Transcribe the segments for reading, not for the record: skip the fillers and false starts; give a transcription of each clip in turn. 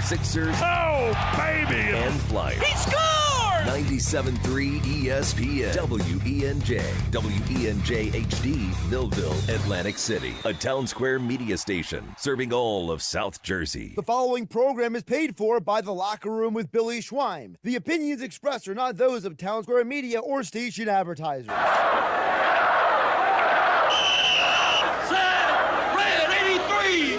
Sixers, oh, baby, and Flyers. He scored! 97.3 ESPN, WENJ, WENJ HD, Millville, Atlantic City. A Town Square media station serving all of South Jersey. The following program is paid for by The Locker Room with Billy Schweim. The opinions expressed are not those of Town Square Media or station advertisers. Red 83!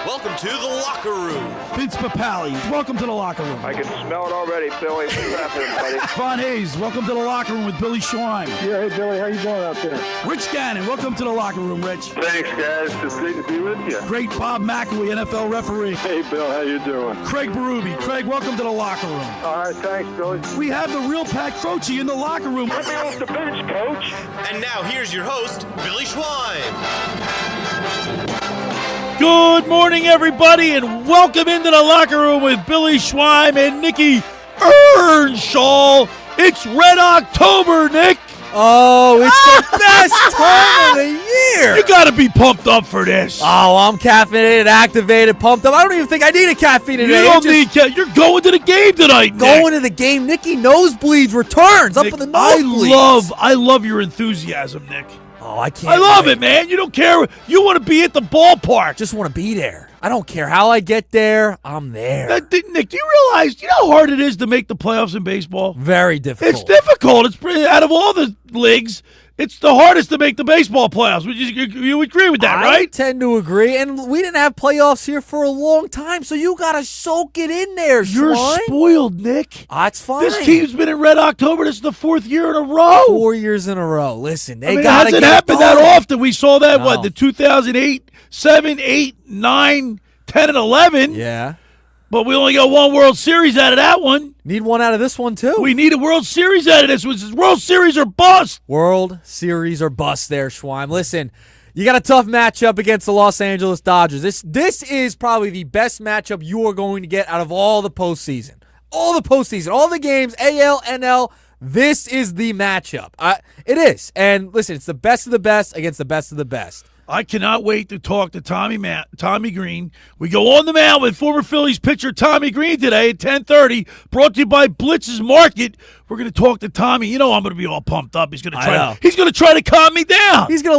Welcome to the Locker Room. Vince Papali, welcome to the Locker Room. I can smell it already, Billy. What's happening, buddy? Von Hayes, welcome to the Locker Room with Billy Schweim. Yeah, hey, Billy, how you doing out there? Rich Gannon, welcome to the Locker Room, Rich. Thanks, guys. It's great to be with you. Great Bob McElwee, NFL referee. Hey, Bill, how you doing? Craig Berube. Craig, welcome to the Locker Room. All right, thanks, Billy. We have the real Pat Croce in the locker room. Let me off the bench, Coach. And now here's your host, Billy Schweim. Good morning, everybody, and welcome into the Locker Room with Billy Schweim and Nicky Earnshaw. It's Red October, Nick. Oh, it's the best time of the year. You got to be pumped up for this. Oh, I'm caffeinated, activated, pumped up. I don't even think I need a caffeine You today. don't need You're going to the game tonight, Nick. Going to the game. Nicky Nosebleeds returns up Nick, in the nosebleeds. I love your enthusiasm, Nick. Oh, I can't. I love wait. it, man. You don't care. You want to be at the ballpark. Just want to be there. I don't care how I get there. I'm there. Nick, do you realize, how hard it is to make the playoffs in baseball? Very difficult. It's difficult. It's pretty, out of all the leagues, it's the hardest to make the baseball playoffs. You agree with that, I right? tend to agree. And we didn't have playoffs here for a long time, so you got to soak it in there, You're Schweim. spoiled, Nick. That's fine. This team's been in Red October. This is the 4th year in a row. 4 years in a row. Listen, they It got to hasn't get happened done. that often. We saw that, No. the 2008, 7, 8, 9, 10, and 11. Yeah. But we only got one World Series out of that one. Need one out of this one, too. We need a World Series out of this. Which is World Series or bust. World Series or bust there, Schweim. Listen, you got a tough matchup against the Los Angeles Dodgers. This is probably the best matchup you are going to get out of all the postseason. All the postseason. All the games, AL, NL. This is the matchup. It is. And listen, it's the best of the best against the best of the best. I cannot wait to talk to Tommy Greene. We go on the mound with former Phillies pitcher Tommy Greene today at 10:30. Brought to you by Blitz's Market. We're going to talk to Tommy. You know I'm going to be all pumped up. He's going to try. He's going to try to calm me down. He's gonna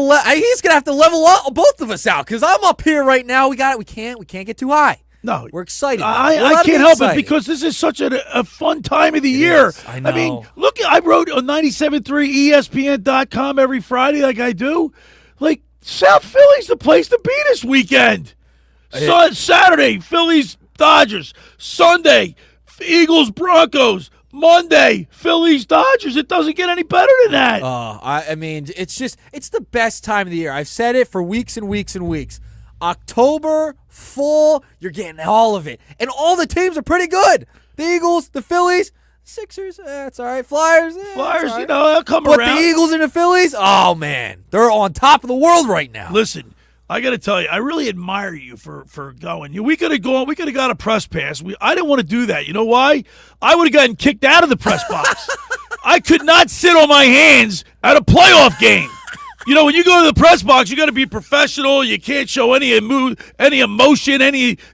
have to level up both of us out because I'm up here right now. We can't get too high. No, we're excited. I can't help it because this is such a fun time of the year. Is. I know. I mean, look, I wrote on 97.3 ESPN.com every Friday like I do. Like, South Philly's the place to be this weekend. Saturday, Phillies-Dodgers. Sunday, Eagles-Broncos. Monday, Phillies-Dodgers. It doesn't get any better than that. I mean, it's the best time of the year. I've said it for weeks and weeks and weeks. October, fall, you're getting all of it. And all the teams are pretty good. The Eagles, the Phillies, Sixers, it's all right. Flyers, Flyers, all right. they'll come but around. But the Eagles and the Phillies, oh, man, they're on top of the world right now. Listen, I got to tell you, I really admire you for going. We could have gone. We could have got a press pass. I didn't want to do that. You know why? I would have gotten kicked out of the press box. I could not sit on my hands at a playoff game. You know, when you go to the press box, you got to be professional. You can't show any emotion,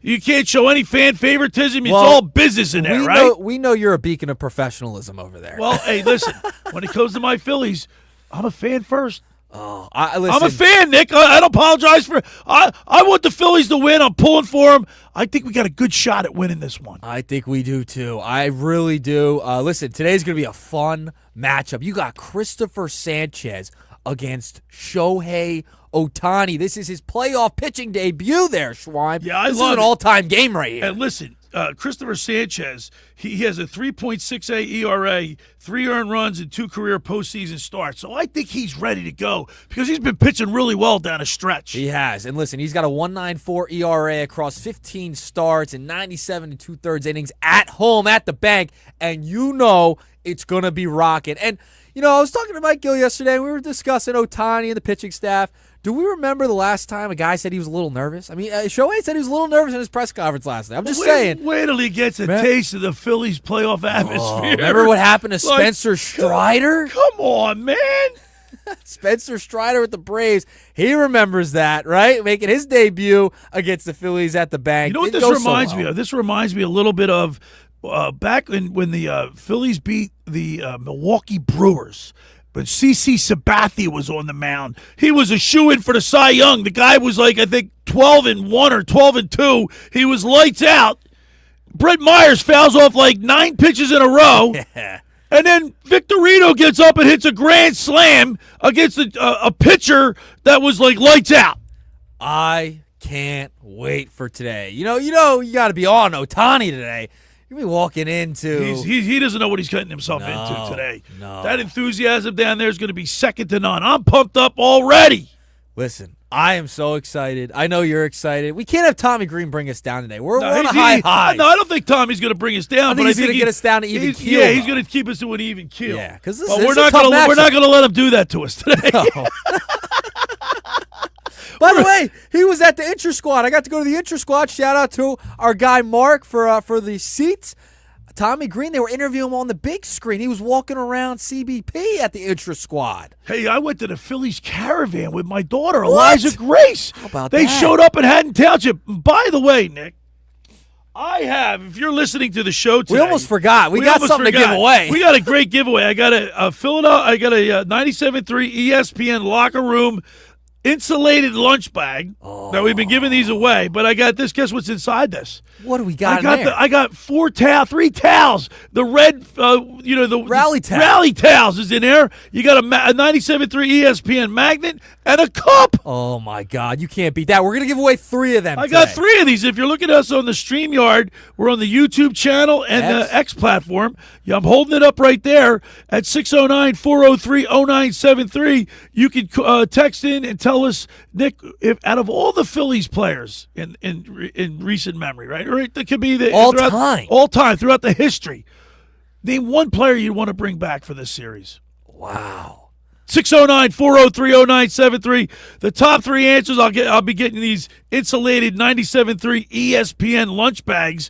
you can't show any fan favoritism. It's all business in there, right? We know you're a beacon of professionalism over there. Well, hey, listen, when it comes to my Phillies, I'm a fan first. Oh, listen, I'm a fan, Nick. I don't apologize for. I want the Phillies to win. I'm pulling for them. I think we got a good shot at winning this one. I think we do too. I really do. Listen, today's going to be a fun matchup. You got Christopher Sanchez against Shohei Ohtani. This is his playoff pitching debut there, Schweim. Yeah, this is an all-time game right here. And listen, Christopher Sanchez, he has a 3.68 ERA, 3 earned runs, and 2 career postseason starts. So I think he's ready to go because he's been pitching really well down a stretch. He has. And listen, he's got a 1.94 ERA across 15 starts and 97 2/3 innings at home at the bank. And you know it's going to be rocking. And, you know, I was talking to Mike Gill yesterday, and we were discussing Ohtani and the pitching staff. Do we remember the last time a guy said he was a little nervous? I mean, Shohei said he was a little nervous in his press conference last night. I'm just saying. Wait till he gets a taste of the Phillies playoff atmosphere. Remember what happened to Spencer Strider? Come on, man. Spencer Strider with the Braves. He remembers that, right? Making his debut against the Phillies at the bank. You know what this reminds me of? This reminds me a little bit of back when the Phillies beat the Milwaukee Brewers. But C.C. Sabathia was on the mound. He was a shoo-in for the Cy Young. The guy was like, I think, 12-1 or 12-2. He was lights out. Brett Myers fouls off like 9 pitches in a row. Yeah. And then Victorino gets up and hits a grand slam against a pitcher that was like lights out. I can't wait for today. You got to be on Ohtani today. You're going to be walking into... He doesn't know what he's getting himself into today. No. That enthusiasm down there is going to be second to none. I'm pumped up already. Listen, I am so excited. I know you're excited. We can't have Tommy Greene bring us down today. We're on a high. No, I don't think Tommy's going to bring us down. I think he's going to get us down to even keel. Yeah, he's going to keep us to an even keel. Yeah, because we're not going to let him do that to us today. No. By the way, he was at the intra squad. I got to go to the intra squad. Shout out to our guy Mark for the seats. Tommy Greene, they were interviewing him on the big screen. He was walking around CBP at the intra squad. Hey, I went to the Phillies caravan with my daughter, What? Eliza Grace. How about they that? showed up in Haddon Township. By the way, Nick, I have, if you're listening to the show today. We almost forgot. We got something to give away. We got a great giveaway. I got a Philadelphia. I got a 97.3 ESPN locker room insulated lunch bag that we've been giving these away. But I got this. Guess what's inside this? What do we got in there? I got 3 towels. The red, the Rally towel. Rally towels is in there. You got a 97.3 ESPN magnet and a cup. Oh, my God. You can't beat that. We're going to give away 3 of them I got 3 of these. If you're looking at us on the StreamYard, we're on the YouTube channel and the X platform. Yeah, I'm holding it up right there at 609-403-0973. You can text in and tell us, Nick, if out of all the Phillies players in recent memory, right? Or it could be all time throughout the history. Name one player you'd want to bring back for this series. Wow. 609-403-0973. The top 3 answers, I'll be getting these insulated 97.3 ESPN lunch bags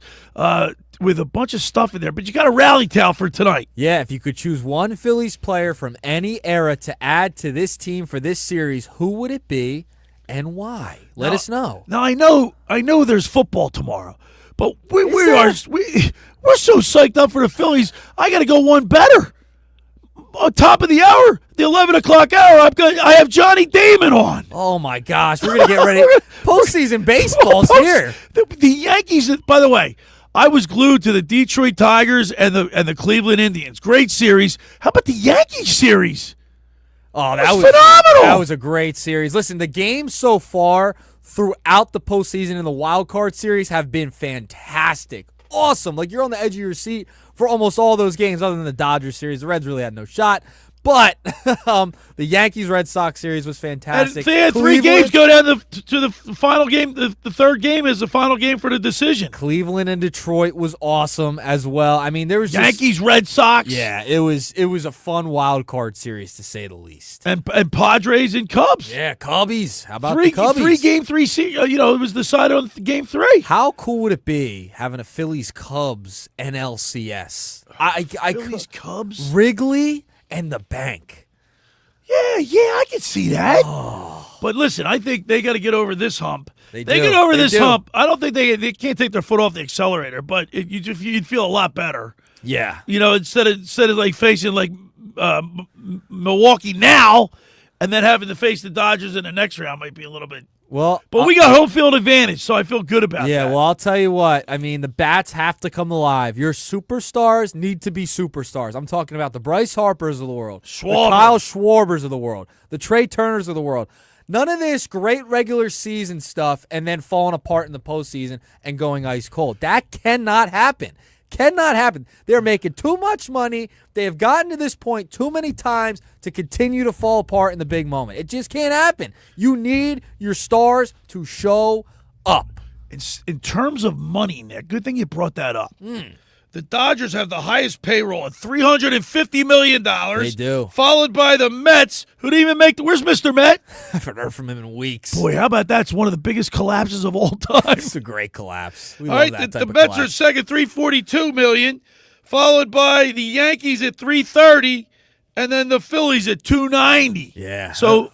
with a bunch of stuff in there. But you got a rally towel for tonight. Yeah, if you could choose one Phillies player from any era to add to this team for this series, who would it be and why? Let us know. Now I know there's football tomorrow, but we're so psyched up for the Phillies. I got to go one better. On top of the hour, the 11 o'clock hour, I have Johnny Damon on. Oh, my gosh. We're going to get ready. Postseason baseball's here. The Yankees, by the way, I was glued to the Detroit Tigers and the Cleveland Indians. Great series. How about the Yankees series? Oh, that was phenomenal. That was a great series. Listen, the games so far throughout the postseason and the wild card series have been fantastic. Awesome. Like, you're on the edge of your seat for almost all those games other than the Dodgers series. The Reds really had no shot. But the Yankees-Red Sox series was fantastic. And they had 3 games go down to the final game. The third game is the final game for the decision. Cleveland and Detroit was awesome as well. I mean, there was Yankees, Red Sox. Yeah, it was a fun wild card series to say the least. And Padres and Cubs. Yeah, Cubbies. How about the Cubbies? 3-game, it was decided on game 3. How cool would it be having a Phillies-Cubs NLCS? Phillies, Cubs, Wrigley and the bank. Yeah, I can see that. Oh. But listen, I think they got to get over this hump. They get over this hump. I don't think they can't take their foot off the accelerator, but you'd feel a lot better. Yeah. Instead of like facing like Milwaukee now, and then having to face the Dodgers in the next round might be a little bit. Well, but we got home field advantage, so I feel good about that. Yeah, well, I'll tell you what. I mean, the bats have to come alive. Your superstars need to be superstars. I'm talking about the Bryce Harpers of the world, the Kyle Schwarbers of the world, the Trey Turners of the world. None of this great regular season stuff and then falling apart in the postseason and going ice cold. That cannot happen. Cannot happen. They're making too much money. They have gotten to this point too many times to continue to fall apart in the big moment. It just can't happen. You need your stars to show up. In terms of money, Nick, good thing you brought that up. The The Dodgers have the highest payroll at $350 million. They do. Followed by the Mets, who didn't even make where's Mr. Met? I haven't heard from him in weeks. Boy, how about that? It's one of the biggest collapses of all time. It's a great collapse. We All love right, that the type of Mets are collapse. second, $342 million, followed by the Yankees at $330, and then the Phillies at $290. Yeah. So,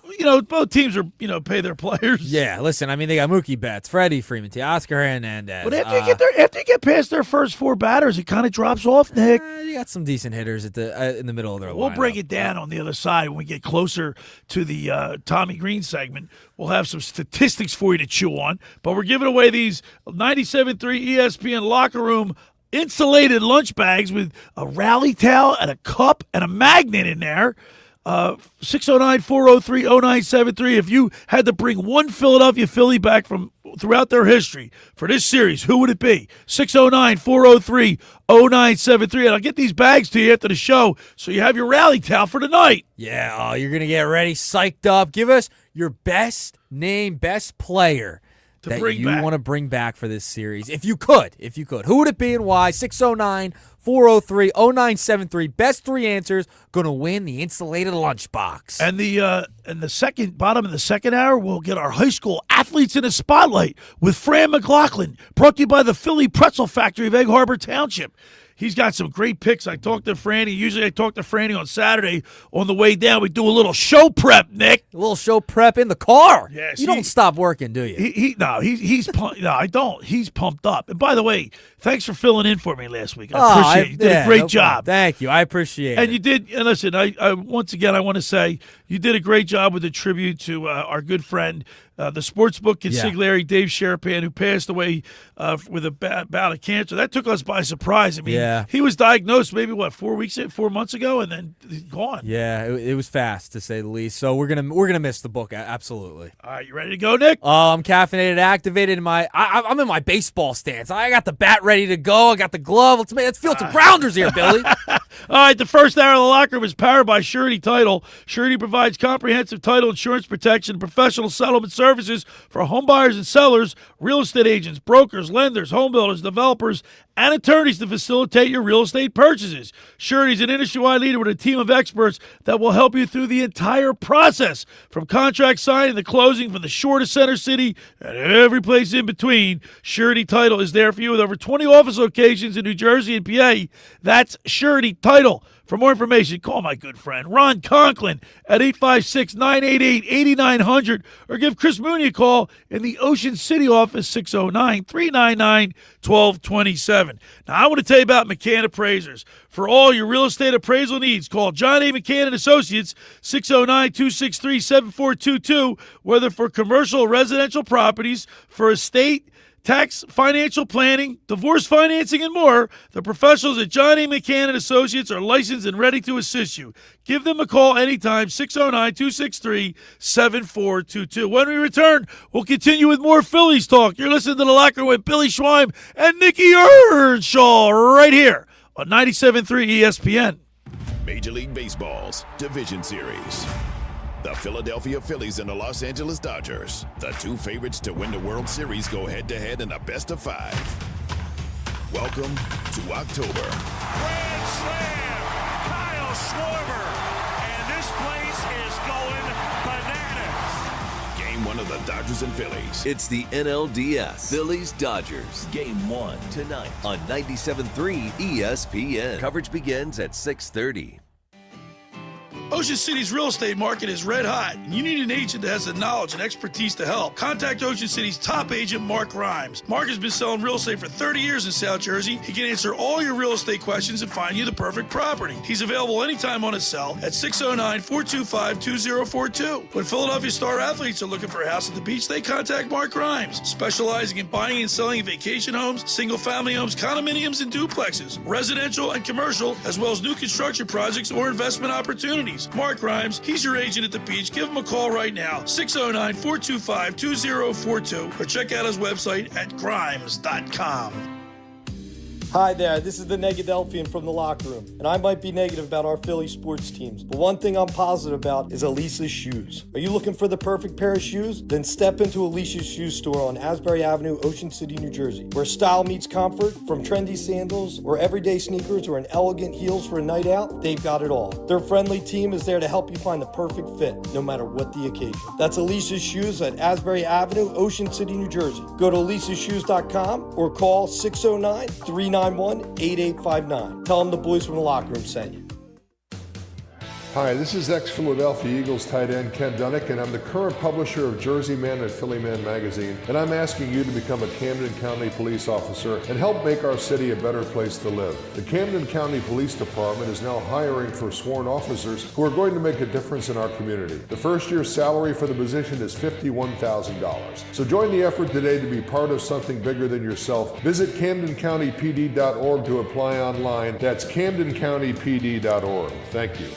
both teams are, pay their players. Yeah, listen, I mean, they got Mookie Betts, Freddie Freeman, Oscar Hernandez. But after you get past their first four batters, it kind of drops off, Nick. You got some decent hitters at the in the middle of their We'll lineup. break it down on the other side when we get closer to the Tommy Greene segment. We'll have some statistics for you to chew on. But we're giving away these 97.3 ESPN locker room insulated lunch bags with a rally towel and a cup and a magnet in there. 609-403-0973. If you had to bring one Philadelphia Philly back from throughout their history for this series, who would it be? 609-403-0973. And I'll get these bags to you after the show so you have your rally towel for tonight. Yeah, you're going to get ready, psyched up. Give us your best name, best player that you want to bring back for this series. If you could. Who would it be and why? 609-403-0973. Best three answers going to win the insulated lunchbox. And the bottom of the second hour, we'll get our high school athletes in the spotlight with Fran Mclaughlin, brought to you by the Philly Pretzel Factory of Egg Harbor Township. He's got some great picks. I talked to Franny. Usually I talk to Franny on Saturday on the way down. We do a little show prep, Nick. A little show prep in the car. Yes, you don't stop working, do you? He's I don't. He's pumped up. And by the way, thanks for filling in for me last week. I appreciate it. You did a great job. Thank you. I appreciate it. And you did. And listen, I once again I want to say you did a great job with the tribute to our good friend, the sportsbook consigliere Dave Sherapan, who passed away with a bout of cancer. That took us by surprise. I mean, he was diagnosed maybe 4 months ago, and then he's gone. Yeah, it was fast to say the least. So we're gonna miss the book, absolutely. All right, you ready to go, Nick? I'm caffeinated, activated. I'm in my baseball stance. I got the bat ready to go. I got the glove. Let's field some grounders here, Billy. All right, the first hour of the locker room is powered by Surety Title. Surety provides comprehensive title insurance protection and professional settlement services for home buyers and sellers, real estate agents, brokers, lenders, home builders, developers, and attorneys to facilitate your real estate purchases. Surety is an industry-wide leader with a team of experts that will help you through the entire process, from contract signing to closing, from the shore to center city and every place in between. Surety Title is there for you with over 20 office locations in New Jersey and PA. That's Surety Title. For more information, call my good friend Ron Conklin at 856-988-8900 or give Chris Mooney a call in the Ocean City office, 609-399-1227. Now, I want to tell you about McCann Appraisers. For all your real estate appraisal needs, call John A. McCann & Associates, 609-263-7422, whether for commercial or residential properties, for estate, tax, financial planning, divorce financing, and more. The professionals at John A. McCann & Associates are licensed and ready to assist you. Give them a call anytime, 609-263-7422. When we return, we'll continue with more Phillies talk. You're listening to The Locker Room with Billy Schweim and Nick Earnshaw right here on 97.3 ESPN. Major League Baseball's Division Series. The Philadelphia Phillies and the Los Angeles Dodgers, the two favorites to win the World Series, go head-to-head in a best-of-5. Welcome to October. Grand slam, Kyle Schwarber, and this place is going bananas. Game 1 of the Dodgers and Phillies. It's the NLDS Phillies-Dodgers. Game 1 tonight on 97.3 ESPN. Coverage begins at 6:30. Ocean City's real estate market is red hot, and you need an agent that has the knowledge and expertise to help. Contact Ocean City's top agent, Mark Rhymes. Mark has been selling real estate for 30 years in South Jersey. He can answer all your real estate questions and find you the perfect property. He's available anytime on his cell at 609-425-2042. When Philadelphia star athletes are looking for a house at the beach, they contact Mark Rhymes, specializing in buying and selling vacation homes, single-family homes, condominiums, and duplexes, residential and commercial, as well as new construction projects or investment opportunities. Mark Rhymes, he's your agent at the beach. Give him a call right now, 609-425-2042, or check out his website at grimes.com. Hi there, this is the Negadelphian from the locker room, and I might be negative about our Philly sports teams, but one thing I'm positive about is Elisa's shoes. Are you looking for the perfect pair of shoes? Then step into Elisa's shoe store on Asbury Avenue, Ocean City, New Jersey, where style meets comfort. From trendy sandals or everyday sneakers or an elegant heels for a night out, they've got it all. Their friendly team is there to help you find the perfect fit, no matter what the occasion. That's Elisa's Shoes at Asbury Avenue, Ocean City, New Jersey. Go to elisashoes.com or call 609-391-8859. Tell them the boys from the locker room sent you. Hi, this is ex-Philadelphia Eagles tight end Ken Dunnick, and I'm the current publisher of Jersey Man and Philly Man magazine, and I'm asking you to become a Camden County police officer and help make our city a better place to live. The Camden County Police Department is now hiring for sworn officers who are going to make a difference in our community. The first year's salary for the position is $51,000. So join the effort today to be part of something bigger than yourself. Visit CamdenCountyPD.org to apply online. That's CamdenCountyPD.org. Thank you.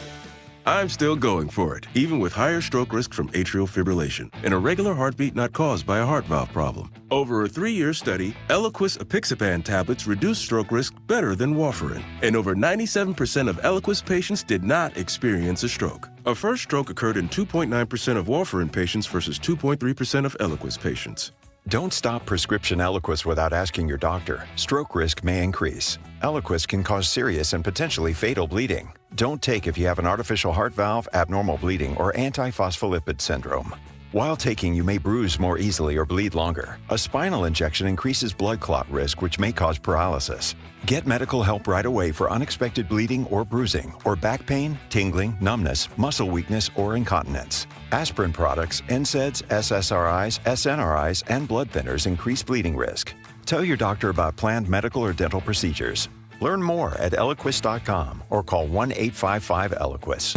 I'm still going for it, even with higher stroke risk from atrial fibrillation, and a regular heartbeat not caused by a heart valve problem. Over a 3-year study, Eliquis apixaban tablets reduced stroke risk better than warfarin, and over 97% of Eliquis patients did not experience a stroke. A first stroke occurred in 2.9% of warfarin patients versus 2.3% of Eliquis patients. Don't stop prescription Eliquis without asking your doctor. Stroke risk may increase. Eliquis can cause serious and potentially fatal bleeding. Don't take if you have an artificial heart valve, abnormal bleeding, or antiphospholipid syndrome. While taking, you may bruise more easily or bleed longer. A spinal injection increases blood clot risk, which may cause paralysis. Get medical help right away for unexpected bleeding or bruising, or back pain, tingling, numbness, muscle weakness, or incontinence. Aspirin products, NSAIDs, SSRIs, SNRIs, and blood thinners increase bleeding risk. Tell your doctor about planned medical or dental procedures. Learn more at Eliquis.com or call 1-855-ELIQUIS.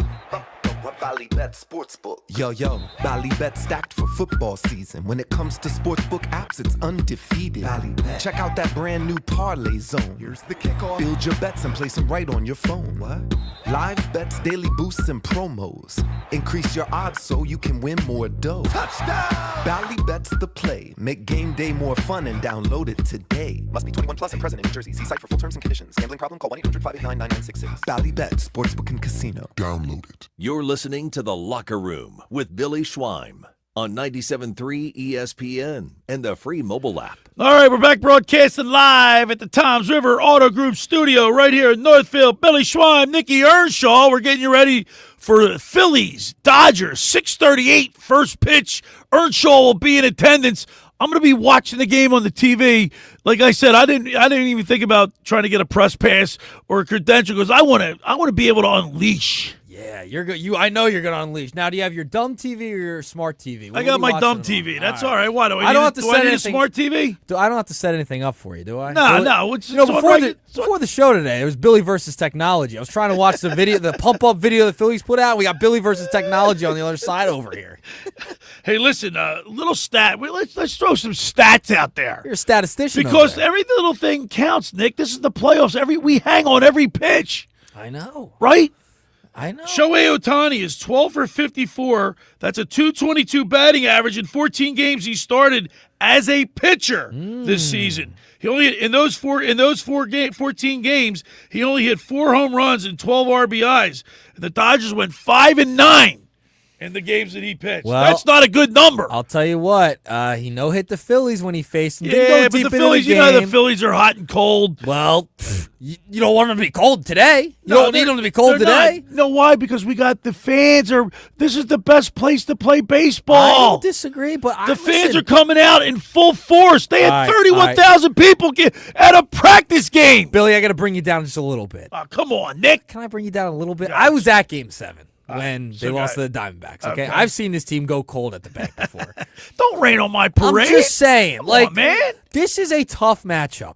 Ballybet Sportsbook. Yo, Ballybet stacked for football season. When it comes to sportsbook apps, it's undefeated. Ballybet. Check out that brand new parlay zone. Here's the kickoff. Build your bets and place them right on your phone. What? Live bets, daily boosts, and promos. Increase your odds so you can win more dough. Touchdown! Ballybet's the play. Make game day more fun and download it today. Must be 21 plus and present in New Jersey. See site for full terms and conditions. Gambling problem? Call 1-800-589-9966. Ballybet Sportsbook and Casino. Download it. You're listening to The Locker Room with Billy Schweim on 97.3 ESPN and the free mobile app. All right, we're back broadcasting live at the Toms River Auto Group studio right here in Northfield. Billy Schweim, Nick Earnshaw. We're getting you ready for the Phillies-Dodgers, 6:38 first pitch. Earnshaw will be in attendance. I'm going to be watching the game on the TV. Like I said, I didn't even think about trying to get a press pass or a credential because I want to be able to unleash. Yeah, you're good. I know you're going to unleash. Now, do you have your dumb TV or your smart TV? I got my dumb TV. That's all right. Why do I don't have to set I need anything, a smart TV? I don't have to set anything up for you, do I? No. Before the show today, it was Billy versus technology. I was trying to watch the video, the pump-up video the Phillies put out. We got Billy versus technology on the other side over here. Hey, listen, little stat. Let's throw some stats out there. You're a statistician. Because every little thing counts, Nick. This is the playoffs. We hang on every pitch. I know. Right? I know. Shohei Ohtani is 12 for 54. That's a .222 batting average in 14 games he started as a pitcher this season. He only in those 14 games, he only hit 4 home runs and 12 RBIs. And the Dodgers went 5-9 in the games that he pitched. Well, that's not a good number. I'll tell you what, he no-hit the Phillies when he faced them. Yeah, but the Phillies, you know the Phillies are hot and cold. Well, you don't want them to be cold today. You don't need them to be cold today. You know why? Because we got the fans. This is the best place to play baseball. I don't disagree, but the fans are coming out in full force. They had 31,000 people at a practice game. Billy, I got to bring you down just a little bit. Oh, come on, Nick. Can I bring you down a little bit? I was at Game 7. When they lost to the Diamondbacks, okay? I've seen this team go cold at the bank before. Don't rain on my parade. I'm just saying, Come on, man. This is a tough matchup.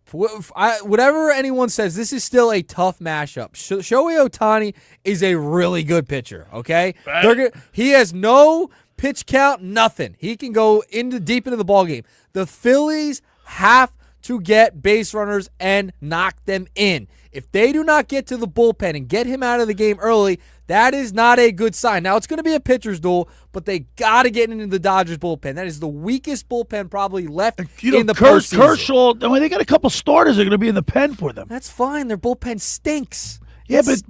Whatever anyone says, this is still a tough matchup. Shohei Ohtani is a really good pitcher, okay? Right. He has no pitch count, nothing. He can go deep into the ballgame. The Phillies have to get base runners and knock them in. If they do not get to the bullpen and get him out of the game early, that is not a good sign. Now, it's going to be a pitcher's duel, but they got to get into the Dodgers bullpen. That is the weakest bullpen probably left in the postseason. Kershaw, I mean, they got a couple starters that are going to be in the pen for them. That's fine. Their bullpen stinks. Yeah, but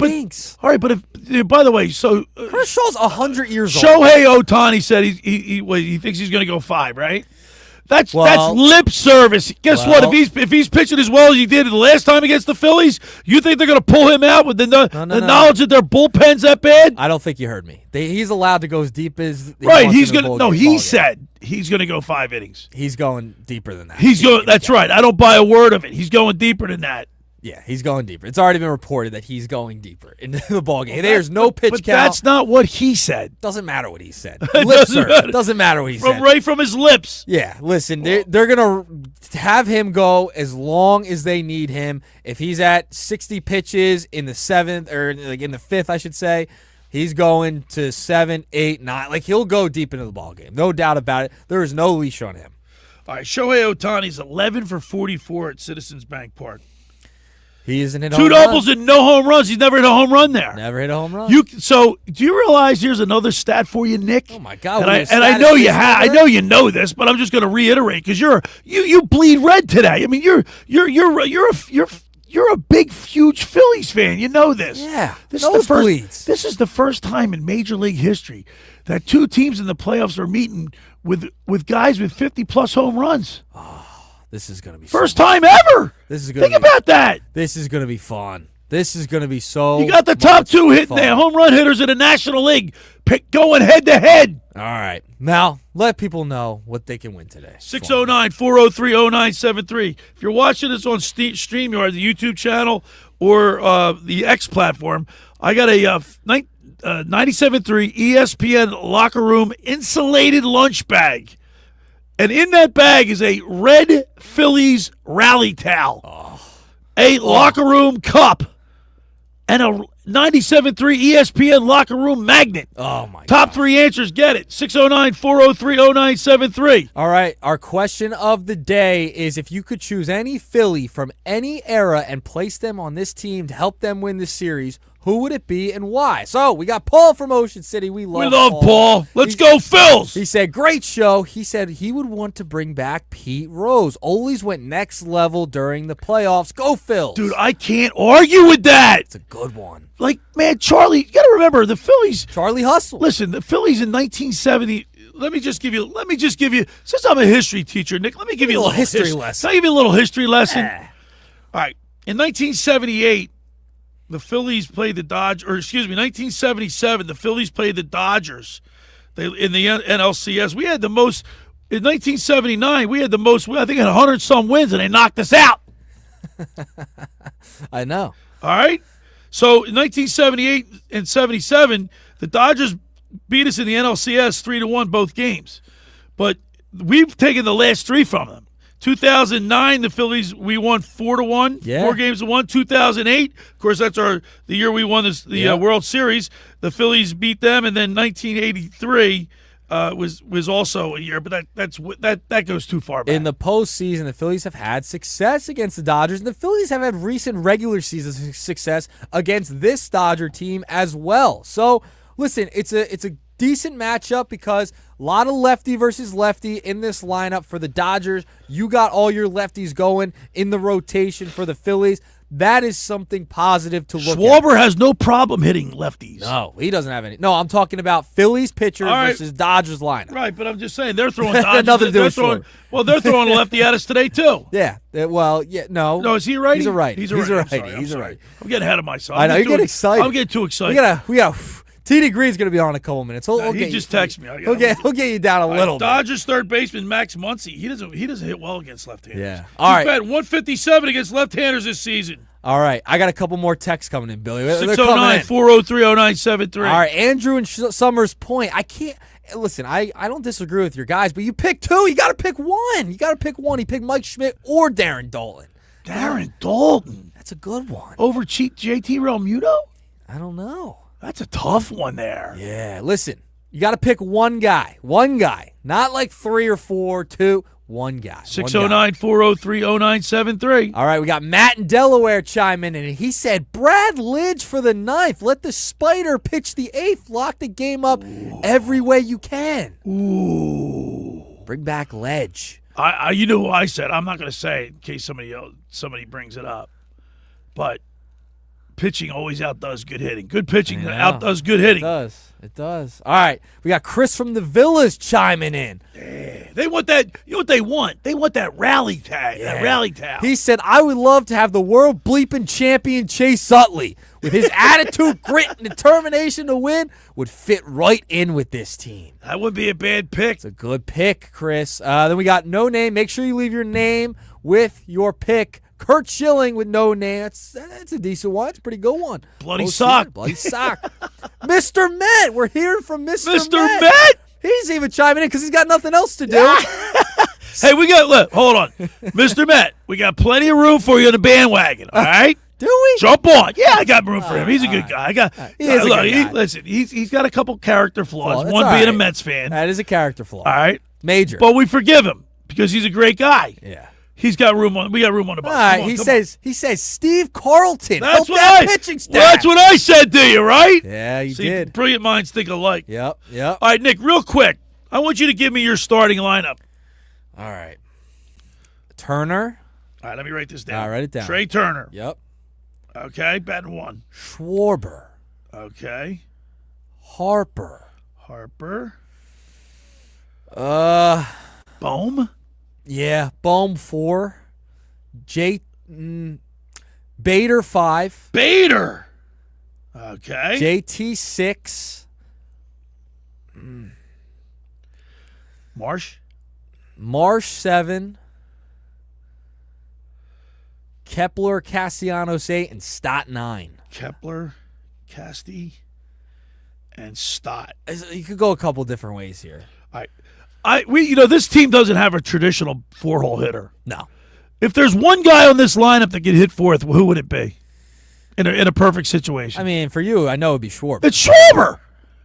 all right, but if by the way, so Kershaw's 100 years old. Shohei Ohtani said he thinks he's going to go 5, right? That's lip service. Guess what? If he's pitching as well as he did the last time against the Phillies, you think they're going to pull him out with the knowledge that their bullpen's that bad? I don't think you heard me. He's allowed to go as deep as He's going to. No, he said he's going to go 5 innings. He's going deeper than that. He's going. That's right. I don't buy a word of it. He's going deeper than that. Yeah, he's going deeper. It's already been reported that he's going deeper into the ballgame. There's no pitch count. That's not what he said. Doesn't matter what he said. Doesn't matter what he said. Right from his lips. Yeah, listen, they're going to have him go as long as they need him. If he's at 60 pitches in the 7th, or like in the 5th, I should say, he's going to 7, 8, 9. Like, he'll go deep into the ballgame. No doubt about it. There is no leash on him. All right, Shohei Ohtani's 11 for 44 at Citizens Bank Park. He isn't hit 2 doubles and no home runs. He's never hit a home run there. Never hit a home run. So, do you realize here's another stat for you, Nick? Oh my God! And I know you have. I know you know this, but I'm just going to reiterate because you bleed red today. I mean, you're a big, huge Phillies fan. You know this. Yeah. This is the first time in Major League history that 2 teams in the playoffs are meeting with guys with 50+ home runs. This is going to be first time ever. Think about that. This is going to be fun. This is going to be so. You got the top 2 hitting there, home run hitters in the National League, going head to head. All right, now let people know what they can win today. 609-403-0973. If you're watching this on StreamYard, the YouTube channel, or the X platform, I got a 97.3 ESPN locker room insulated lunch bag. And in that bag is a red Phillies rally towel, a locker room cup, and a 97.3 ESPN locker room magnet. Oh, my God. Top 3 answers get it. 609-403-0973. All right, our question of the day is if you could choose any Philly from any era and place them on this team to help them win this series, who would it be and why? So we got Paul from Ocean City. We love Paul. Let's go Phils. He said, great show. He said he would want to bring back Pete Rose. Always went next level during the playoffs. Go Phils. Dude, I can't argue with that. It's a good one. Like, man, Charlie, you got to remember, the Phillies. Charlie Hustle. Listen, the Phillies in 1970. Let me just give you, since I'm a history teacher, Nick, let me give you a little history lesson. Can I give you a little history lesson? All right. In 1978, the Phillies played the Dodgers, 1977, the Phillies played the Dodgers in the NLCS. We had the most, in 1979, we had the most, I think, 100-some wins, and they knocked us out. I know. All right? So in 1978 and 77, the Dodgers beat us in the NLCS 3-1 both games. But we've taken the last 3 from them. 2009, the Phillies, we won 4-1, 4 games to 1. 2008, of course, that's the year we won the World Series. The Phillies beat them, and then 1983 was also a year, but that goes too far back. In the postseason, the Phillies have had success against the Dodgers, and the Phillies have had recent regular season success against this Dodger team as well. So, listen, it's a decent matchup because a lot of lefty versus lefty in this lineup for the Dodgers. You got all your lefties going in the rotation for the Phillies. That is something positive to look at. Schwarber has no problem hitting lefties. No, he doesn't have any. No, I'm talking about Phillies pitchers versus Dodgers lineup. Right, but I'm just saying they're throwing Dodgers. Nothing to do with Schwarber. Well, they're throwing a lefty at us today too. Yeah. No. No, is he a righty? He's a righty. He's a righty. I'm getting ahead of myself. I know. You get excited. I'm getting too excited. We got. TD Green's going to be on in a couple minutes. He just texted me. He'll get you down a little bit. Dodgers third baseman Max Muncy. He doesn't hit well against left-handers. Yeah. All right. He's batting 157 against left-handers this season. All right. I got a couple more texts coming in, Billy. 609-403-0973. All right. Andrew and Summers Point. I can't. Listen, I don't disagree with your guys, but you pick 2. You got to pick 1. He picked Mike Schmidt or Darren Daulton. Darren Daulton. That's a good one. Over JT Realmuto? I don't know. That's a tough one there. Yeah, listen, you got to pick one guy. Not like 3 or 4, 2. One guy. 609-403-0973. All right, we got Matt in Delaware chiming in, and he said, Brad Lidge for the 9th. Let the Spider pitch the 8th. Lock the game up every way you can. Ooh. Bring back Ledge. You know who I said. I'm not going to say it in case somebody brings it up. But pitching always outdoes good hitting. Good pitching outdoes good hitting. It does. All right, we got Chris from the Villas chiming in. Yeah, they want that. You know what they want? They want that rally tag. Yeah. That rally towel. He said, I would love to have the world bleeping champion Chase Utley. With his attitude, grit, and determination to win, would fit right in with this team. That would be a bad pick. It's a good pick, Chris. Then we got No Name. Make sure you leave your name with your pick. Kurt Schilling with No Name. That's a decent one. It's a pretty good one. Bloody sock. Bloody sock. Mr. Met. We're hearing from Mr. Met. He's even chiming in because he's got nothing else to do. Hey, hold on. Mr. Met, we got plenty of room for you in the bandwagon, all right? Do we? Jump on. Yeah, I got room for him. He's a good guy. He is a good guy. Listen, he's got a couple character flaws. Well, one being right. a Mets fan. That is a character flaw. All right. Major. But we forgive him because he's a great guy. Yeah. We got room on the bus. All right, he says Steve Carlton. That's Help what that pitching staff. Well, that's what I said to you, right? Yeah, you See, did. Brilliant minds think alike. Yep. All right, Nick, real quick. I want you to give me your starting lineup. All right. Turner. All right, let me write this down. All right, write it down. Trey Turner. Yep. Okay, batting 1. Schwarber. Okay. Harper. Bohm? Yeah, Bohm 4. Bader 5. Bader. Okay. JT 6. Marsh 7. Kepler, Castellanos 8, and Stott 9. Kepler, Casti, and Stott. You could go a couple different ways here. All right. This team doesn't have a traditional 4-hole hitter. No. If there's one guy on this lineup that could hit 4th, who would it be? In a perfect situation. I mean, for you, I know it would be Schwarber. It's Schwarber.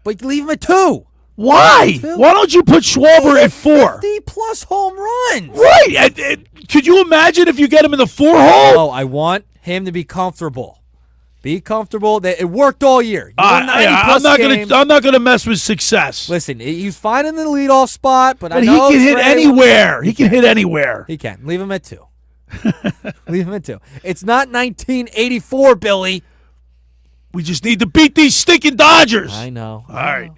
But leave him at 2. Why? Why don't you put Schwarber at 4? 50+ home runs. Right. Could you imagine if you get him in the 4-hole? Oh, I want him to be comfortable. Be comfortable. It worked all year. I'm not gonna mess with success. Listen, he's fine in the leadoff spot, but I he know can hit anywhere. He can hit anywhere. He can. Leave him at 2. Leave him at 2. It's not 1984, Billy. We just need to beat these stinking Dodgers. I know. All right.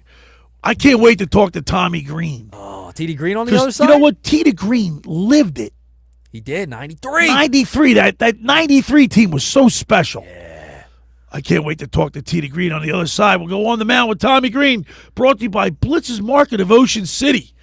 I can't wait to talk to Tommy Greene. Oh, T.D. Greene on the other side? You know what? T.D. Greene lived it. He did, 93. 93. That 93 team was so special. Yeah. I can't wait to talk to T.D. Greene on the other side. We'll go on the mound with Tommy Greene, brought to you by Blitz's Market of Ocean City.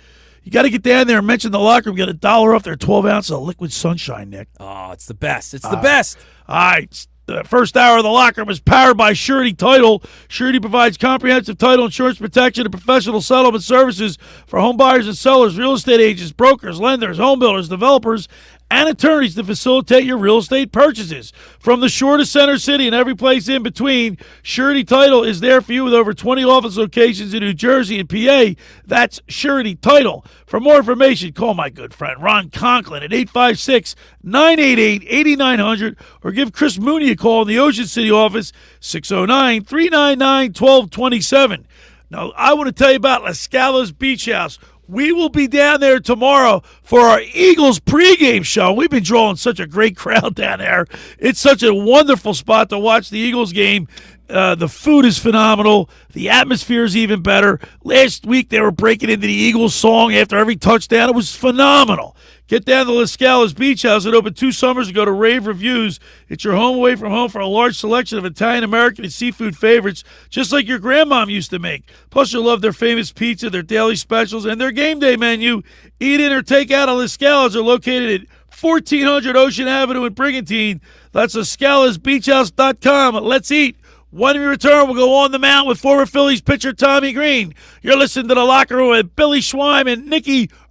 You got to get down there and mention the locker room. Get $1 off their 12 ounces of liquid sunshine, Nick. Oh, it's the best. It's the best. All right. The first hour of the locker room is powered by Surety Title. Surety provides comprehensive title insurance protection and professional settlement services for home buyers and sellers, real estate agents, brokers, lenders, home builders, developers, and attorneys to facilitate your real estate purchases. From the shore to Center City and every place in between, Surety Title is there for you with over 20 office locations in New Jersey and PA. That's Surety Title. For more information, call my good friend Ron Conklin at 856-988-8900 or give Chris Mooney a call in the Ocean City office, 609-399-1227. Now, I want to tell you about La Scala's Beach House. We will be down there tomorrow for our Eagles pregame show. We've been drawing such a great crowd down there. It's such a wonderful spot to watch the Eagles game. The food is phenomenal. The atmosphere is even better. Last week they were breaking into the Eagles song after every touchdown. It was phenomenal. Get down to La Scala's Beach House. It opened 2 summers ago to rave reviews. It's your home away from home for a large selection of Italian, American, and seafood favorites, just like your grandmom used to make. Plus, you'll love their famous pizza, their daily specials, and their game day menu. Eat in or take out at La Scala's. Are located at 1400 Ocean Avenue in Brigantine. That's LaScalasBeachHouse.com. Let's eat. When we return, we'll go on the mound with former Phillies pitcher Tommy Greene. You're listening to The Locker Room with Billy Schweim and Nick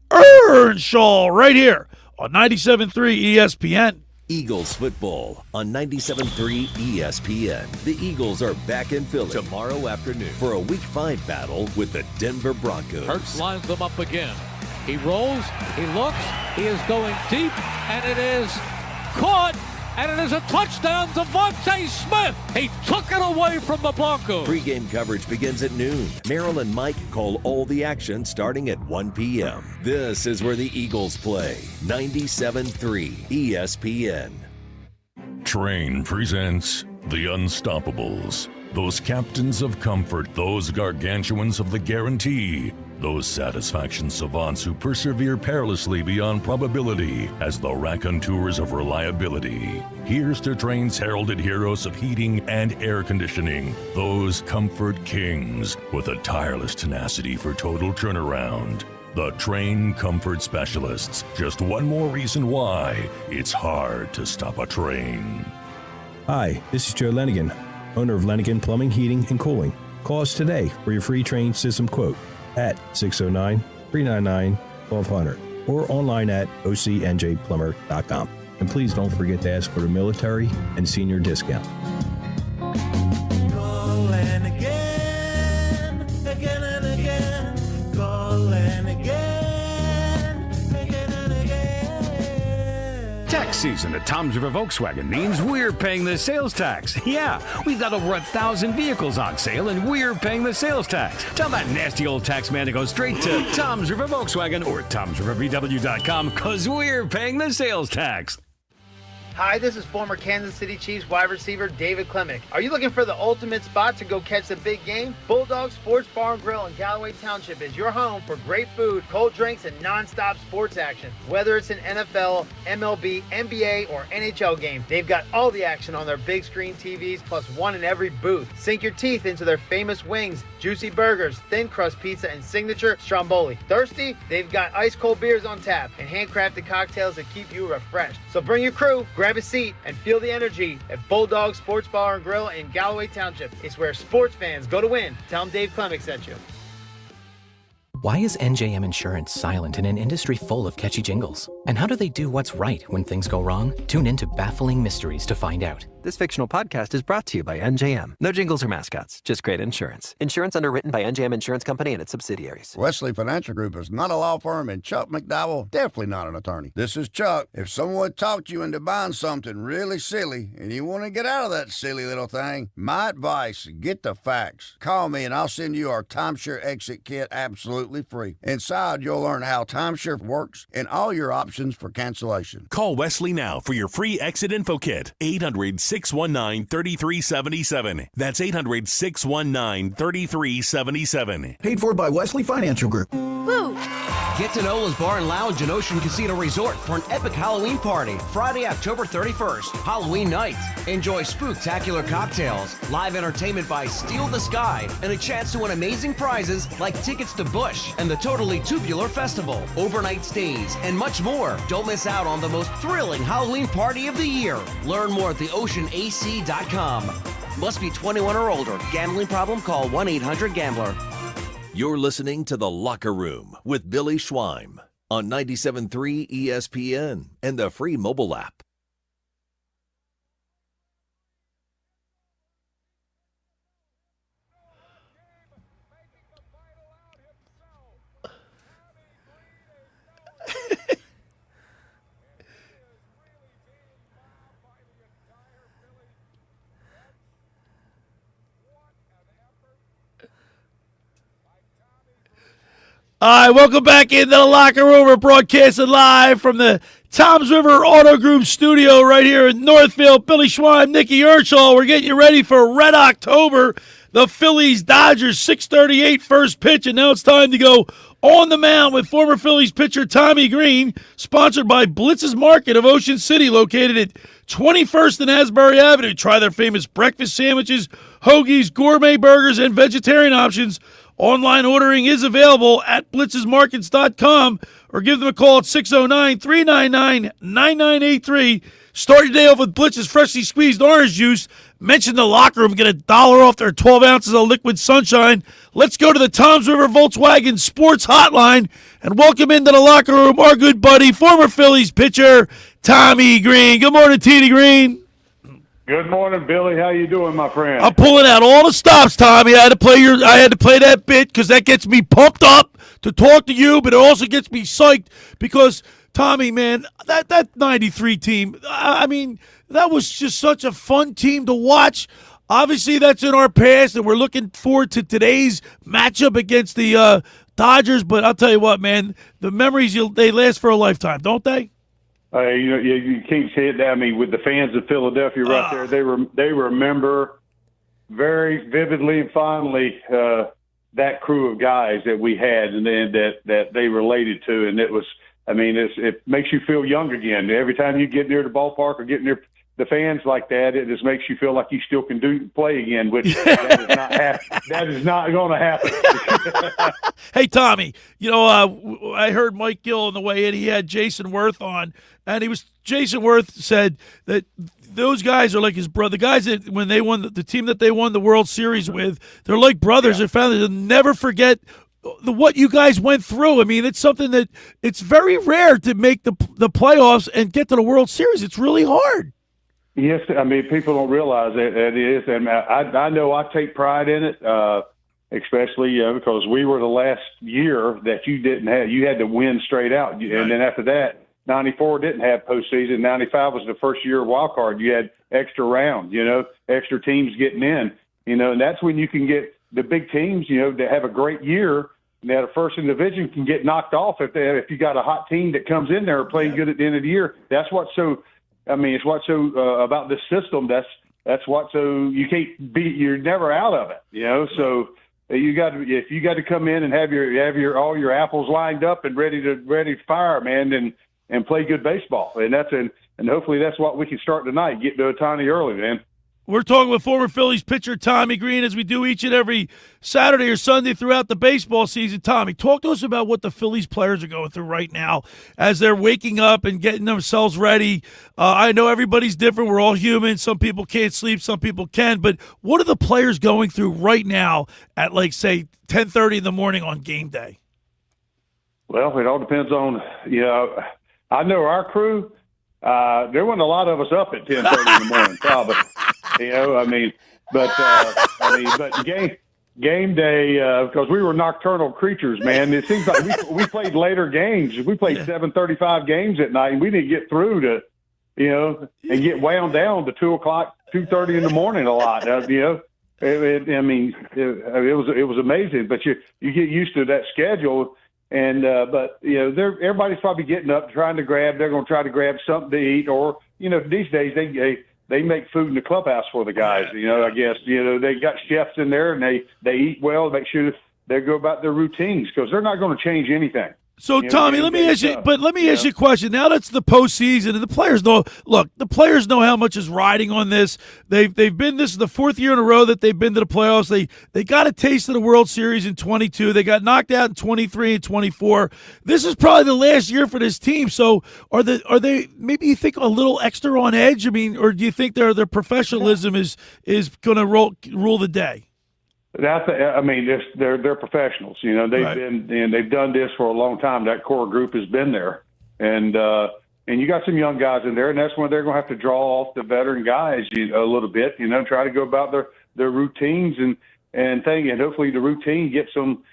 Earnshaw right here on 97.3 ESPN. Eagles football on 97.3 ESPN. The Eagles are back in Philly tomorrow afternoon for a Week 5 battle with the Denver Broncos. Hurts lines them up again. He rolls, he looks, he is going deep, and it is caught, and it is a touchdown to Devontae Smith. He took it away from the Broncos. Pre-game coverage begins at noon. Merrill and Mike call all the action starting at 1 p.m. This is where the Eagles play. 97.3 ESPN. Train presents The Unstoppables. Those captains of comfort, those gargantuans of the guarantee, those satisfaction savants who persevere perilously beyond probability as the raconteurs of reliability. Here's to Train's heralded heroes of heating and air conditioning, those comfort kings with a tireless tenacity for total turnaround. The Train Comfort Specialists. Just one more reason why it's hard to stop a train. Hi, this is Joe Lenigan, owner of Lenigan Plumbing, Heating, and Cooling. Call us today for your free train system quote at 609-399-1200 or online at ocnjplumber.com. And please don't forget to ask for the military and senior discount. Call and again, again and again. Call and again, again and again. Tax season at Tom's River Volkswagen means we're paying the sales tax. Yeah, we've got over 1,000 vehicles on sale and we're paying the sales tax. Tell that nasty old tax man to go straight to Tom's River Volkswagen or Tom'sRiverVW.com because we're paying the sales tax. Hi, this is former Kansas City Chiefs wide receiver David Klemick. Are you looking for the ultimate spot to go catch the big game? Bulldog Sports Bar and Grill in Galloway Township is your home for great food, cold drinks, and non-stop sports action. Whether it's an NFL, MLB, NBA, or NHL game, they've got all the action on their big screen TVs plus one in every booth. Sink your teeth into their famous wings, juicy burgers, thin crust pizza, and signature stromboli. Thirsty? They've got ice cold beers on tap and handcrafted cocktails that keep you refreshed. So bring your crew, grab a seat, and feel the energy at Bulldog Sports Bar and Grill in Galloway Township. It's where sports fans go to win. Tell them Dave Klemick sent you. Why is NJM Insurance silent in an industry full of catchy jingles? And how do they do what's right when things go wrong? Tune in to Baffling Mysteries to find out. This fictional podcast is brought to you by NJM. No jingles or mascots, just great insurance. Insurance underwritten by NJM Insurance Company and its subsidiaries. Wesley Financial Group is not a law firm, and Chuck McDowell, definitely not an attorney. This is Chuck. If someone talked you into buying something really silly and you want to get out of that silly little thing, my advice, get the facts. Call me and I'll send you our timeshare exit kit absolutely free. Inside, you'll learn how timeshare works and all your options for cancellation. Call Wesley now for your free exit info kit. 800-619-3377. That's 800-619-3377. Paid for by Wesley Financial Group. Woo! Get to Nola's Bar and Lounge and Ocean Casino Resort for an epic Halloween party, Friday, October 31st, Halloween night. Enjoy spooktacular cocktails, live entertainment by Steal the Sky, and a chance to win amazing prizes like tickets to Bush and the Totally Tubular Festival, overnight stays, and much more. Don't miss out on the most thrilling Halloween party of the year. Learn more at theoceanac.com. Must be 21 or older. Gambling problem? Call 1-800-GAMBLER. You're listening to The Locker Room with Billy Schweim on 97.3 ESPN and the free mobile app. All right, welcome back into the Locker Room. We're broadcasting live from the Tom's River Auto Group studio right here in Northfield. Billy Schweim, Nick Earnshaw. We're getting you ready for Red October. The Phillies-Dodgers, 6:38 first pitch, and now it's time to go on the mound with former Phillies pitcher Tommy Greene, sponsored by Blitz's Market of Ocean City, located at 21st and Asbury Avenue. Try their famous breakfast sandwiches, hoagies, gourmet burgers, and vegetarian options. Online ordering is available at blitzesmarkets.com or give them a call at 609-399-9983. Start your day off with Blitz's freshly squeezed orange juice. Mention the Locker Room, get $1 off their 12 ounces of liquid sunshine. Let's go to the Tom's River Volkswagen Sports Hotline and welcome into the Locker Room our good buddy, former Phillies pitcher Tommy Greene. Good morning, T.D. Greene. Good morning, Billy. How you doing, my friend? I'm pulling out all the stops, Tommy. I had to play that bit because that gets me pumped up to talk to you, but it also gets me psyched because, Tommy, man, that 93 team, I mean, that was just such a fun team to watch. Obviously, that's in our past, and we're looking forward to today's matchup against the Dodgers. But I'll tell you what, man, the memories, they last for a lifetime, don't they? You can't say it. I mean, with the fans of Philadelphia right there, they remember very vividly and fondly that crew of guys that we had and that they related to, and it was. I mean, it makes you feel young again. Every time you get near the ballpark or get near the fans like that, it just makes you feel like you still can play again, which that is not going to happen. Hey, Tommy, I heard Mike Gill on the way in. He had Jason Worth on, and Jason Worth said that those guys are like his brother. The guys that when they won the team that they won the World Series with, they're like brothers. They're family. They'll never forget what you guys went through. I mean, it's something that it's very rare to make the playoffs and get to the World Series. It's really hard. Yes, I mean, people don't realize it is, and I know I take pride in it, especially because we were the last year that you didn't have. You had to win straight out, and then after that, 94 didn't have postseason. 95 was the first year of wild card. You had extra rounds, extra teams getting in, and that's when you can get the big teams, that have a great year. That a first in the division can get knocked off if you got a hot team that comes in there playing good at the end of the year. That's what's so. I mean, it's what's so about this system. That's what so you can't be. You're never out of it. So you got to come in and have your all your apples lined up and ready to fire, man, and play good baseball. And hopefully that's what we can start tonight. Get to Ohtani early, man. We're talking with former Phillies pitcher Tommy Greene as we do each and every Saturday or Sunday throughout the baseball season. Tommy, talk to us about what the Phillies players are going through right now as they're waking up and getting themselves ready. I know everybody's different. We're all human. Some people can't sleep. Some people can. But what are the players going through right now at, like, say, 10:30 in the morning on game day? Well, it all depends on, I know our crew, there wasn't a lot of us up at 10:30 in the morning, probably. But game day, because we were nocturnal creatures, man. It seems like we played later games. We played 7:35 games at night, and we didn't get through to, and get wound down to 2:30 in the morning a lot. It was amazing. But you get used to that schedule, and everybody's probably getting up trying to grab. They're going to try to grab something to eat, or these days they make food in the clubhouse for the guys. I guess they got chefs in there, and they eat well, make sure they go about their routines because they're not going to change anything. So, Tommy, let me ask you a question. Now that's the postseason, and the players know. Look, the players know how much is riding on this. They've been. This is the fourth year in a row that they've been to the playoffs. They got a taste of the World Series in 22. They got knocked out in 23 and 24. This is probably the last year for this team. So, are they maybe you think a little extra on edge? I mean, or do you think their professionalism is going to rule the day? They're professionals. They've done this for a long time. That core group has been there, and you got some young guys in there, and that's when they're going to have to draw off the veteran guys a little bit. Try to go about their routines and hopefully the routine gets them,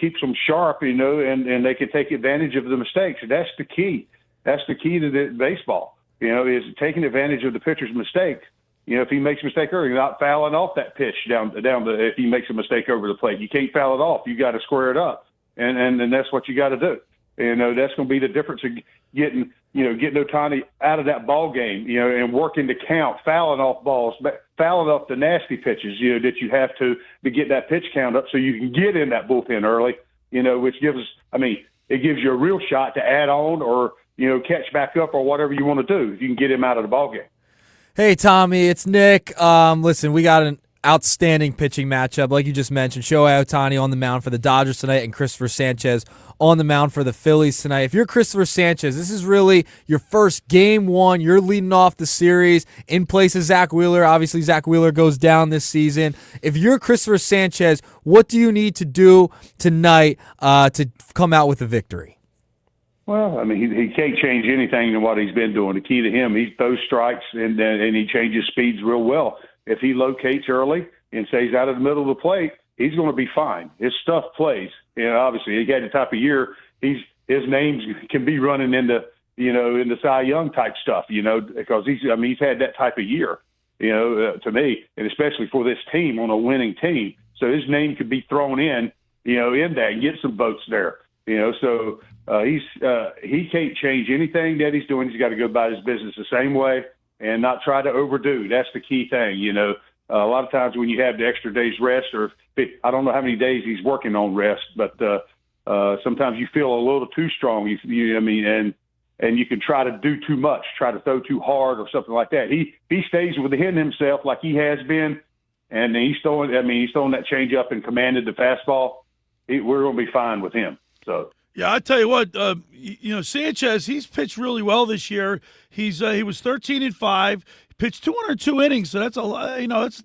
keeps them sharp, and they can take advantage of the mistakes. That's the key. That's the key to the baseball. Is taking advantage of the pitcher's mistake. If he makes a mistake early, you're not fouling off that pitch down if he makes a mistake over the plate. You can't foul it off. You got to square it up. And that's what you got to do. That's going to be the difference of getting Ohtani out of that ball game, and working the count, fouling off balls, fouling off the nasty pitches, that you have to get that pitch count up so you can get in that bullpen early, which gives you a real shot to add on or, catch back up or whatever you want to do if you can get him out of the ball game. Hey, Tommy, it's Nick. Listen, we got an outstanding pitching matchup, like you just mentioned. Shohei Ohtani on the mound for the Dodgers tonight and Christopher Sanchez on the mound for the Phillies tonight. If you're Christopher Sanchez, this is really your first game one. You're leading off the series in place of Zach Wheeler. Obviously, Zach Wheeler goes down this season. If you're Christopher Sanchez, what do you need to do tonight to come out with a victory? Well, he can't change anything than what he's been doing. The key to him, he throws strikes and he changes speeds real well. If he locates early and stays out of the middle of the plate, he's going to be fine. His stuff plays. Obviously he had the type of year his names can be running into Cy Young type stuff, because he's had that type of year, to me, and especially for this team on a winning team. So his name could be thrown in that and get some votes there, so he can't change anything that he's doing. He's got to go about his business the same way and not try to overdo. That's the key thing, A lot of times when you have the extra day's rest, or I don't know how many days he's working on rest, but sometimes you feel a little too strong. And you can try to do too much, try to throw too hard or something like that. He stays within himself like he has been, and he's throwing that change up and commanded the fastball. We're going to be fine with him. So. Yeah, I tell you what, Sanchez, he's pitched really well this year. He was 13-5, pitched 202 innings, so that's a lot.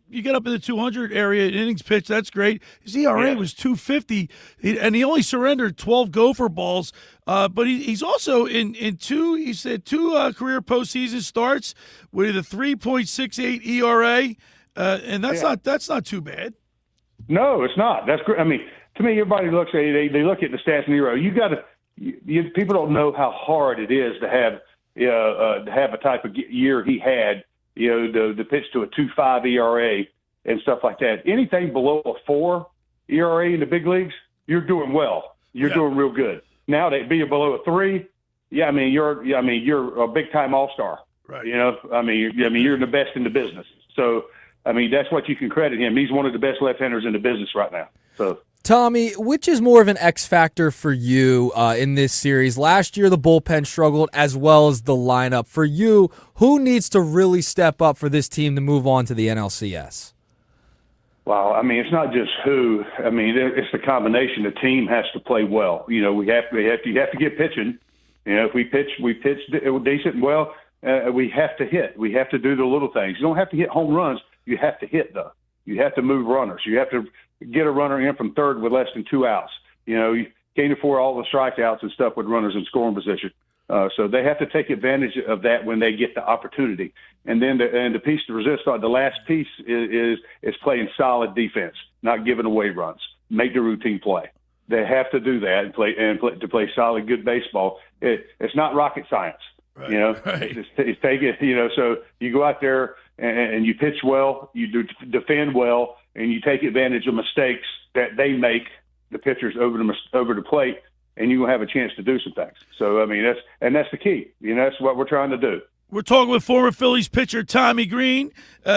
You get up in the 200 area innings pitched. That's great. His ERA was 2.50, and he only surrendered 12 gopher balls. But he's also in two career postseason starts with a 3.68 ERA, and that's not too bad. No, it's not. That's great. To me, everybody looks at it. They look at the stats in the ERA. People don't know how hard it is to have a type of year he had. The pitch to a 2.5 ERA and stuff like that. Anything below a 4 ERA in the big leagues, you're doing well. You're doing real good. Now that be below a 3, you're a big time all-star. Right. You're the best in the business. So that's what you can credit him. He's one of the best left-handers in the business right now. So. Tommy, which is more of an X factor for you in this series? Last year, the bullpen struggled as well as the lineup. For you, who needs to really step up for this team to move on to the NLCS? Well, it's not just who. It's the combination. The team has to play well. You have to get pitching. If we pitch decent and well, we have to hit. We have to do the little things. You don't have to hit home runs. You have to hit, though. You have to move runners. You have to get a runner in from third with less than 2 outs. You can't afford all the strikeouts and stuff with runners in scoring position. So they have to take advantage of that when they get the opportunity. And then the piece to resist, the last piece is playing solid defense, not giving away runs. Make the routine play. They have to do that to play solid, good baseball. It's not rocket science. Right, It's take it. So you go out there and you pitch well, you defend well, and you take advantage of mistakes that they make, the pitchers over the plate, and you will have a chance to do some things. So that's the key. That's what we're trying to do. We're talking with former Phillies pitcher Tommy Greene.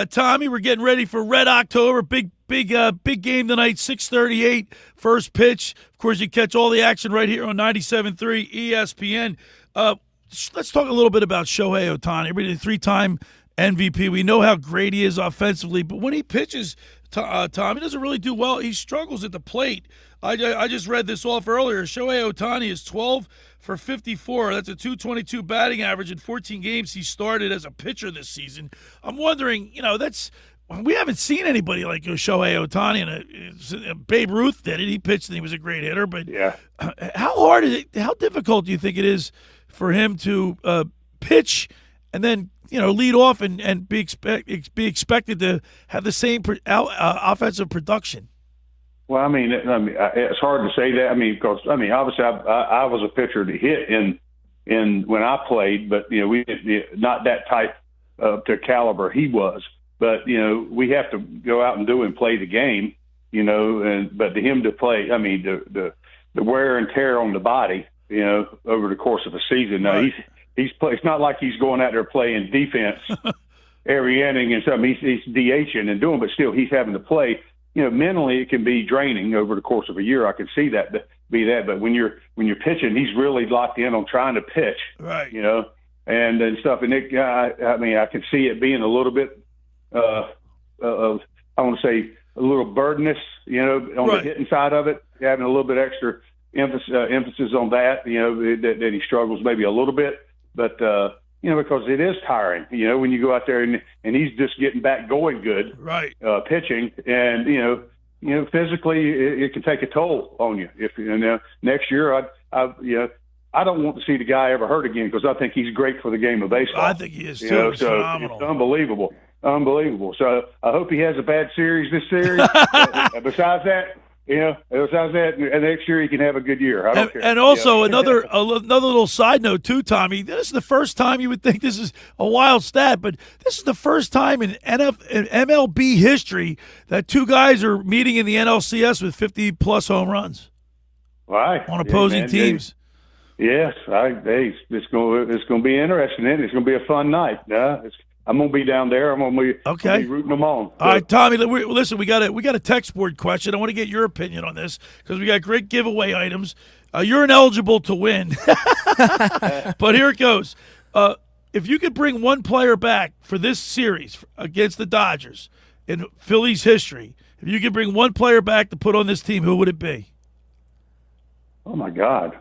Tommy, we're getting ready for Red October. Big game tonight, 6:38, first pitch. Of course, you catch all the action right here on 97.3 ESPN. Let's talk a little bit about Shohei Ohtani. Everybody, 3-time MVP. We know how great he is offensively, but when he pitches, Tom, he doesn't really do well. He struggles at the plate. I just read this off earlier. Shohei Ohtani is 12 for 54. That's a .222 batting average in 14 games he started as a pitcher this season. I'm wondering, we haven't seen anybody like Shohei Ohtani, and Babe Ruth did it. He pitched and he was a great hitter. But how difficult do you think it is for him to pitch and then lead off and be expected to have the same offensive production? Well, it's hard to say that. Because obviously I was a pitcher to hit in when I played, but we not that type to caliber he was. But we have to go out and play the game. But to him to play, the wear and tear on the body, over the course of a season. Now it's not like he's going out there playing defense every inning and something. He's DHing and doing, but still he's having to play. Mentally it can be draining over the course of a year. I can see that be that. But when you're pitching, he's really locked in on trying to pitch. Right. And stuff. And I can see it being a little bit of I want to say a little burdenous, on the hitting side of it, having a little bit extra emphasis on that. That he struggles maybe a little bit, but because it is tiring. When you go out there and he's just getting back going good, right? Pitching, and physically it can take a toll on you. If next year, I don't want to see the guy ever hurt again because I think he's great for the game of baseball. I think he is too. It's phenomenal. It's unbelievable. So I hope he has a bad series this series. Besides that, Besides that, and next year he can have a good year. I don't care. And also another little side note too, Tommy. This is the first time you would think this is a wild stat, but this is the first time in MLB history that two guys are meeting in the NLCS with 50-plus home runs. Right. On opposing teams. Yes, it's going to be interesting. It's going to be a fun night. I'm going to be down there. I'm going to be rooting them on. All right, Tommy. Listen, we got a text board question. I want to get your opinion on this because we got great giveaway items. You're ineligible to win, but here it goes. If you could bring one player back for this series against the Dodgers in Phillies history, if you could bring one player back to put on this team, who would it be? Oh my God.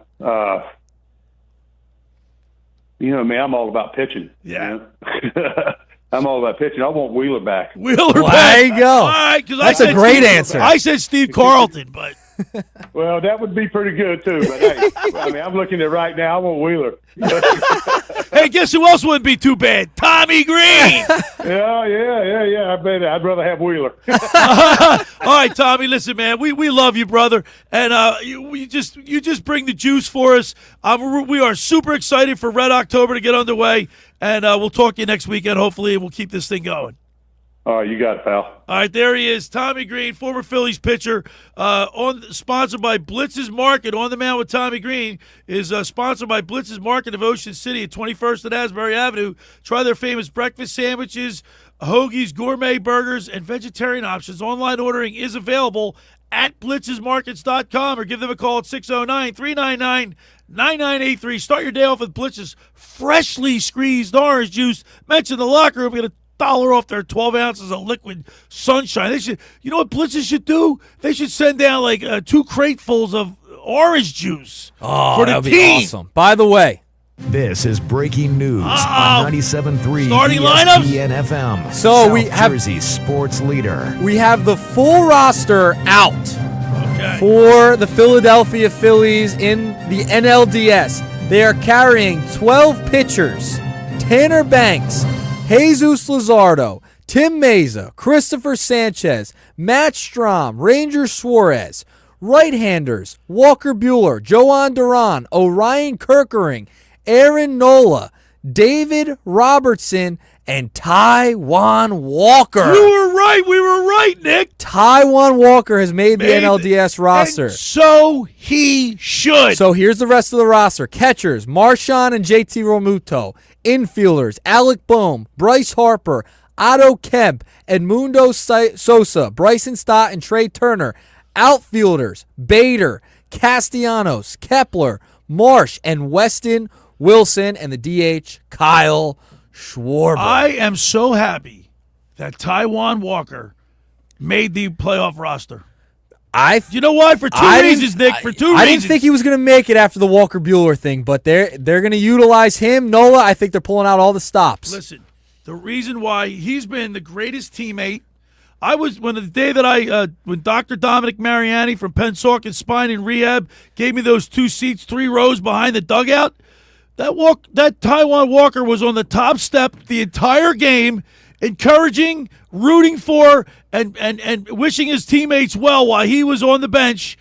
Me, I'm all about pitching. Yeah. I'm all about pitching. I want Wheeler back. Wheeler back. There you go. All right, that's a great answer. I said Steve Carlton, but well, that would be pretty good too. But hey, I'm looking at right now. I want Wheeler. Hey, guess who else wouldn't be too bad? Tommy Greene. Yeah. I bet I'd rather have Wheeler. All right, Tommy. Listen, man, we love you, brother, and you just bring the juice for us. We are super excited for Red October to get underway, and we'll talk to you next weekend. Hopefully, and we'll keep this thing going. All right, you got it, pal. All right, there he is, Tommy Greene, former Phillies pitcher, sponsored by Blitz's Market. On the Mound with Tommy Greene is sponsored by Blitz's Market of Ocean City at 21st and Asbury Avenue. Try their famous breakfast sandwiches, hoagies, gourmet burgers, and vegetarian options. Online ordering is available at blitzesmarkets.com or give them a call at 609-399-9983. Start your day off with Blitz's freshly squeezed orange juice. Mention the locker room. Get $1 off their 12 ounces of liquid sunshine. They should, you know what Blitzes should do? They should send down like 2 cratefuls of orange juice for the that'd team. be awesome. By the way, this is breaking news on 97.3 Starting ESPN FM. So South we have Jersey's sports leader. We have the full roster out for the Philadelphia Phillies in the NLDS. They are carrying 12 pitchers: Tanner Banks, Jesus Luzardo, Tim Meza, Christopher Sanchez, Matt Strom, Ranger Suarez, right-handers Walker Buehler, Joan Duran, Orion Kirkering, Aaron Nola, David Robertson, and Taijuan Walker. We were right, Nick. Taijuan Walker has made the NLDS roster. And so he should. So here's the rest of the roster. Catchers, Marshawn and JT Realmuto. Infielders, Alec Boehm, Bryce Harper, Otto Kemp, Edmundo Sosa, Bryson Stott, and Trey Turner. Outfielders, Bader, Castellanos, Kepler, Marsh, and Weston Wilson, and the DH, Kyle Schwarber. I am so happy that Taijuan Walker made the playoff roster. You know why? For two reasons, Nick. For two reasons. I didn't think he was going to make it after the Walker Buehler thing, but they're going to utilize him. Nola, I think they're pulling out all the stops. Listen, the reason why he's been the greatest teammate. When Dr. Dominic Mariani from Pennsauken Spine and Rehab gave me those 2 seats, 3 rows behind the dugout, that Taijuan Walker was on the top step the entire game, encouraging, rooting for, and wishing his teammates well while he was on the bench.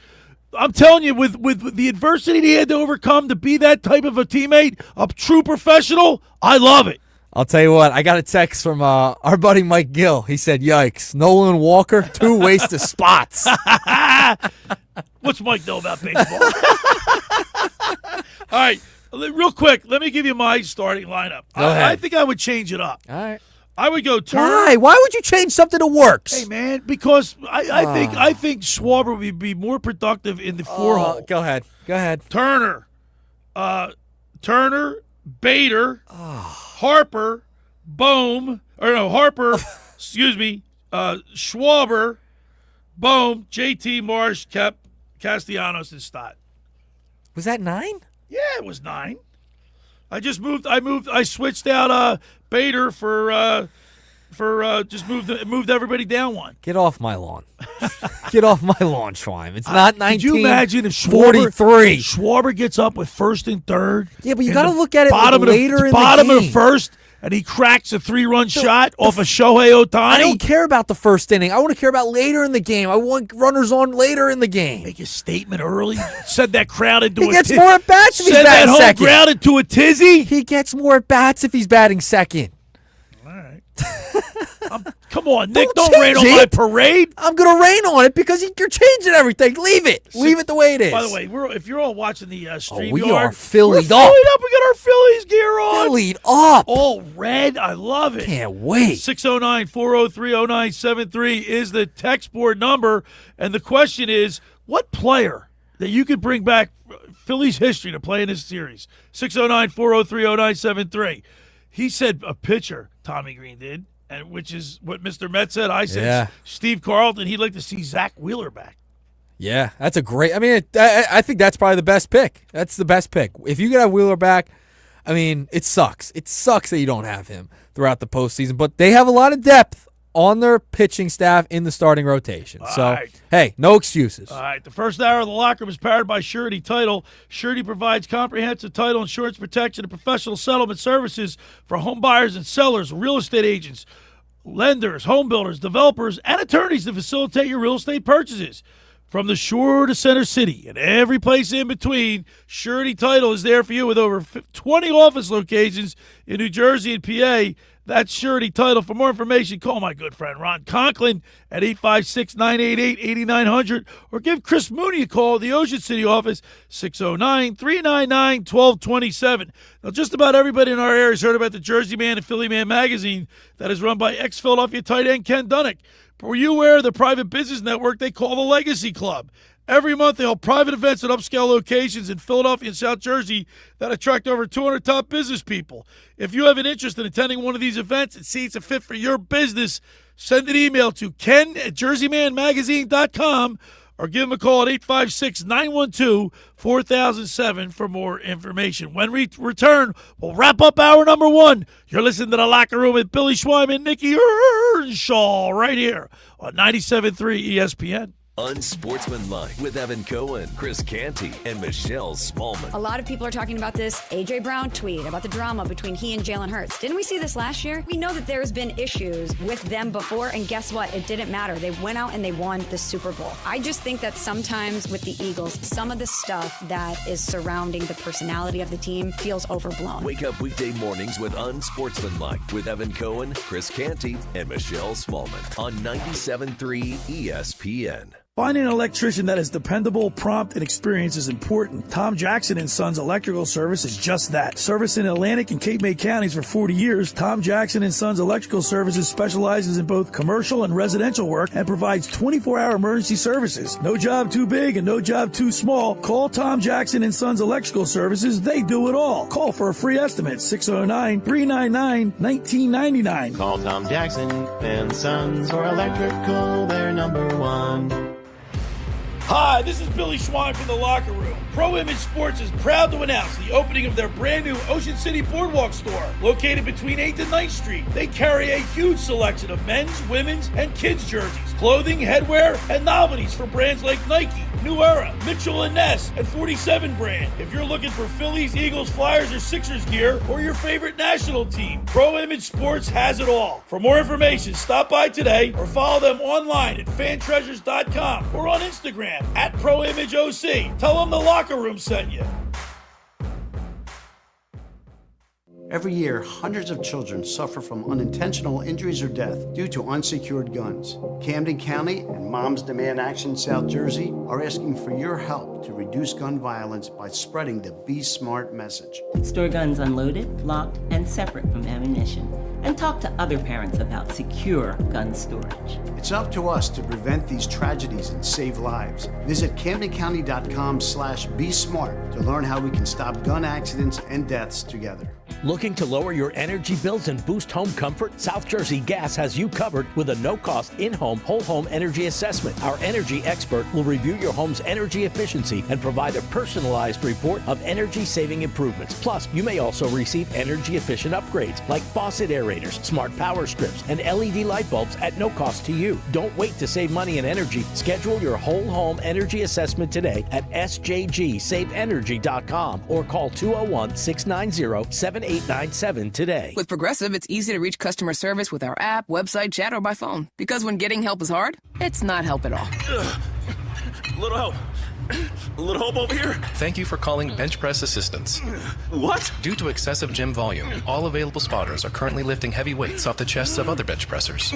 I'm telling you, with the adversity he had to overcome to be that type of a teammate, a true professional, I love it. I'll tell you what, I got a text from our buddy Mike Gill. He said, yikes, Nolan Walker, 2 wasted spots. What's Mike know about baseball? All right, real quick, let me give you my starting lineup. Go ahead. I think I would change it up. All right. I would go Turner. Why? Why would you change something that works? Hey, man, because I think Schwarber would be more productive in the 4-hole. Go ahead. Turner, Bader, Harper, Schwarber, Boehm, JT, Marsh, Kep, Castellanos, and Stott. Was that 9? Yeah, it was 9. I switched out Bader for just moved everybody down 1. Get off my lawn. Get off my lawn, Schweim. It's not 19. Could you imagine if 43. Schwarber gets up with first and third? Yeah, but you got to look at it later in the game. Bottom of the first, and he cracks a 3-run shot off of Shohei Ohtani. I don't care about the first inning. I want to care about later in the game. I want runners on later in the game. Make a statement early. Send that crowd into he gets more at bats if he's Send batting that home second. crowd into a tizzy. He gets more at bats if he's batting second. All right. Come on, Nick. Don't rain on my parade. I'm going to rain on it because you're changing everything. Leave it. Leave it the way it is. By the way, if you're all watching the stream, we yard, are Phillied we're up. Phillied up. We got our Phillies gear on. Phillied up. All red. I love it. Can't wait. 609-403-0973 is the text board number. And the question is, what player that you could bring back Phillies history to play in this series? 609-403-0973. He said a pitcher, Tommy Greene did. And which is what Mr. Met said. I said Steve Carlton. He'd like to see Zach Wheeler back. Yeah, that's a great. I mean, I think that's probably the best pick. That's the best pick. If you could have Wheeler back, I mean, it sucks. It sucks that you don't have him throughout the postseason. But they have a lot of depth on their pitching staff in the starting rotation. Hey, no excuses. All right, the first hour of the locker room is powered by Surety Title. Surety provides comprehensive title insurance protection and professional settlement services for home buyers and sellers, real estate agents, lenders, home builders, developers, and attorneys to facilitate your real estate purchases. From the shore to Center City and every place in between, Surety Title is there for you with over 20 office locations in New Jersey and PA. That's Surety Title. For more information, call my good friend Ron Conklin at 856-988-8900 or give Chris Mooney a call at the Ocean City office, 609-399-1227. Now, just about everybody in our area has heard about the Jersey Man and Philly Man magazine that is run by ex-Philadelphia tight end Ken Dunnick. But were you aware of the private business network they call the Legacy Club? Every month, they hold private events at upscale locations in Philadelphia and South Jersey that attract over 200 top business people. If you have an interest in attending one of these events and see it's a fit for your business, send an email to ken@jerseymanmagazine.com or give them a call at 856-912-4007 for more information. When we return, we'll wrap up hour number 1. You're listening to The Locker Room with Billy Schweim and Nick Earnshaw right here on 97.3 ESPN. Unsportsmanlike with Evan Cohen, Chris Canty, and Michelle Smallman. A lot of people are talking about this A.J. Brown tweet about the drama between he and Jalen Hurts. Didn't we see this last year? We know that there's been issues with them before, and guess what? It didn't matter. They went out and they won the Super Bowl. I just think that sometimes with the Eagles, some of the stuff that is surrounding the personality of the team feels overblown. Wake up weekday mornings with Unsportsmanlike with Evan Cohen, Chris Canty, and Michelle Smallman on 97.3 ESPN. Finding an electrician that is dependable, prompt, and experienced is important. Tom Jackson & Sons Electrical Service is just that. Service in Atlantic and Cape May counties for 40 years, Tom Jackson & Sons Electrical Services specializes in both commercial and residential work and provides 24-hour emergency services. No job too big and no job too small. Call Tom Jackson & Sons Electrical Services. They do it all. Call for a free estimate, 609-399-1999. Call Tom Jackson and Sons for electrical, they're number one. Hi, this is Billy Schwein from The Locker Room. Pro Image Sports is proud to announce the opening of their brand new Ocean City Boardwalk store, located between 8th and 9th Street. They carry a huge selection of men's, women's, and kids' jerseys, clothing, headwear, and novelties for brands like Nike, New Era, Mitchell & Ness, and 47 brand. If you're looking for Phillies, Eagles, Flyers, or Sixers gear, or your favorite national team, Pro Image Sports has it all. For more information, stop by today or follow them online at fantreasures.com or on Instagram at ProImageOC. Tell them The Locker Room sent you. Every year, hundreds of children suffer from unintentional injuries or death due to unsecured guns. Camden County and Moms Demand Action South Jersey are asking for your help to reduce gun violence by spreading the Be Smart message. Store guns unloaded, locked, and separate from ammunition. And talk to other parents about secure gun storage. It's up to us to prevent these tragedies and save lives. Visit CamdenCounty.com/BeSmart to learn how we can stop gun accidents and deaths together. Looking to lower your energy bills and boost home comfort? South Jersey Gas has you covered with a no-cost in-home, whole-home energy assessment. Our energy expert will review your home's energy efficiency and provide a personalized report of energy-saving improvements. Plus, you may also receive energy-efficient upgrades like faucet aerators, smart power strips, and LED light bulbs at no cost to you. Don't wait to save money and energy. Schedule your whole-home energy assessment today at sjgsaveenergy.com or call 201-690-7800 8897 today. With Progressive, it's easy to reach customer service with our app, website, chat, or by phone. Because when getting help is hard, it's not help at all. Little help. A little help over here. Thank you for calling Bench Press Assistance. What? Due to excessive gym volume, all available spotters are currently lifting heavy weights off the chests of other bench pressers.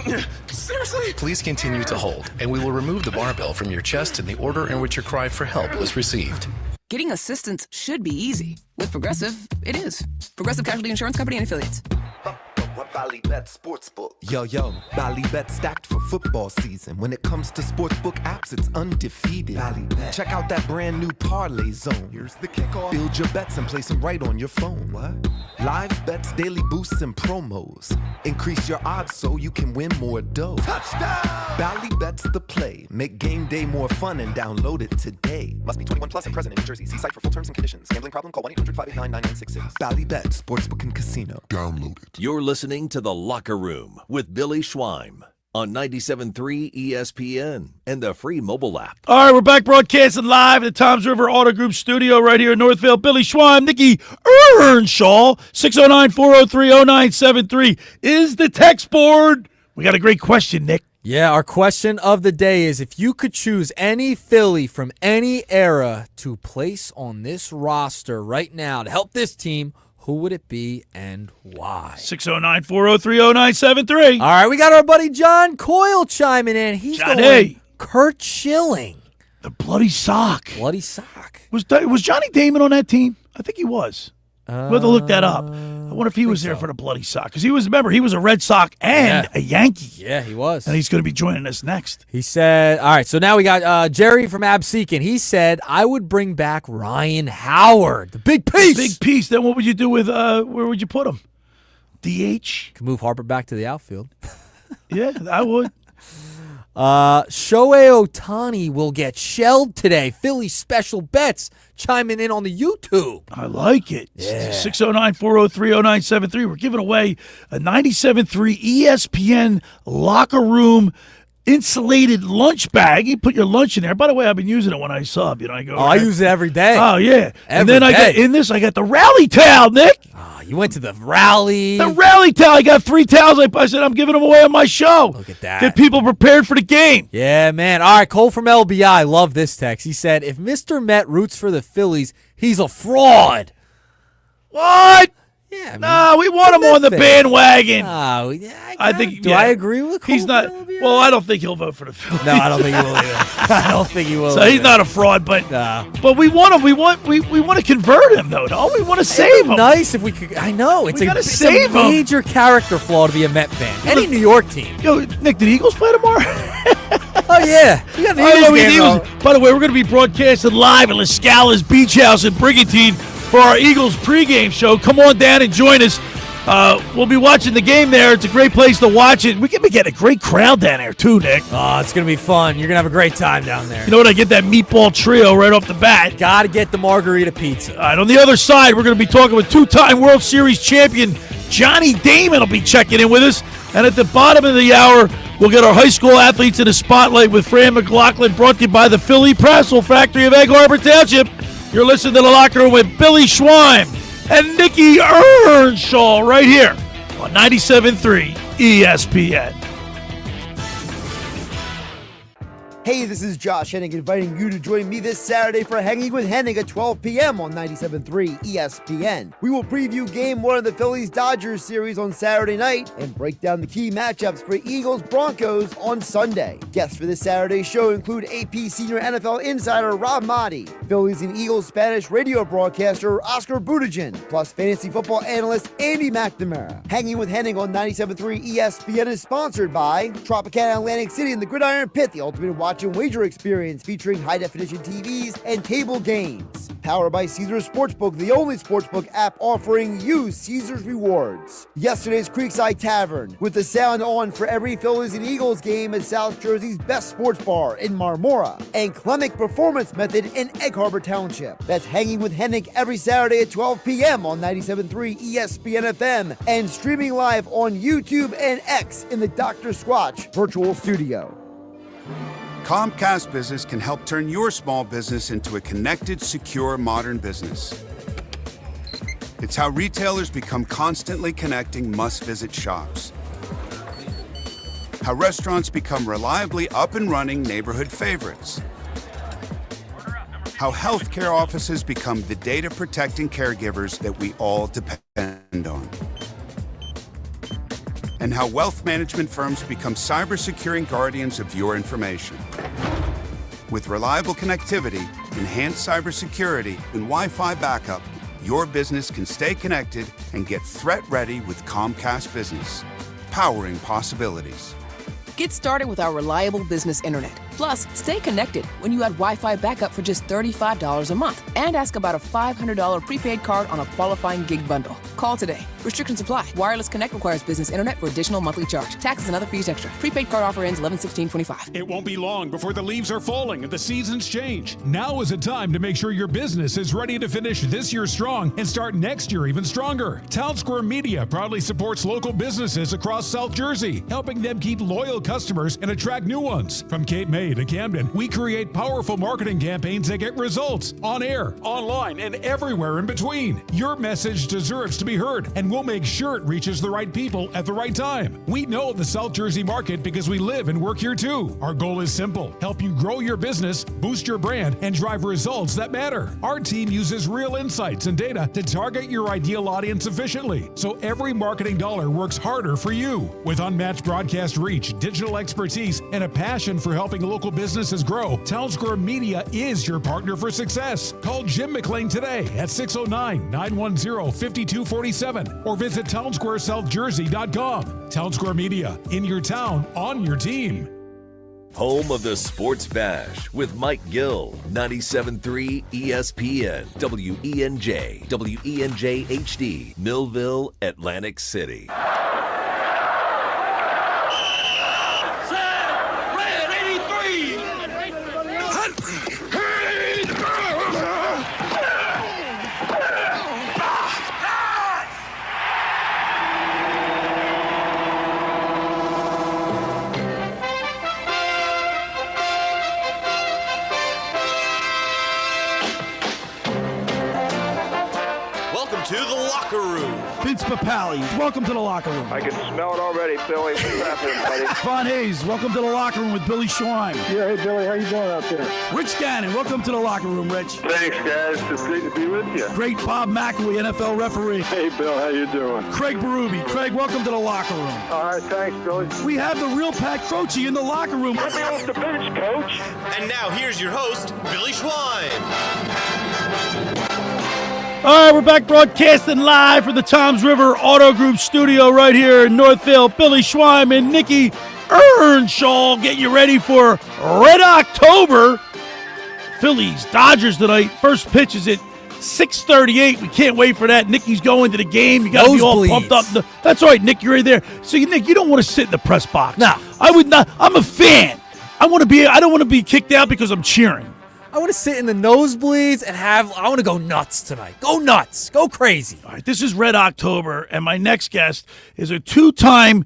Seriously? Please continue to hold, and we will remove the barbell from your chest in the order in which your cry for help was received. Getting assistance should be easy. With Progressive, it is. Progressive Casualty Insurance Company and Affiliates. Bally Bet Sportsbook. Yo, Bally Bet stacked for football season. When it comes to sportsbook apps, it's undefeated. Check out that brand new Parlay Zone. Here's the kickoff. Build your bets and place them right on your phone. What? Live bets, daily boosts, and promos. Increase your odds so you can win more dough. Touchdown! Bally Bet's the play. Make game day more fun and download it today. Must be 21 plus and present in New Jersey. See site for full terms and conditions. Gambling problem? Call 1-800-589-9966. Bally Bet Sportsbook and Casino. Download it. You're listening to The Locker Room with Billy Schweim on 97.3 ESPN and the free mobile app. All right, we're back broadcasting live at the Toms River Auto Group studio right here in Northville. Billy Schweim, Nick Earnshaw, 609-403-0973 is the text board. We got a great question, Nick. Yeah, our question of the day is, if you could choose any Philly from any era to place on this roster right now to help this team, who would it be and why? 609-403-0973. All right, we got our buddy John Coyle chiming in. He's going Kurt Schilling. The bloody sock. Bloody sock. Was Johnny Damon on that team? I think he was. We'll have to look that up. I wonder if he was there for the bloody sock. Because he was a Red Sox and a Yankee. Yeah, he was. And he's going to be joining us next. He said, all right, so now we got Jerry from Absecon. He said, I would bring back Ryan Howard. The big piece. Big piece. Then what would you do with, where would you put him? DH? Could move Harper back to the outfield. Yeah, I would. Shohei Ohtani will get shelled today. Philly special bets chiming in on the YouTube. I like it. Yeah. 609-403-0973. We're giving away a 97.3 ESPN locker room insulated lunch bag. You put your lunch in there. By the way, I've been using it when I sub. You know, I go. I use it every day. Oh yeah. And then day. I got in this. I got the rally towel, Nick. Oh, you went to the rally. The rally towel. I got 3 towels. I said I'm giving them away on my show. Look at that. Get people prepared for the game. Yeah, man. All right, Cole from LBI. Love this text. He said, if Mr. Met roots for the Phillies, he's a fraud. What? Yeah, no, we want him on the bandwagon. Oh, yeah, I think. Do I agree with Cole? He's not. Well, I don't think he'll vote for the Phillies. No, I don't think he will either. I don't think he will. So he's not a fraud, but we want him. We want to convert him though. No, we want to save him. Nice if we could. I know it's it's a major character flaw to be a Met fan. Any New York team. Yo, Nick, did the Eagles play tomorrow? Oh yeah, you got the Eagles game. By the way, we're going to be broadcasting live at La Scala's Beach House in Brigantine for our Eagles pregame show. Come on down and join us. We'll be watching the game there. It's a great place to watch it. We can be getting a great crowd down there too, Nick. Oh, it's going to be fun. You're going to have a great time down there. You know what? I get that meatball trio right off the bat. Got to get the margarita pizza. All right, on the other side, we're going to be talking with 2-time World Series champion Johnny Damon will be checking in with us. And at the bottom of the hour, we'll get our high school athletes in the spotlight with Fran Mclaughlin, brought to you by the Philly Pretzel Factory of Egg Harbor Township. You're listening to The Locker Room with Billy Schweim and Nick Earnshaw right here on 97.3 ESPN. Hey, this is Josh Hennig inviting you to join me this Saturday for Hanging with Hennig at 12 p.m. on 97.3 ESPN. We will preview Game 1 of the Phillies-Dodgers series on Saturday night and break down the key matchups for Eagles-Broncos on Sunday. Guests for this Saturday show include AP senior NFL insider Rob Motti, Phillies and Eagles Spanish radio broadcaster Oscar Buttigieg, plus fantasy football analyst Andy McNamara. Hanging with Hennig on 97.3 ESPN is sponsored by Tropicana Atlantic City and the Gridiron Pit, the ultimate watch and wager experience featuring high-definition TVs and table games. Powered by Caesars Sportsbook, the only sportsbook app offering you Caesars rewards. Yesterday's Creekside Tavern, with the sound on for every Phillies and Eagles game at South Jersey's best sports bar in Marmora, and Clemic Performance Method in Egg Harbor Township. That's Hanging with Hennig every Saturday at 12 p.m. on 97.3 ESPN FM and streaming live on YouTube and X in the Dr. Squatch virtual studio. Comcast Business can help turn your small business into a connected, secure, modern business. It's how retailers become constantly connecting must-visit shops. How restaurants become reliably up and running neighborhood favorites. How healthcare offices become the data protecting caregivers that we all depend on. And how wealth management firms become cyber-securing guardians of your information. With reliable connectivity, enhanced cybersecurity, and Wi-Fi backup, your business can stay connected and get threat-ready with Comcast Business, powering possibilities. Get started with our reliable business internet. Plus, stay connected when you add Wi-Fi backup for just $35 a month. And ask about a $500 prepaid card on a qualifying gig bundle. Call today. Restrictions apply. Wireless Connect requires business internet for additional monthly charge. Taxes and other fees extra. Prepaid card offer ends 11/16/25. It won't be long before the leaves are falling and the seasons change. Now is a time to make sure your business is ready to finish this year strong and start next year even stronger. Town Square Media proudly supports local businesses across South Jersey, helping them keep loyal customers and attract new ones. From Cape May to Camden, we create powerful marketing campaigns that get results on air, online, and everywhere in between. Your message deserves to be heard, and we'll make sure it reaches the right people at the right time. We know the South Jersey market because we live and work here too. Our goal is simple: help you grow your business, boost your brand, and drive results that matter. Our team uses real insights and data to target your ideal audience efficiently, so every marketing dollar works harder for you. With unmatched broadcast reach, digital expertise, and a passion for helping local businesses grow, Town Square Media is your partner for success. Call Jim McLean today at 609-910-5247 or visit townsquaresouthjersey.com. Town Square Media, in your town, on your team. Home of the Sports Bash with Mike Gill, 97.3 ESPN, WENJ, WENJ HD, Millville, Atlantic City. To the locker room. Vince Papali, welcome to the locker room. I can smell it already, Billy. What's happening, buddy? Von Hayes, welcome to the locker room with Billy Schwein. Yeah, hey, Billy, how you doing out there? Rich Gannon, welcome to the locker room, Rich. Thanks, guys. It's great to be with you. Great Bob McElwee, NFL referee. Hey, Bill, how you doing? Craig Berube. Craig, welcome to the locker room. All right, thanks, Billy. We have the real Pat Croce in the locker room. Get me off the bench, Coach. And now here's your host, Billy Schwein. All right, we're back broadcasting live from the Toms River Auto Group studio right here in Northville. Billy Schwein and Nick Earnshaw get you ready for Red October. Phillies-Dodgers tonight. First pitch is at 6:38. We can't wait for that. Nicky's going to the game. You got to be all pumped up. That's all right, Nick. You're right there. So, Nick, you don't want to sit in the press box. No. I would not. I'm a fan. I don't want to be kicked out because I'm cheering. I want to sit in the nosebleeds and I want to go nuts tonight. Go nuts. Go crazy. All right, this is Red October, and my next guest is a two-time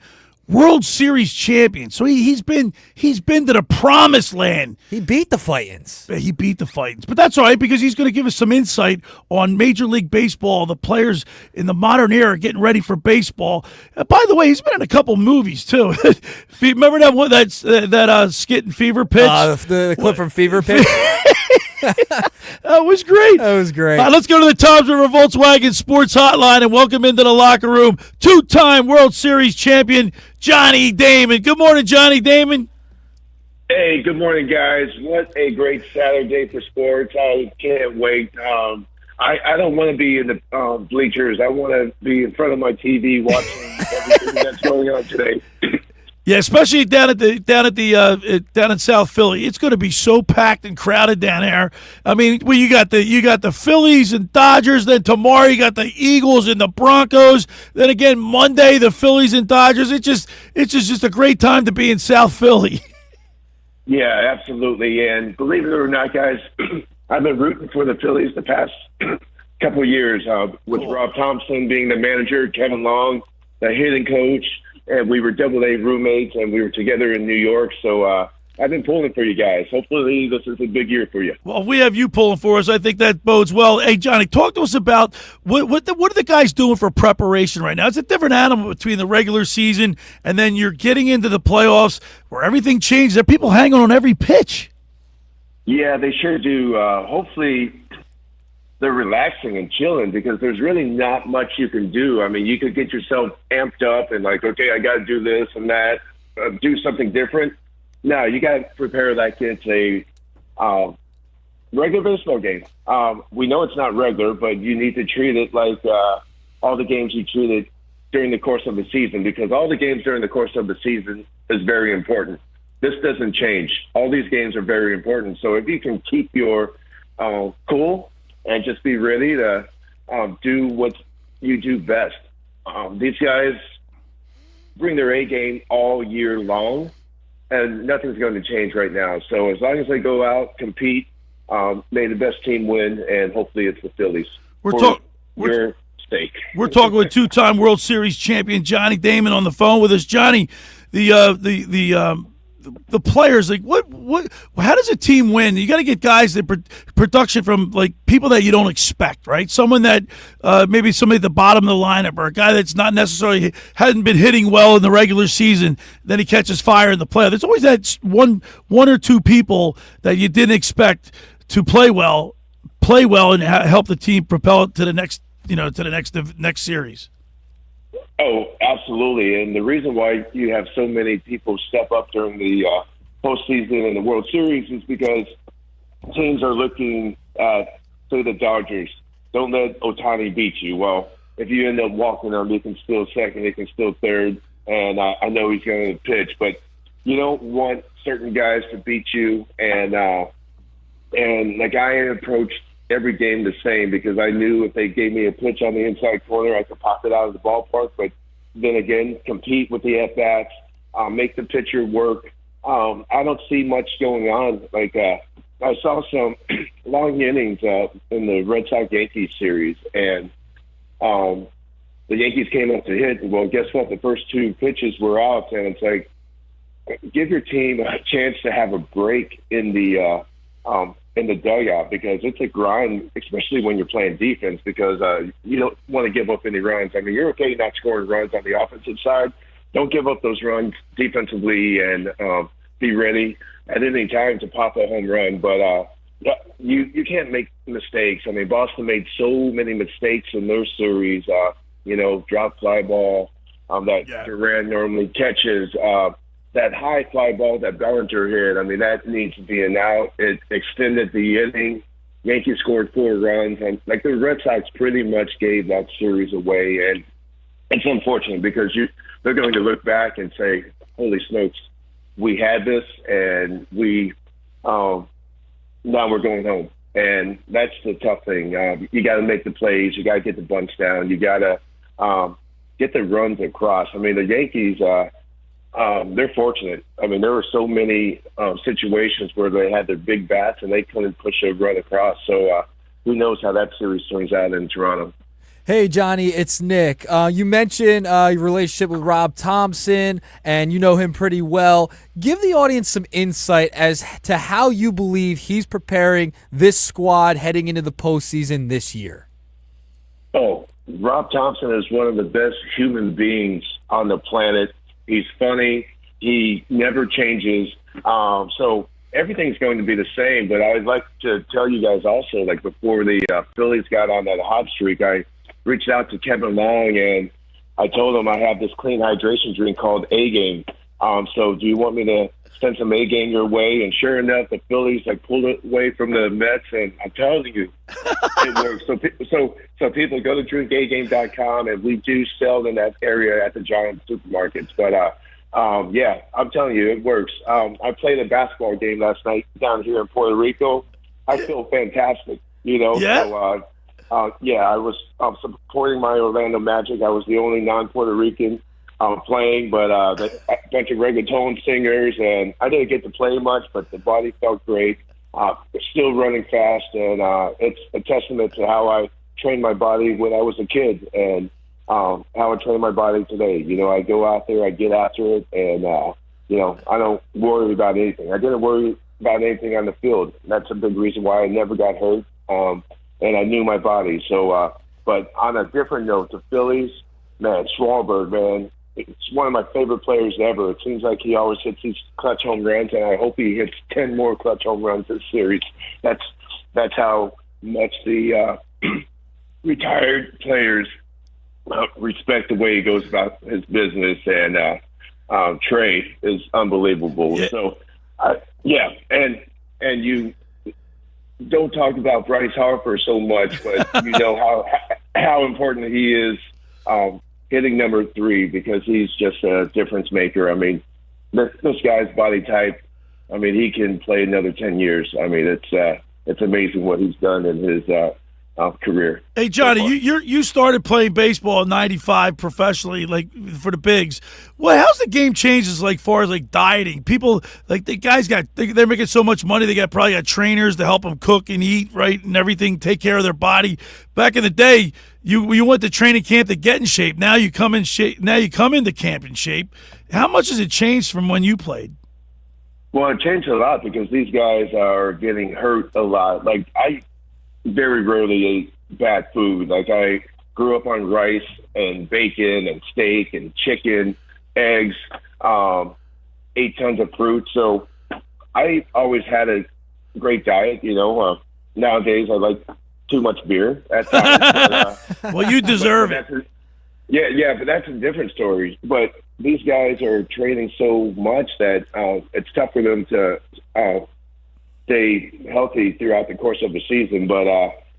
World Series champion. So he's been to the promised land. He beat the Fightins. He beat the Fightins. But that's all right, because he's going to give us some insight on Major League Baseball, the players in the modern era getting ready for baseball. By the way, he's been in a couple movies, too. Remember that one, that skit in Fever Pitch? The clip from Fever Pitch? That was great. That was great. Let's go to the Toms River Volkswagen Sports Hotline and welcome into the locker room two-time World Series champion, Johnny Damon. Good morning, Johnny Damon. Hey, good morning, guys. What a great Saturday for sports. I can't wait. I don't want to be in the bleachers. I want to be in front of my TV watching everything that's going on today. Yeah, especially down in South Philly, it's going to be so packed and crowded down there. I mean, well, you got the Phillies and Dodgers. Then tomorrow you got the Eagles and the Broncos. Then again Monday the Phillies and Dodgers. It's just a great time to be in South Philly. Yeah, absolutely. And believe it or not, guys, I've been rooting for the Phillies the past couple of years. With Rob Thompson being the manager, Kevin Long, the hitting coach. And we were AA roommates, and we were together in New York. So I've been pulling for you guys. Hopefully this is a big year for you. Well, if we have you pulling for us, I think that bodes well. Hey, Johnny, talk to us about what are the guys doing for preparation right now? It's a different animal between the regular season and then you're getting into the playoffs where everything changes. There are people hanging on every pitch. Yeah, they sure do. Hopefully they're relaxing and chilling because there's really not much you can do. I mean, you could get yourself amped up and like, okay, I got to do this and that, do something different. No, you got to prepare like it's a regular baseball game. We know it's not regular, but you need to treat it like all the games you treated during the course of the season, because all the games during the course of the season is very important. This doesn't change. All these games are very important. So if you can keep your cool and just be ready to do what you do best. These guys bring their A game all year long, and nothing's going to change right now. So as long as they go out, compete, may the best team win, and hopefully it's the Phillies. We're talking with two-time World Series champion Johnny Damon on the phone with us. Johnny, the players, like what how does a team win? You got to get guys that production from like people that you don't expect, right? Someone that maybe somebody at the bottom of the lineup, or a guy that's not necessarily hadn't been hitting well in the regular season, then he catches fire in the playoffs. There's always that one or two people that you didn't expect to play well and help the team propel it to the next next series. Oh, absolutely. And the reason why you have so many people step up during the postseason and the World Series is because teams are looking to the Dodgers. Don't let Ohtani beat you. Well, if you end up walking him, he can steal second, he can steal third, and I know he's going to pitch. But you don't want certain guys to beat you. And like I approached every game the same, because I knew if they gave me a pitch on the inside corner, I could pop it out of the ballpark. But then again, compete with the at-bats, make the pitcher work. I don't see much going on. Like I saw some long innings in the Red Sox-Yankees series, and the Yankees came up to hit. Well, guess what? The first two pitches were out, and it's like, give your team a chance to have a break in the dugout, because it's a grind, especially when you're playing defense, because you don't want to give up any runs. I mean, you're okay not scoring runs on the offensive side. Don't give up those runs defensively, and be ready at any time to pop a home run. But you can't make mistakes. I mean, Boston made so many mistakes in their series. Drop fly ball that Duran normally catches. That high fly ball that Bellinger hit, I mean, that needs to be an out. It extended the inning. Yankees scored 4 runs. And, like, the Red Sox pretty much gave that series away. And it's unfortunate because they're going to look back and say, holy smokes, we had this, and now we're going home. And that's the tough thing. You got to make the plays. You got to get the bunts down. You got to get the runs across. I mean, the Yankees they're fortunate. I mean, there were so many situations where they had their big bats and they couldn't push a run across. So who knows how that series turns out in Toronto. Hey, Johnny, it's Nick. You mentioned your relationship with Rob Thompson, and you know him pretty well. Give the audience some insight as to how you believe he's preparing this squad heading into the postseason this year. Oh, Rob Thompson is one of the best human beings on the planet. He's funny. He never changes. So everything's going to be the same. But I would like to tell you guys also, like before the Phillies got on that hot streak, I reached out to Kevin Long and I told him I have this clean hydration drink called A-Game. So do you want me to send some A-Game your way? And sure enough, the Phillies pulled it away from the Mets, and I'm telling you, it works. So people go to drinkagame.com, and we do sell in that area at the giant supermarkets. But yeah, I'm telling you, it works. I played a basketball game last night down here in Puerto Rico. I feel fantastic, Yeah. So, yeah, I was supporting my Orlando Magic. I was the only non-Puerto Rican playing, but a bunch of reggaeton singers, and I didn't get to play much, but the body felt great. Still running fast, and it's a testament to how I trained my body when I was a kid and how I train my body today. I go out there, I get after it, and I don't worry about anything. I didn't worry about anything on the field. That's a big reason why I never got hurt. And I knew my body. So, but on a different note, the Phillies, man, Schwarber, man, it's one of my favorite players ever. It seems like he always hits these clutch home runs, and I hope he hits 10 more clutch home runs this series. That's how much the retired players respect the way he goes about his business, and Trey is unbelievable. Yeah. So, and you don't talk about Bryce Harper so much, but you know how important he is hitting number 3, because he's just a difference maker. I mean, this guy's body type, I mean, he can play another 10 years. I mean, it's amazing what he's done in his career. Hey, Johnny, you started playing baseball in '95 professionally, like for the bigs. How's the game changes, like far as like dieting? People like the guys they're making so much money. They probably got trainers to help them cook and eat right and everything, take care of their body. Back in the day, you went to training camp to get in shape. Now you come in shape. Now you come into camp in shape. How much has it changed from when you played? Well, it changed a lot because these guys are getting hurt a lot. Like I very rarely ate bad food. Like I grew up on rice and bacon and steak and chicken, eggs, ate tons of fruit. So I always had a great diet, nowadays I like too much beer at times. But, well, you deserve it. But that's a different story. But these guys are training so much that it's tough for them to stay healthy throughout the course of the season. But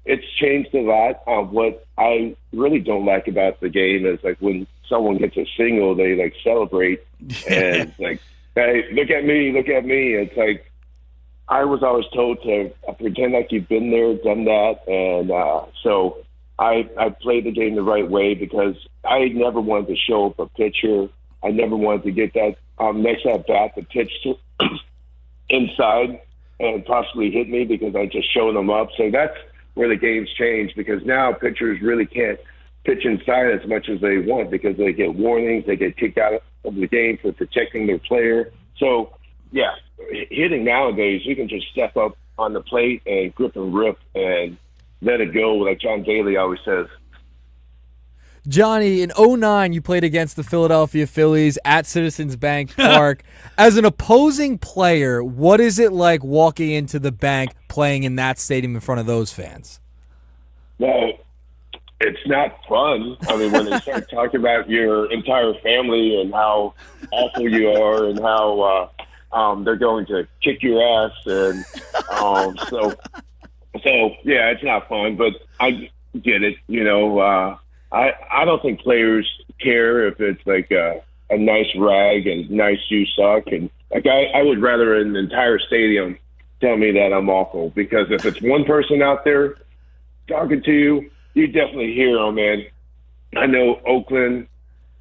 it's changed a lot. What I really don't like about the game is like when someone gets a single, they like celebrate and it's like, hey, look at me. It's like I was always told to pretend like you've been there, done that, and so I played the game the right way because I never wanted to show up a pitcher. I never wanted to get that next at bat to pitch inside and possibly hit me because I just showed them up. So that's where the game's changed, because now pitchers really can't pitch inside as much as they want because they get warnings, they get kicked out of the game for protecting their player. So, yeah, hitting nowadays, you can just step up on the plate and grip and rip and let it go, like John Daly always says. Johnny, in 2009, you played against the Philadelphia Phillies at Citizens Bank Park. As an opposing player, what is it like walking into the bank playing in that stadium in front of those fans? Well, it's not fun. I mean, when they start talking about your entire family and how awful you are and how they're going to kick your ass. And so yeah, it's not fun, but I get it, I don't think players care if it's like a nice rag and nice you suck. And like I would rather an entire stadium tell me that I'm awful, because if it's one person out there talking to you, you definitely hear them, man. I know Oakland,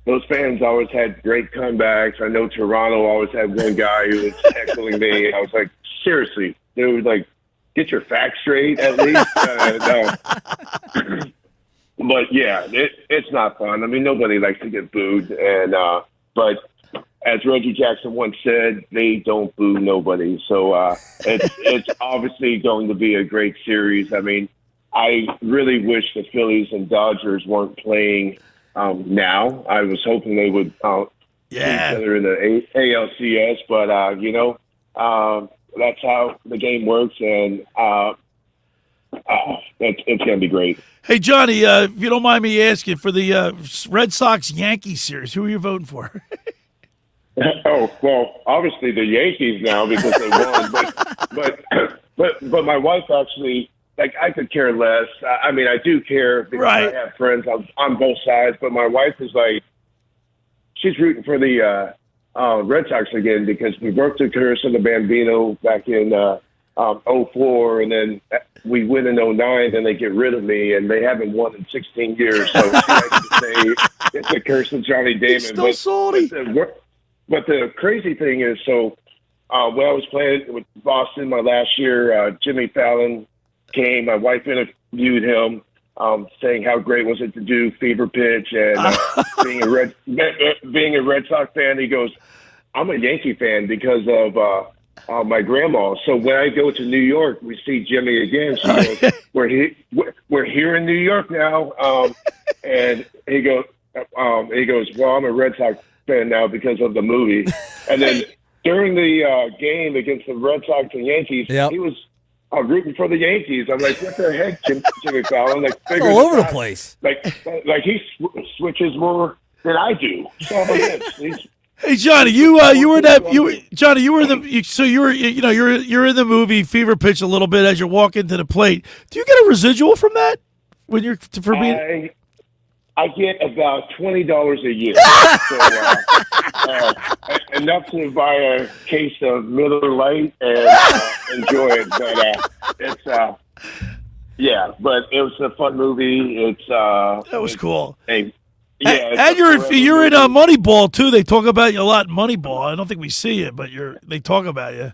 those fans always had great comebacks. I know Toronto always had one guy who was heckling me. I was like, seriously, dude, like, get your facts straight at least. No. But yeah, it's not fun. I mean, nobody likes to get booed, and but as Reggie Jackson once said, they don't boo nobody. So it's obviously going to be a great series. I mean, I really wish the Phillies and Dodgers weren't playing now. I was hoping they would see each other in the ALCS, but that's how the game works, and it's going to be great. Hey, Johnny, if you don't mind me asking, for the Red Sox-Yankees series, who are you voting for? Oh, well, obviously the Yankees now because they won. But my wife actually, like, I could care less. I mean, I do care because I have friends on both sides. But my wife is like, she's rooting for the Red Sox again because we worked with Carissa the Bambino back in 04, and then we win in 09, then they get rid of me, and they haven't won in 16 years. So she likes to say it's a curse of Johnny Damon. Still salty. But the crazy thing is, so when I was playing with Boston my last year, Jimmy Fallon came. My wife interviewed him, saying how great was it to do fever pitch, and being a Red Sox fan, he goes, I'm a Yankee fan because of my grandma. So when I go to New York, we see Jimmy again. She goes, we're here in New York now. And he goes, well, I'm a Red Sox fan now because of the movie. And then during the game against the Red Sox and Yankees, he was rooting for the Yankees. I'm like, what the heck, Jimmy Fallon? Like, all over the place. Like he switches more than I do. So Hey Johnny, you were in that. Johnny, you were in the. So you're in the movie Fever Pitch a little bit as you're walking to the plate. Do you get a residual from that when you're for being? I get about $20 a year, so, enough to buy a case of Miller Lite and enjoy it. But it's but it was a fun movie. It's that was cool. Yeah, and you're in Moneyball too. They talk about you a lot in Moneyball. I don't think we see it, but they talk about you.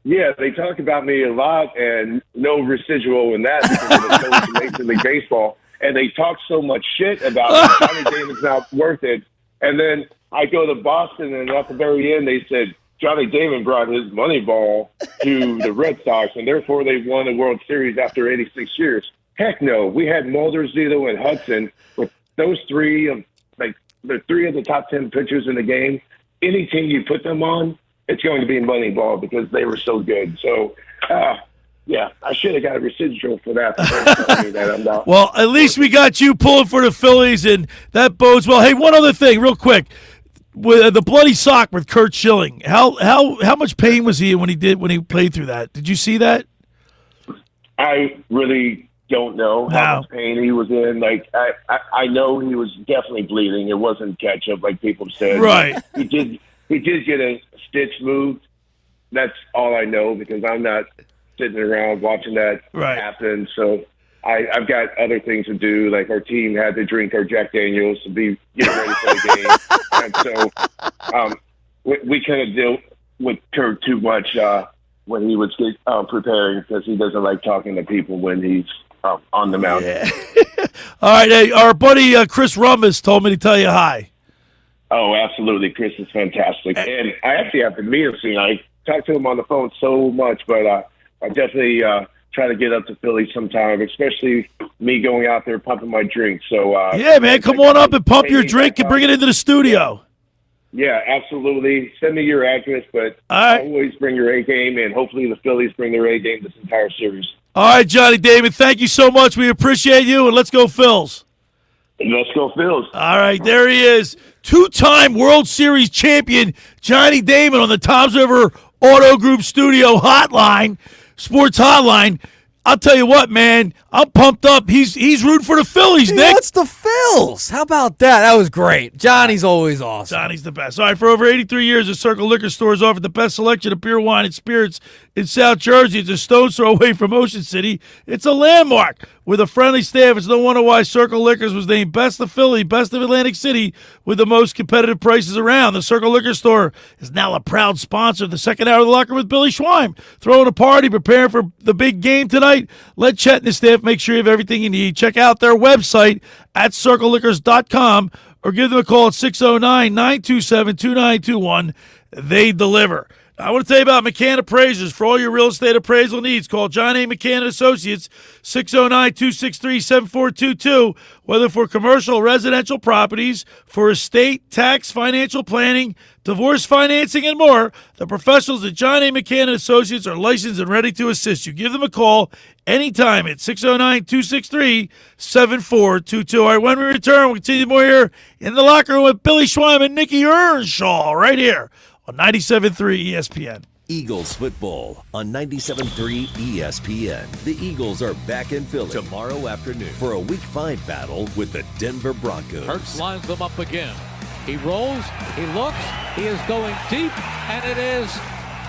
Yeah, they talk about me a lot, and no residual in that because of the Major League Baseball. And they talk so much shit about me. Johnny Damon's not worth it. And then I go to Boston, and at the very end, they said Johnny Damon brought his Moneyball to the Red Sox, and therefore they won the World Series after 86 years. Heck no. We had Mulder, Zito, and Hudson with those three of the three of the top 10 pitchers in the game. Any team you put them on, it's going to be Moneyball because they were so good. So, yeah, I should have got a residual for that. That I'm not. Well, at least we got you pulling for the Phillies, and that bodes well. Hey, one other thing, real quick, with the bloody sock with Curt Schilling. How much pain was he in when he played through that? Did you see that? I really don't know how much pain he was in. Like I know he was definitely bleeding. It wasn't ketchup like people said. Right. He did get a stitch moved. That's all I know because I'm not sitting around watching that happen. So I've got other things to do. Like our team had to drink our Jack Daniels to be getting ready for the game. And so we couldn't deal with Kurt too much when he was preparing because he doesn't like talking to people when he's on the mound. Yeah. All right. Hey, our buddy Chris Rummus told me to tell you hi. Oh, absolutely. Chris is fantastic. And I actually have to meet him soon. I talk to him on the phone so much, but I definitely try to get up to Philly sometime, especially me going out there pumping my drink. So yeah, man, come on up and pump your drink and bring it into the studio. Yeah, absolutely. Send me your address, but always bring your A game, and hopefully the Phillies bring their A game this entire series. All right, Johnny Damon, thank you so much. We appreciate you, and let's go Phils. Let's go Phils. All right, there he is. Two-time World Series champion Johnny Damon on the Toms River Auto Group Studio Hotline, Sports Hotline. I'll tell you what, man, I'm pumped up. He's rooting for the Phillies, Nick. What's the Phils? How about that? That was great. Johnny's always awesome. Johnny's the best. All right, for over 83 years, the Circle Liquor Store has offered the best selection of beer, wine, and spirits in South Jersey. It's a stone's throw away from Ocean City. It's a landmark with a friendly staff. It's no wonder why Circle Liquors was named Best of Philly, Best of Atlantic City, with the most competitive prices around. The Circle Liquor Store is now a proud sponsor of the second hour of the locker room with Billy Schweim. Throwing a party, preparing for the big game tonight. Let Chet and the staff make sure you have everything you need. Check out their website at circleliquors.com or give them a call at 609-927-2921. They deliver. I want to tell you about McCann Appraisers. For all your real estate appraisal needs, call John A. McCann & Associates, 609-263-7422. Whether for commercial or residential properties, for estate, tax, financial planning, divorce financing, and more, the professionals at John A. McCann & Associates are licensed and ready to assist you. Give them a call anytime at 609-263-7422. All right, when we return, we'll continue more here in the locker room with Billy Schweim and Nick Earnshaw right here on 97.3 ESPN. Eagles football on 97.3 ESPN. The Eagles are back in Philly tomorrow afternoon for a Week 5 battle with the Denver Broncos. Hurts lines them up again. He rolls, he looks, he is going deep, and it is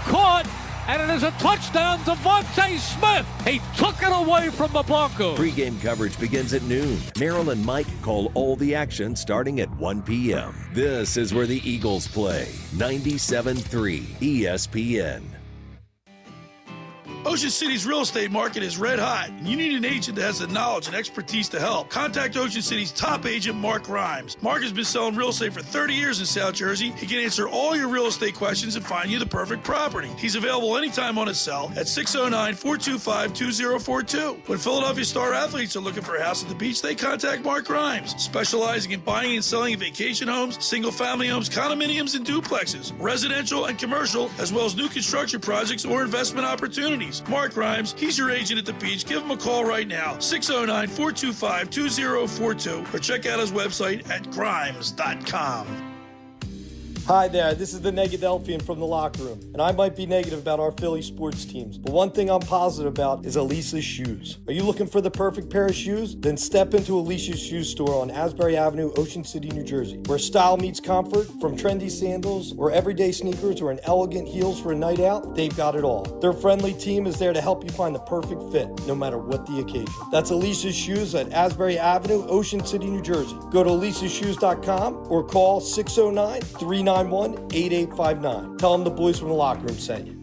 caught, and it is a touchdown to Devontae Smith. He took it away from the Broncos. Pre-game coverage begins at noon. Merrill and Mike call all the action starting at 1 p.m. This is where the Eagles play. 97.3 ESPN. Ocean City's real estate market is red hot, and you need an agent that has the knowledge and expertise to help. Contact Ocean City's top agent, Mark Rhymes. Mark has been selling real estate for 30 years in South Jersey. He can answer all your real estate questions and find you the perfect property. He's available anytime on his cell at 609-425-2042. When Philadelphia star athletes are looking for a house at the beach, they contact Mark Rhymes, specializing in buying and selling vacation homes, single-family homes, condominiums, and duplexes, residential and commercial, as well as new construction projects or investment opportunities. Mark Rhymes, he's your agent at the beach. Give him a call right now, 609-425-2042, or check out his website at grimes.com. Hi there, this is the Negadelphian from the locker room, and I might be negative about our Philly sports teams, but one thing I'm positive about is Elisa's shoes. Are you looking for the perfect pair of shoes? Then step into Elisa's shoe store on Asbury Avenue, Ocean City, New Jersey, where style meets comfort. From trendy sandals or everyday sneakers or an elegant heels for a night out, they've got it all. Their friendly team is there to help you find the perfect fit, no matter what the occasion. That's Elisa's Shoes at Asbury Avenue, Ocean City, New Jersey. Go to elisashoes.com or call 609-391-8859. Tell them the boys from the locker room sent you.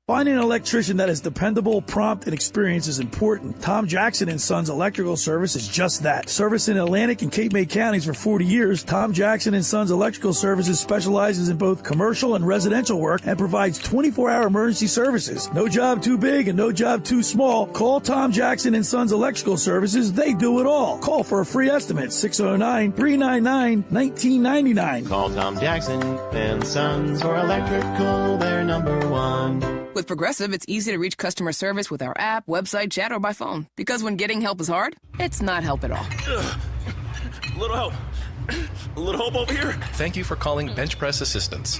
Finding an electrician that is dependable, prompt, and experienced is important. Tom Jackson & Sons Electrical Service is just that. Service in Atlantic and Cape May counties for 40 years, Tom Jackson & Sons Electrical Services specializes in both commercial and residential work and provides 24-hour emergency services. No job too big and no job too small. Call Tom Jackson & Sons Electrical Services. They do it all. Call for a free estimate, 609-399-1999. Call Tom Jackson & Sons for electrical, they're number one. With Progressive, it's easy to reach customer service with our app, website, chat, or by phone. Because when getting help is hard, it's not help at all. Little help. A little help over here. Thank you for calling Bench Press Assistance.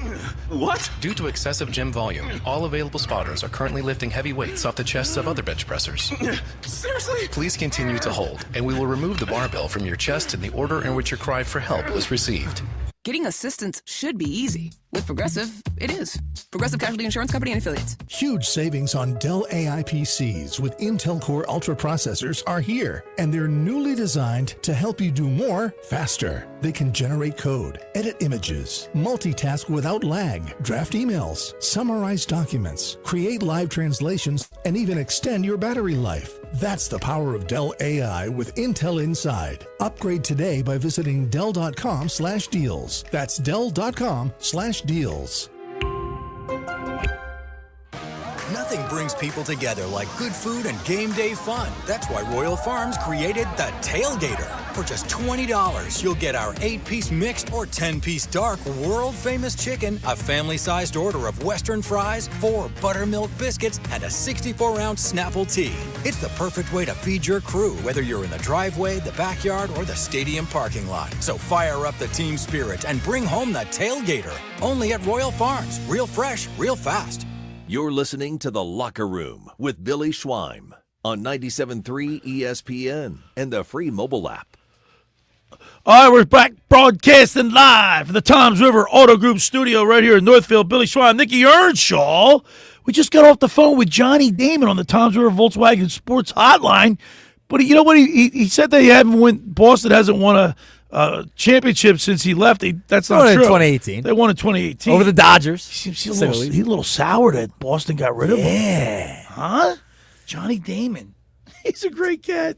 What? Due to excessive gym volume, all available spotters are currently lifting heavy weights off the chests of other bench pressers. Seriously? Please continue to hold, and we will remove the barbell from your chest in the order in which your cry for help was received. Getting assistance should be easy. With Progressive, it is. Progressive Casualty Insurance Company and Affiliates. Huge savings on Dell AI PCs with Intel Core Ultra processors are here, and they're newly designed to help you do more faster. They can generate code, edit images, multitask without lag, draft emails, summarize documents, create live translations, and even extend your battery life. That's the power of Dell AI with Intel inside. Upgrade today by visiting Dell.com/deals. That's Dell.com/deals. Nothing brings people together like good food and game day fun. That's why Royal Farms created the Tailgater. For just $20, you'll get our 8-piece mixed or 10-piece dark world-famous chicken, a family-sized order of Western fries, 4 buttermilk biscuits, and a 64-ounce Snapple tea. It's the perfect way to feed your crew, whether you're in the driveway, the backyard, or the stadium parking lot. So fire up the team spirit and bring home the Tailgater. Only at Royal Farms. Real fresh, real fast. You're listening to The Locker Room with Billy Schweim on 97.3 ESPN and the free mobile app. All right, we're back broadcasting live from the Toms River Auto Group studio right here in Northfield. Billy Schweim, Nick Earnshaw. We just got off the phone with Johnny Damon on the Toms River Volkswagen Sports Hotline. But you know what? He said they haven't won. Boston hasn't won a championship since he left. That's not true. In 2018. They won in 2018 over the Dodgers. He's a little sour that Boston got rid of him. Yeah. Huh? Johnny Damon. He's a great cat.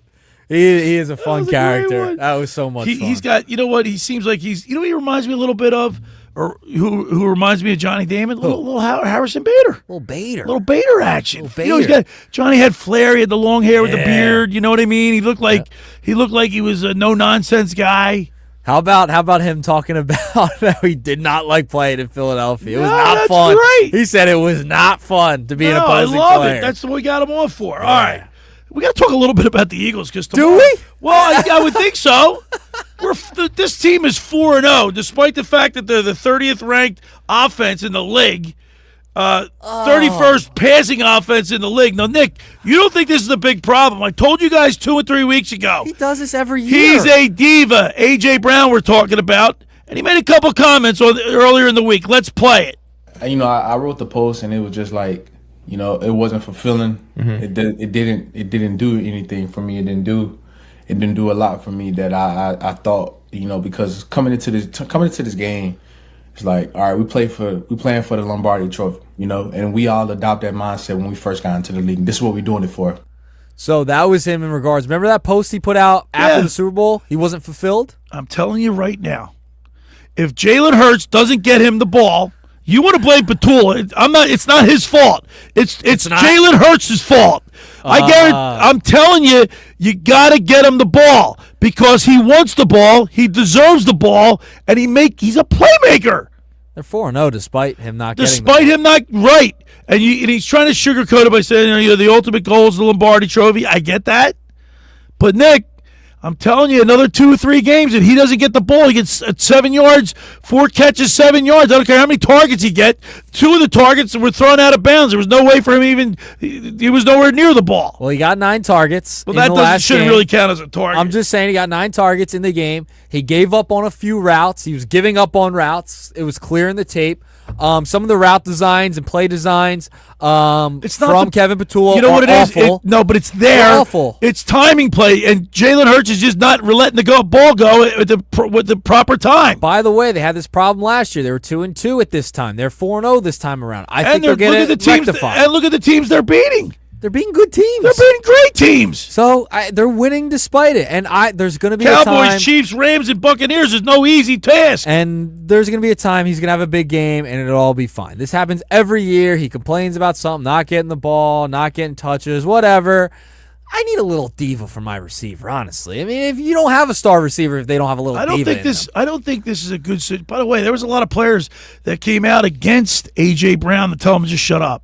He is a fun character. That was so much fun. He's got, you know what? He seems like he reminds me a little bit of, or who reminds me of Johnny Damon? Little Harrison Bader. Little Bader action. Bader. You know, Johnny had flair. He had the long hair with the beard. You know what I mean? He looked like he was a no nonsense guy. How about him talking about how he did not like playing in Philadelphia? It was not fun. Great. He said it was not fun to be an opposing I love player. it. That's what we got him on for. Yeah. All right. We got to talk a little bit about the Eagles because do we? Well, I would think so. This team is 4-0, despite the fact that they're the 30th ranked offense in the league, 31st passing offense in the league. Now, Nick, you don't think this is a big problem? I told you guys 2 or 3 weeks ago. He does this every year. He's a diva. A.J. Brown we're talking about, and he made a couple comments earlier in the week. Let's play it. You know, I wrote the post, and it was just like, you know, it wasn't fulfilling. Mm-hmm. It didn't do anything for me. It didn't do a lot for me that I thought, you know, because coming into this game, It's like, all right, we playing for the Lombardi Trophy, you know, and we all adopt that mindset when we first got into the league. This is what we're doing it for. So that was him in regards. Remember that post he put out after the Super Bowl? He wasn't fulfilled? I'm telling you right now, if Jalen Hurts doesn't get him the ball, you want to blame Batul. It's not his fault. It's Jalen Hurts' fault. I'm telling you, you got to get him the ball because he wants the ball, he deserves the ball, and he's a playmaker. They're 4-0 despite him not getting Despite him not right. And he's trying to sugarcoat it by saying, the ultimate goal is the Lombardi Trophy. I get that. But, Nick, I'm telling you, another 2 or 3 games, and he doesn't get the ball. He gets 7 yards, 4 catches, 7 yards. I don't care how many targets he gets. 2 of the targets were thrown out of bounds. There was no way for him he was nowhere near the ball. Well, he got 9 targets. Well, that shouldn't really count as a target. I'm just saying he got 9 targets in the game. He gave up on a few routes. He was giving up on routes. It was clear in the tape. Some of the route designs and play designs from Kevin Patul. You know what it awful. is? No, but it's there. They're awful. It's timing play, and Jalen Hurts is just not letting the ball go at the proper time. By the way, they had this problem last year. They were 2-2 at this time. They're 4-0 this time around. I think they'll get it rectified. And look at the teams they're beating. They're beating good teams. They're beating great teams. So they're winning despite it. And there's going to be Cowboys, a time. Chiefs, Rams, and Buccaneers is no easy task. And there's going to be a time he's going to have a big game, and it'll all be fine. This happens every year. He complains about something, not getting the ball, not getting touches, whatever. I need a little diva for my receiver, honestly. I mean, if you don't have a star receiver, if they don't have a little diva I don't think this is a good. By the way, there was a lot of players that came out against A.J. Brown to tell him to just shut up.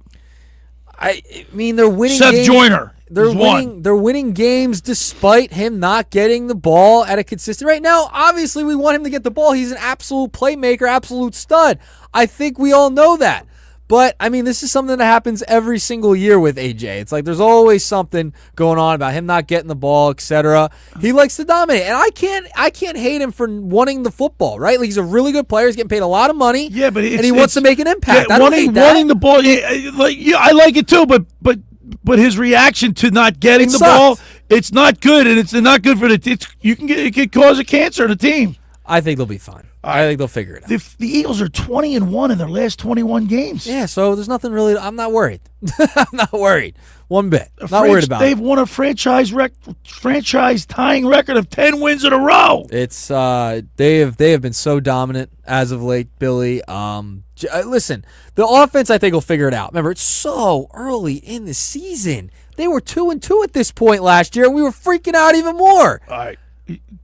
I mean, they're winning Seth games. Joyner. They're winning games despite him not getting the ball at a consistent rate. Now, obviously, we want him to get the ball. He's an absolute playmaker, absolute stud. I think we all know that. But, I mean, this is something that happens every single year with AJ. It's like there's always something going on about him not getting the ball, etc. He likes to dominate. And I can't hate him for wanting the football, right? Like, he's a really good player. He's getting paid a lot of money. Yeah, but and he wants to make an impact. I don't hate that. Wanting the ball, I like it too, but his reaction to not getting the ball, it's not good, and it's not good for it could cause a cancer in the team. I think they'll be fine. I think they'll figure it out. The Eagles are 20-1 in their last 21 games. Yeah, so there's nothing really. I'm not worried. I'm not worried one bit. Not worried about it. They've won a franchise tying record of 10 wins in a row. It's they have been so dominant as of late, Billy. Listen, the offense I think will figure it out. Remember, it's so early in the season. They were 2-2 at this point last year, and we were freaking out even more. All right.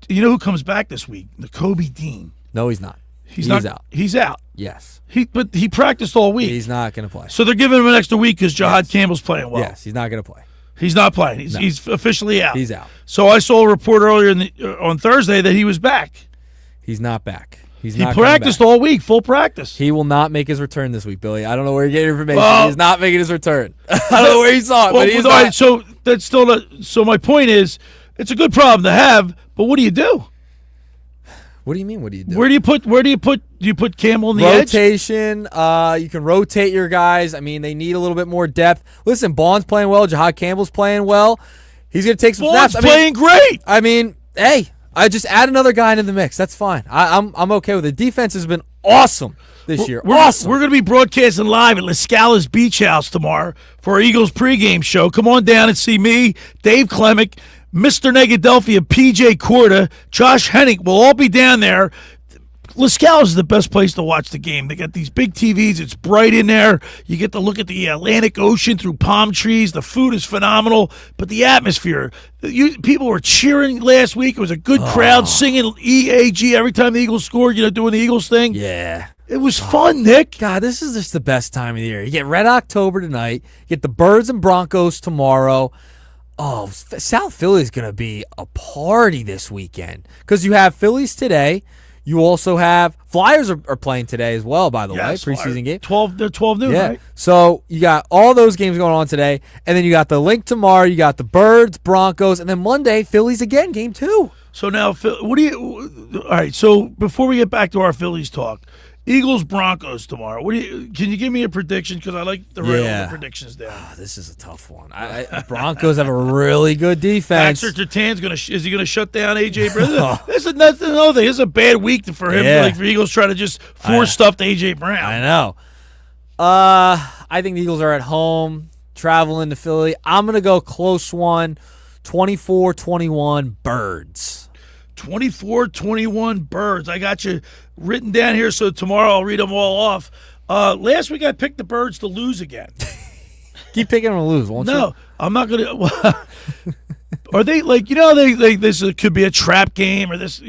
You know who comes back this week? Nakobe Dean. No, he's not. He's out. He's out. Yes. But he practiced all week. He's not going to play. So they're giving him an extra week because Jahad Campbell's playing well. Yes, he's not going to play. He's not playing. He's officially out. He's out. So I saw a report earlier on Thursday that he was back. He's not back. He practiced all week, full practice. He will not make his return this week, Billy. I don't know where you're getting your information. He's not making his return. I don't know where he saw it, but he's not. So that's still not. So my point is, it's a good problem to have, but what do you do? What do you mean? What do you do? Where do you put Campbell in the rotation? You can rotate your guys. I mean, they need a little bit more depth. Listen, Bond's playing well. Jahad Campbell's playing well. He's going to take some snaps. Playing great. I mean, hey, I just add another guy into the mix. That's fine. I'm okay with it. Defense has been awesome this year. Awesome. We're going to be broadcasting live at La Scala's Beach House tomorrow for our Eagles pregame show. Come on down and see me, Dave Klemick, Mr. Negadelphia, PJ Corda, Josh Hennick. We'll all be down there. La Scala's is the best place to watch the game. They got these big TVs. It's bright in there. You get to look at the Atlantic Ocean through palm trees. The food is phenomenal, but the atmosphere. People were cheering last week. It was a good crowd singing EAG every time the Eagles scored, doing the Eagles thing. Yeah. It was fun, Nick. God, this is just the best time of the year. You get Red October tonight. You get the Birds and Broncos tomorrow. Oh, South Philly is going to be a party this weekend because you have Phillies today. You also have Flyers are playing today as well, by the way, preseason game. They're 12 noon, yeah. Right? So you got all those games going on today, and then you got the link tomorrow. You got the Birds, Broncos, and then Monday, Phillies again, game 2. So now, all right, so before we get back to our Phillies talk, Eagles Broncos tomorrow. Can you give me a prediction? Because I like the the predictions there. This is a tough one. Broncos have a really good defense. Baxter Tertan's is he gonna shut down AJ Brown? This is another thing. This is a bad week for him. Like for Eagles trying to just force stuff to AJ Brown. I know. I think the Eagles are at home, traveling to Philly. I'm gonna go close one, 24-21 Birds. 24-21 Birds. I got you written down here, so tomorrow I'll read them all off. Last week I picked the Birds to lose again. Keep picking them to lose, won't you? No, I'm not going to. Are they like, they this could be a trap game or this?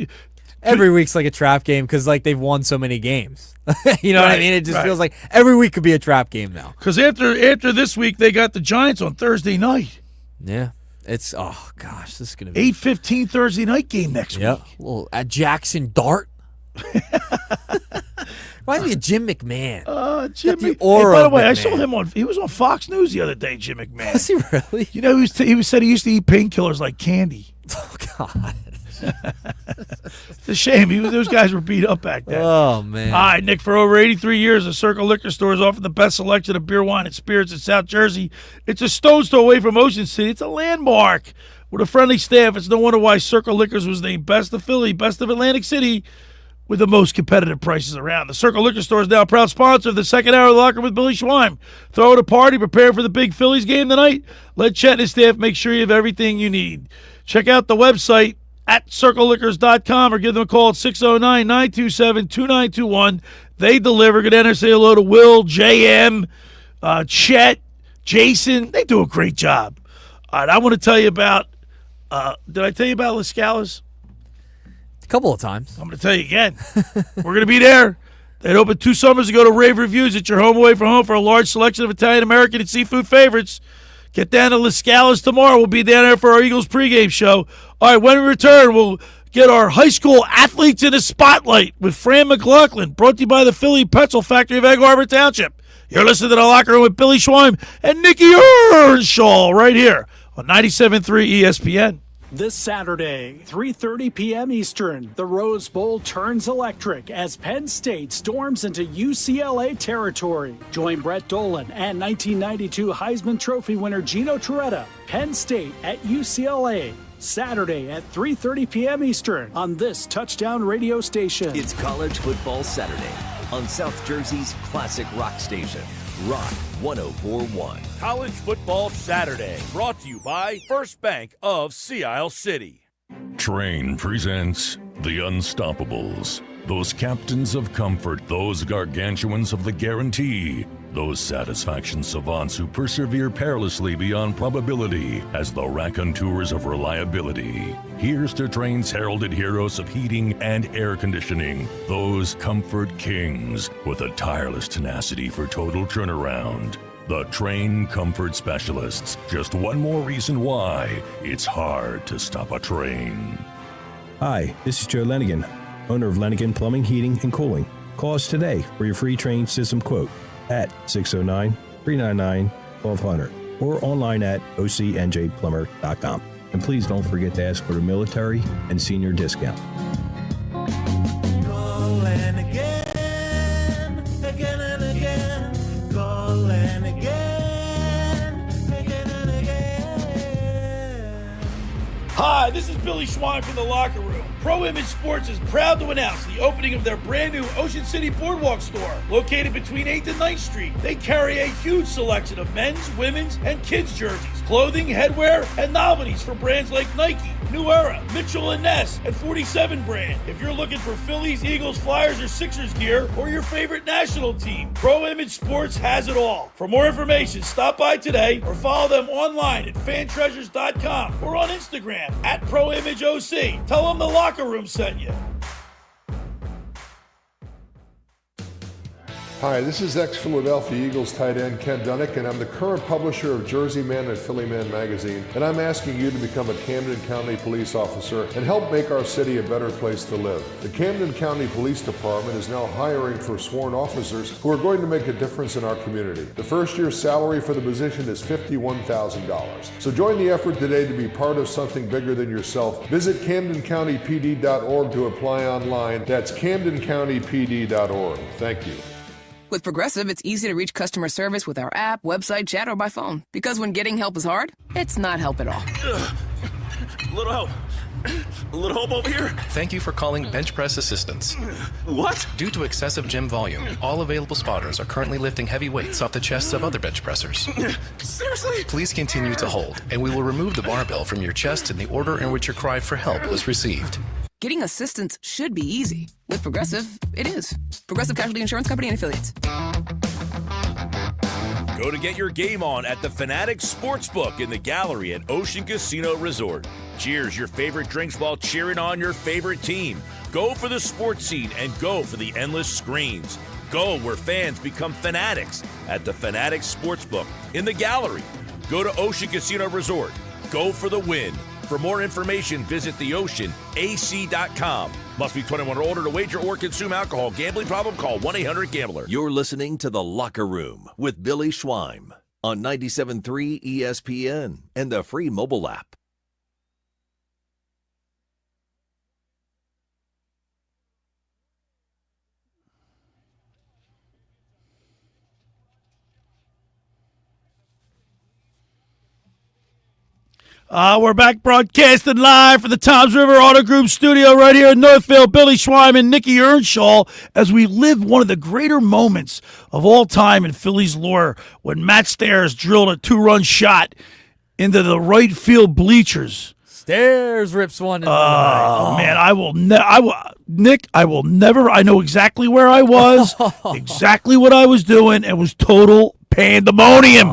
Every week's like a trap game because like they've won so many games. You know what I mean? It just feels like every week could be a trap game now. Because after this week, they got the Giants on Thursday night. Yeah. It's, oh, gosh, this is going to be 8:15 Thursday night game next week. A little at Jackson Dart. Reminds me of Jim McMahon. Jim the McMahon. aura By the of way, I McMahon. saw him he was on Fox News the other day, Jim McMahon. Was he really? He said he used to eat painkillers like candy. Oh, God. It's a shame. Those guys were beat up back then. Oh, man. All right, Nick, for over 83 years, the Circle Liquor Store has offered the best selection of beer, wine, and spirits in South Jersey. It's a stone's throw away from Ocean City. It's a landmark. With a friendly staff, it's no wonder why Circle Liquors was named Best of Philly, Best of Atlantic City, with the most competitive prices around. The Circle Liquor Store is now a proud sponsor of the second hour of the Locker Room with Billy Schweim. Throw it a party, prepare for the big Phillies game tonight. Let Chet and his staff make sure you have everything you need. Check out the website at circleliquors.com or give them a call at 609-927-2921. They deliver. Go down there and say hello to Will, JM, Chet, Jason. They do a great job. All right, I want to tell you about did I tell you about Las Scala's? A couple of times. I'm going to tell you again. We're going to be there. They opened 2 summers ago to rave reviews at your home away from home for a large selection of Italian, American, and seafood favorites. Get down to Las Scala's tomorrow. We'll be down there for our Eagles pregame show. All right, when we return, we'll get our high school athletes in the spotlight with Fran Mclaughlin, brought to you by the Philly Pretzel Factory of Egg Harbor Township. You're listening to The Locker Room with Billy Schweim and Nick Earnshaw right here on 97.3 ESPN. This Saturday, 3:30 p.m. Eastern, the Rose Bowl turns electric as Penn State storms into UCLA territory. Join Brett Dolan and 1992 Heisman Trophy winner Gino Torretta. Penn State at UCLA. Saturday at 3:30 p.m. Eastern on this touchdown radio station. It's College Football Saturday on South Jersey's classic rock station, Rock 104.1. College Football Saturday, brought to you by First Bank of Sea Isle City. Train presents The Unstoppables. Those captains of comfort, those gargantuans of the guarantee, those satisfaction savants who persevere perilously beyond probability as the raconteurs of reliability. Here's to Train's heralded heroes of heating and air conditioning, those comfort kings with a tireless tenacity for total turnaround. The Train Comfort Specialists. Just one more reason why it's hard to stop a train. Hi, this is Joe Lenigan, owner of Lenigan Plumbing, Heating, and Cooling. Call us today for your free train system quote at 609-399-1200 or online at ocnjplumber.com. And please don't forget to ask for the military and senior discount. Calling again, again and again. Calling again, again and again. Hi, this is Billy Schwein from The Locker Room. Pro Image Sports is proud to announce the opening of their brand new Ocean City Boardwalk store, located between 8th and 9th Street. They carry a huge selection of men's, women's, and kids' jerseys, clothing, headwear, and novelties for brands like Nike, New Era, Mitchell & Ness, and 47 brand. If you're looking for Phillies, Eagles, Flyers, or Sixers gear, or your favorite national team, Pro Image Sports has it all. For more information, stop by today or follow them online at fantreasures.com or on Instagram at ProImageOC. Tell them The Locker Room sent you. Hi, this is ex-Philadelphia Eagles tight end Ken Dunnick, and I'm the current publisher of Jersey Man and Philly Man magazine, and I'm asking you to become a Camden County police officer and help make our city a better place to live. The Camden County Police Department is now hiring for sworn officers who are going to make a difference in our community. The first year's salary for the position is $51,000. So join the effort today to be part of something bigger than yourself. Visit CamdenCountyPD.org to apply online. That's CamdenCountyPD.org. Thank you. With Progressive, it's easy to reach customer service with our app, website, chat, or by phone. Because when getting help is hard, it's not help at all. Little help. A little help over here. Thank you for calling Bench Press Assistance. What? Due to excessive gym volume, all available spotters are currently lifting heavy weights off the chests of other bench pressers. Seriously? Please continue to hold, and we will remove the barbell from your chest in the order in which your cry for help was received. Getting assistance should be easy. With Progressive, it is. Progressive Casualty Insurance Company and Affiliates. Go to get your game on at the Fanatics Sportsbook in the gallery at Ocean Casino Resort. Cheers your favorite drinks while cheering on your favorite team. Go for the sports scene and go for the endless screens. Go where fans become fanatics at the Fanatics Sportsbook in the gallery. Go to Ocean Casino Resort. Go for the win. For more information, visit theoceanac.com. Must be 21 or older to wager or consume alcohol. Gambling problem? Call 1-800-GAMBLER. You're listening to The Locker Room with Billy Schweim on 97.3 ESPN and the free mobile app. We're back broadcasting live from the Toms River Auto Group studio right here in Northfield. Billy Schweim and Nick Earnshaw as we live one of the greater moments of all time in Phillies lore when Matt Stairs drilled a 2-run shot into the right field bleachers. Stairs rips one into the night. Oh, man, Nick, I will never. I know exactly where I was, exactly what I was doing. It was total pandemonium.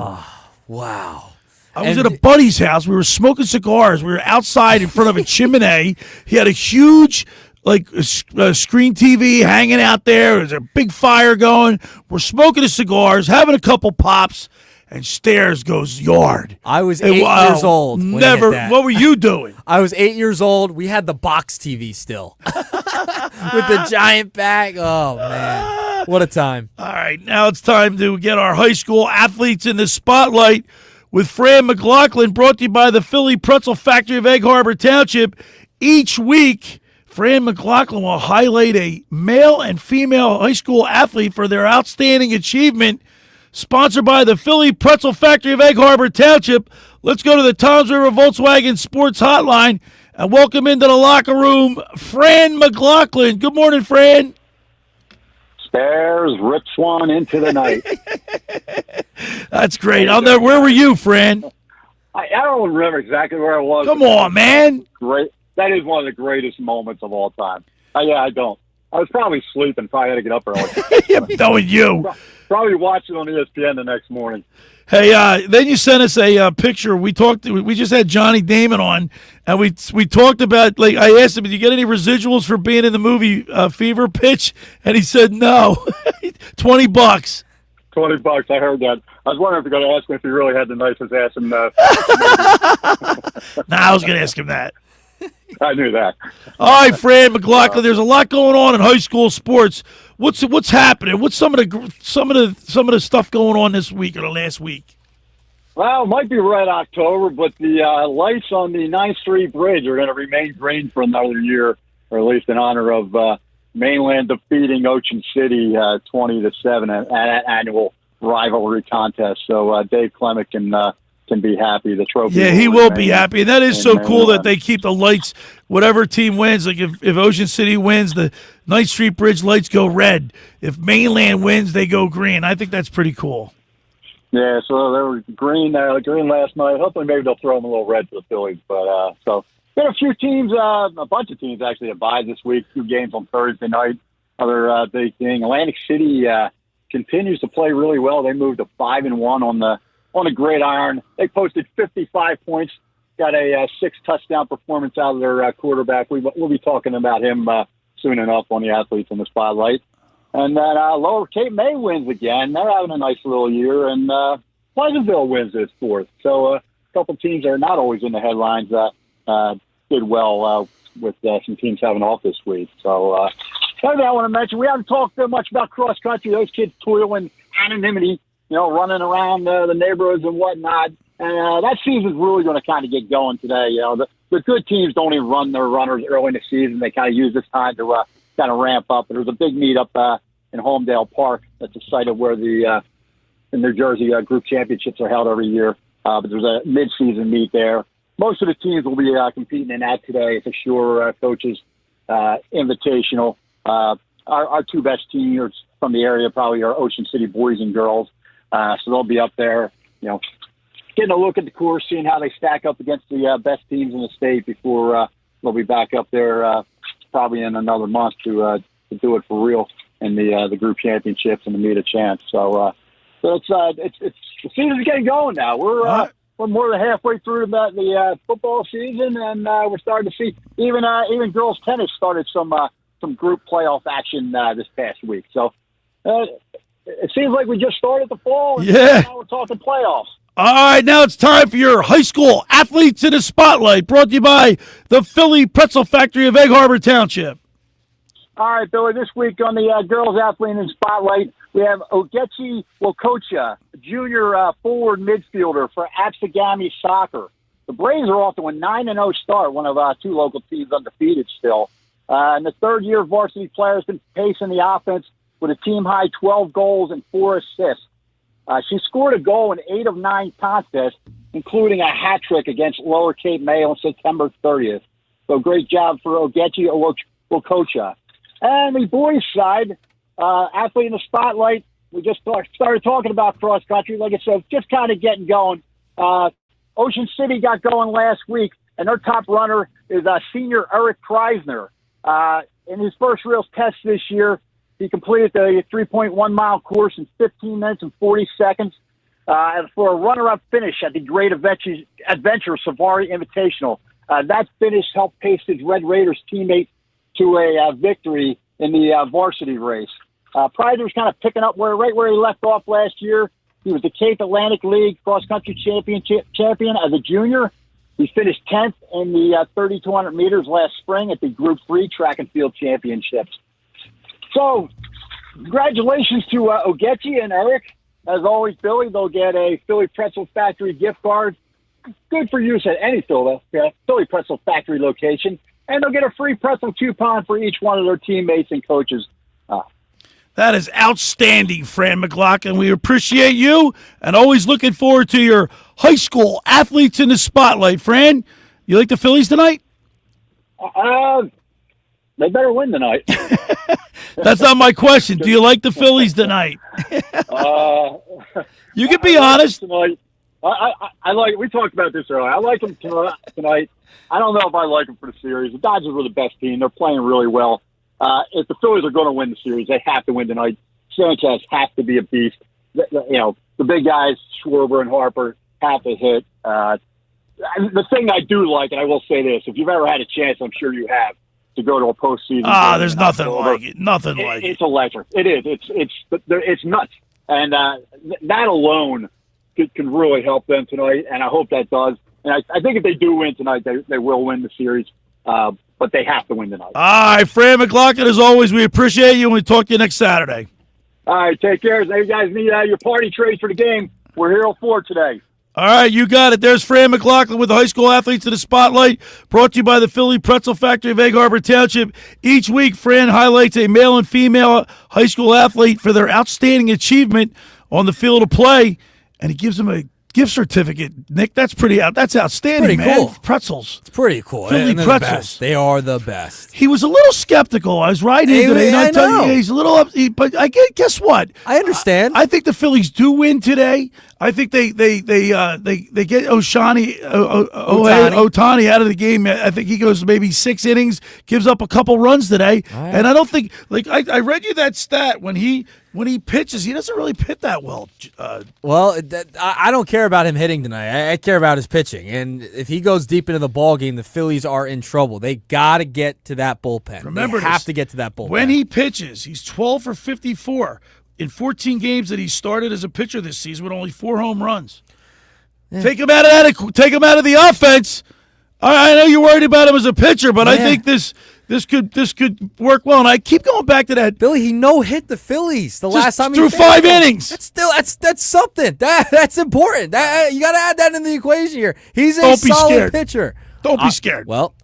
Wow. I was at a buddy's house. We were smoking cigars. We were outside in front of a chimney. He had a huge, screen TV hanging out there. There's a big fire going. We're smoking the cigars, having a couple pops, and Stairs goes yard. I was 8 years old. when it hit that. What were you doing? I was 8 years old. We had the box TV still with the giant bag. Oh, man. What a time. All right, now it's time to get our high school athletes in the spotlight with Fran Mclaughlin, brought to you by the Philly Pretzel Factory of Egg Harbor Township. Each week, Fran Mclaughlin will highlight a male and female high school athlete for their outstanding achievement. Sponsored by the Philly Pretzel Factory of Egg Harbor Township. Let's go to the Toms River Volkswagen Sports Hotline and welcome into the locker room, Fran Mclaughlin. Good morning, Fran. Stairs rips one into the night. That's great. Where were you, Fran? I don't remember exactly where I was. Come on, man. Great. That is one of the greatest moments of all time. I don't. I was probably sleeping. Probably had to get up early. I'm knowing you. Probably watching on ESPN the next morning. Hey, then you sent us a picture. We just had Johnny Damon on, and we talked about, I asked him, did you get any residuals for being in the movie Fever Pitch? And he said no. $20. $20. I heard that. I was wondering if you're going to ask him if he really had the nicest ass in the I was going to ask him that. I knew that. All right, Fran Mclaughlin. There's a lot going on in high school sports. What's happening? What's some of the stuff going on this week or the last week? Well, it might be Red October, but the lights on the 9th Street Bridge are going to remain green for another year, or at least in honor of Mainland defeating Ocean City 20-7 at that annual rivalry contest. So Dave Clement can be happy. The trophy. Yeah, he will be happy, and that is so cool that they keep the lights. Whatever team wins, like if Ocean City wins, the 9th Street Bridge lights go red. If Mainland wins, they go green. I think that's pretty cool. Yeah, so they were green last night. Hopefully, maybe they'll throw them a little red for the Phillies. But so got a few teams, a bunch of teams actually have bye this week. 2 games on Thursday night. Other big thing, Atlantic City continues to play really well. They moved to 5-1 on the gridiron. They posted 55 points. Got a 6-touchdown performance out of their quarterback. We'll be talking about him soon enough on the athletes in the spotlight. And then Lower Cape May wins again. They're having a nice little year. And Pleasantville wins this fourth. So a couple teams that are not always in the headlines did well with some teams having off this week. So something I want to mention, we haven't talked much about cross country. Those kids toil in anonymity, running around the neighborhoods and whatnot. And that season's really going to kind of get going today. The good teams don't even run their runners early in the season. They kind of use this time to kind of ramp up. But there's a big meet up in Homedale Park. That's the site of where the New Jersey group championships are held every year. But there's a mid-season meet there. Most of the teams will be competing in that today. It's a sure coaches invitational. Our two best teams from the area probably are Ocean City boys and girls. So they'll be up there, getting a look at the course, seeing how they stack up against the best teams in the state before they'll be back up there probably in another month to do it for real in the group championships and the meet a chance. So it's the season's getting going now. We're more than halfway through the football season, and we're starting to see even girls tennis started some group playoff action this past week. So it seems like we just started the fall, and now we're talking playoffs. All right, now it's time for your high school athletes in the spotlight, brought to you by the Philly Pretzel Factory of Egg Harbor Township. All right, Billy, this week on the girls athlete in the spotlight, we have Ogechi Wokocha, junior forward midfielder for Absegami Soccer. The Braves are off to a 9-0 start, one of two local teams undefeated still. And the third-year varsity player has been pacing the offense with a team-high 12 goals and 4 assists. She scored a goal in 8 of 9 contests, including a hat trick against Lower Cape May on September 30th. So great job for Ogechi Wokocha. And the boys' side, athlete in the spotlight, we just started talking about cross country. Like I said, just kind of getting going. Ocean City got going last week, and their top runner is senior Eric Preisner. In his first real test this year, he completed the 3.1-mile course in 15 minutes and 40 seconds for a runner-up finish at the Great Adventure Safari Invitational. That finish helped pace his Red Raiders teammate to a victory in the varsity race. Preisner's kind of picking up right where he left off last year. He was the Cape Atlantic League cross-country champion as a junior. He finished 10th in the 3,200 meters last spring at the Group 3 track and field championships. So, congratulations to Ogechi and Eric. As always, Billy, they'll get a Philly Pretzel Factory gift card. Good for use at any Philly Pretzel Factory location. And they'll get a free pretzel coupon for each one of their teammates and coaches. That is outstanding, Fran McLaughlin. We appreciate you, and always looking forward to your high school athletes in the spotlight. Fran, you like the Phillies tonight? They better win tonight. That's not my question. Do you like the Phillies tonight? You can be honest. Tonight, I like. We talked about this earlier. I like them tonight. I don't know if I like them for the series. The Dodgers were the best team. They're playing really well. If the Phillies are going to win the series, they have to win tonight. Sanchez has to be a beast. The big guys, Schwarber and Harper, have to hit. The thing I do like, and I will say this, if you've ever had a chance, I'm sure you have, to go to a postseason. There's nothing like it. Nothing like it. It's electric. It is. It's nuts. And that alone can really help them tonight, and I hope that does. And I think if they do win tonight, they will win the series. But they have to win tonight. All right, Fran McLaughlin, as always, we appreciate you, and we'll talk to you next Saturday. All right, take care. If you guys need your party trade for the game, we're here for today. All right, you got it. There's Fran McLaughlin with the high school athletes in the spotlight, brought to you by the Philly Pretzel Factory of Egg Harbor Township. Each week, Fran highlights a male and female high school athlete for their outstanding achievement on the field of play, and he gives them a gift certificate. Nick, that's outstanding, pretty man. Cool. Pretzels. It's pretty cool. Philly pretzels. They are the best. He was a little skeptical. I was riding in today. I know. He's a little up, but guess what? I understand. I think the Phillies do win today. I think they get Ohtani out of the game. I think he goes maybe 6 innings, gives up a couple runs today, and I don't think I read you that stat when he pitches, he doesn't really pitch that well. I don't care about him hitting tonight. I care about his pitching, and if he goes deep into the ball game, the Phillies are in trouble. They got to get to that bullpen. Remember, they have to get to that bullpen. When he pitches, he's 12 for 54. In 14 games that he started as a pitcher this season with only 4 home runs. Yeah. Take him out of the offense. I know you're worried about him as a pitcher, but I think this could work well. And I keep going back to that. Billy, he no-hit the Phillies the last time he threw 5 innings. That's something. That's important. You got to add that in the equation here. He's a solid pitcher. Don't be scared. Well,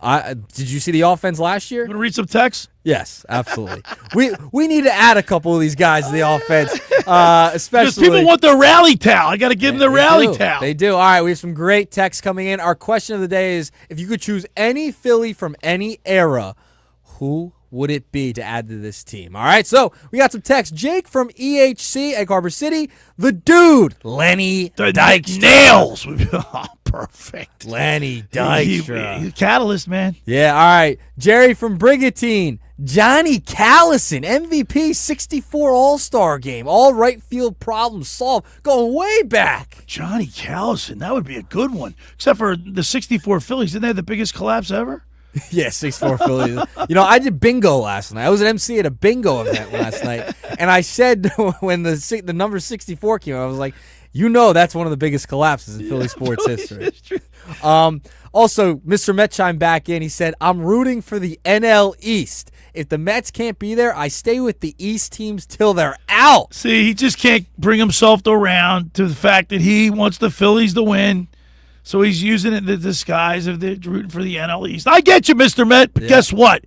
did you see the offense last year? You want to read some text? Yes, absolutely. we need to add a couple of these guys to the offense, especially because people want the rally towel. I got to give them the rally towel. They do. All right, we have some great texts coming in. Our question of the day is: if you could choose any Philly from any era, who would it be to add to this team? All right, so we got some text. Jake from EHC, Egg Harbor City. The dude, Lenny Dykstra. Nails. Oh, perfect. Lenny Dykstra. He's a catalyst, man. Yeah, all right. Jerry from Brigantine. Johnny Callison, MVP 64 All-Star game. All right field problems solved. Going way back. Johnny Callison, that would be a good one. Except for the 64 Phillies. Didn't they have the biggest collapse ever? Yeah, 64 Phillies. I did bingo last night. I was an MC at a bingo event last night. And I said when the number 64 came out, I was like, that's one of the biggest collapses in Philly sports history. Also, Mr. Met chimed back in. He said, I'm rooting for the NL East. If the Mets can't be there, I stay with the East teams till they're out. See, he just can't bring himself around to the fact that he wants the Phillies to win. So he's using it in the disguise of rooting for the NL East. I get you, Mr. Met, but guess what?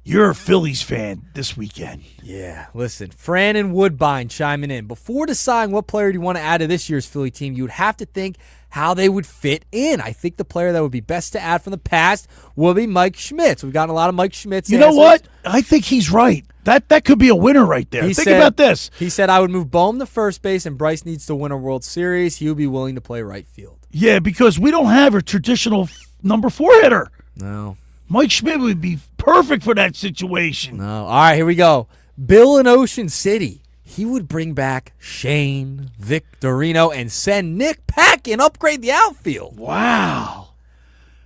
You're a Phillies fan this weekend. Yeah, listen, Fran and Woodbine chiming in. Before deciding what player you want to add to this year's Philly team, you would have to think how they would fit in. I think the player that would be best to add from the past will be Mike Schmitz. We've gotten a lot of Mike Schmitz. You know what? I think he's right. That could be a winner right there. Think about this. He said, I would move Bohm to first base, and Bryce needs to win a World Series. He would be willing to play right field. Yeah, because we don't have a traditional number 4 hitter. No. Mike Schmidt would be perfect for that situation. No. All right, here we go. Bill in Ocean City. He would bring back Shane Victorino and send Nick Pack and upgrade the outfield. Wow.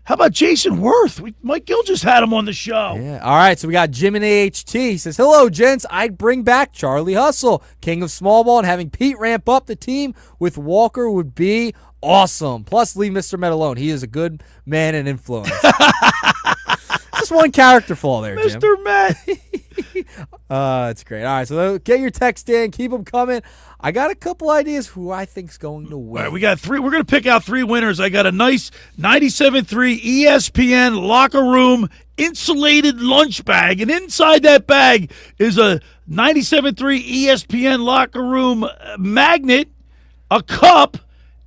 How about Jason Worth? Mike Gill just had him on the show. Yeah. All right, so we got Jim in AHT. He says, hello, gents. I'd bring back Charlie Hustle, king of small ball, and having Pete ramp up the team with Walker would be awesome. Plus, leave Mr. Met alone. He is a good man and influence. Just one character flaw there, Jim. Mr. Met. It's great. All right, so get your text in. Keep them coming. I got a couple ideas who I think's going to win. All right, we got 3. We're going to pick out 3 winners. I got a nice 97.3 ESPN locker room insulated lunch bag, and inside that bag is a 97.3 ESPN locker room magnet, a cup,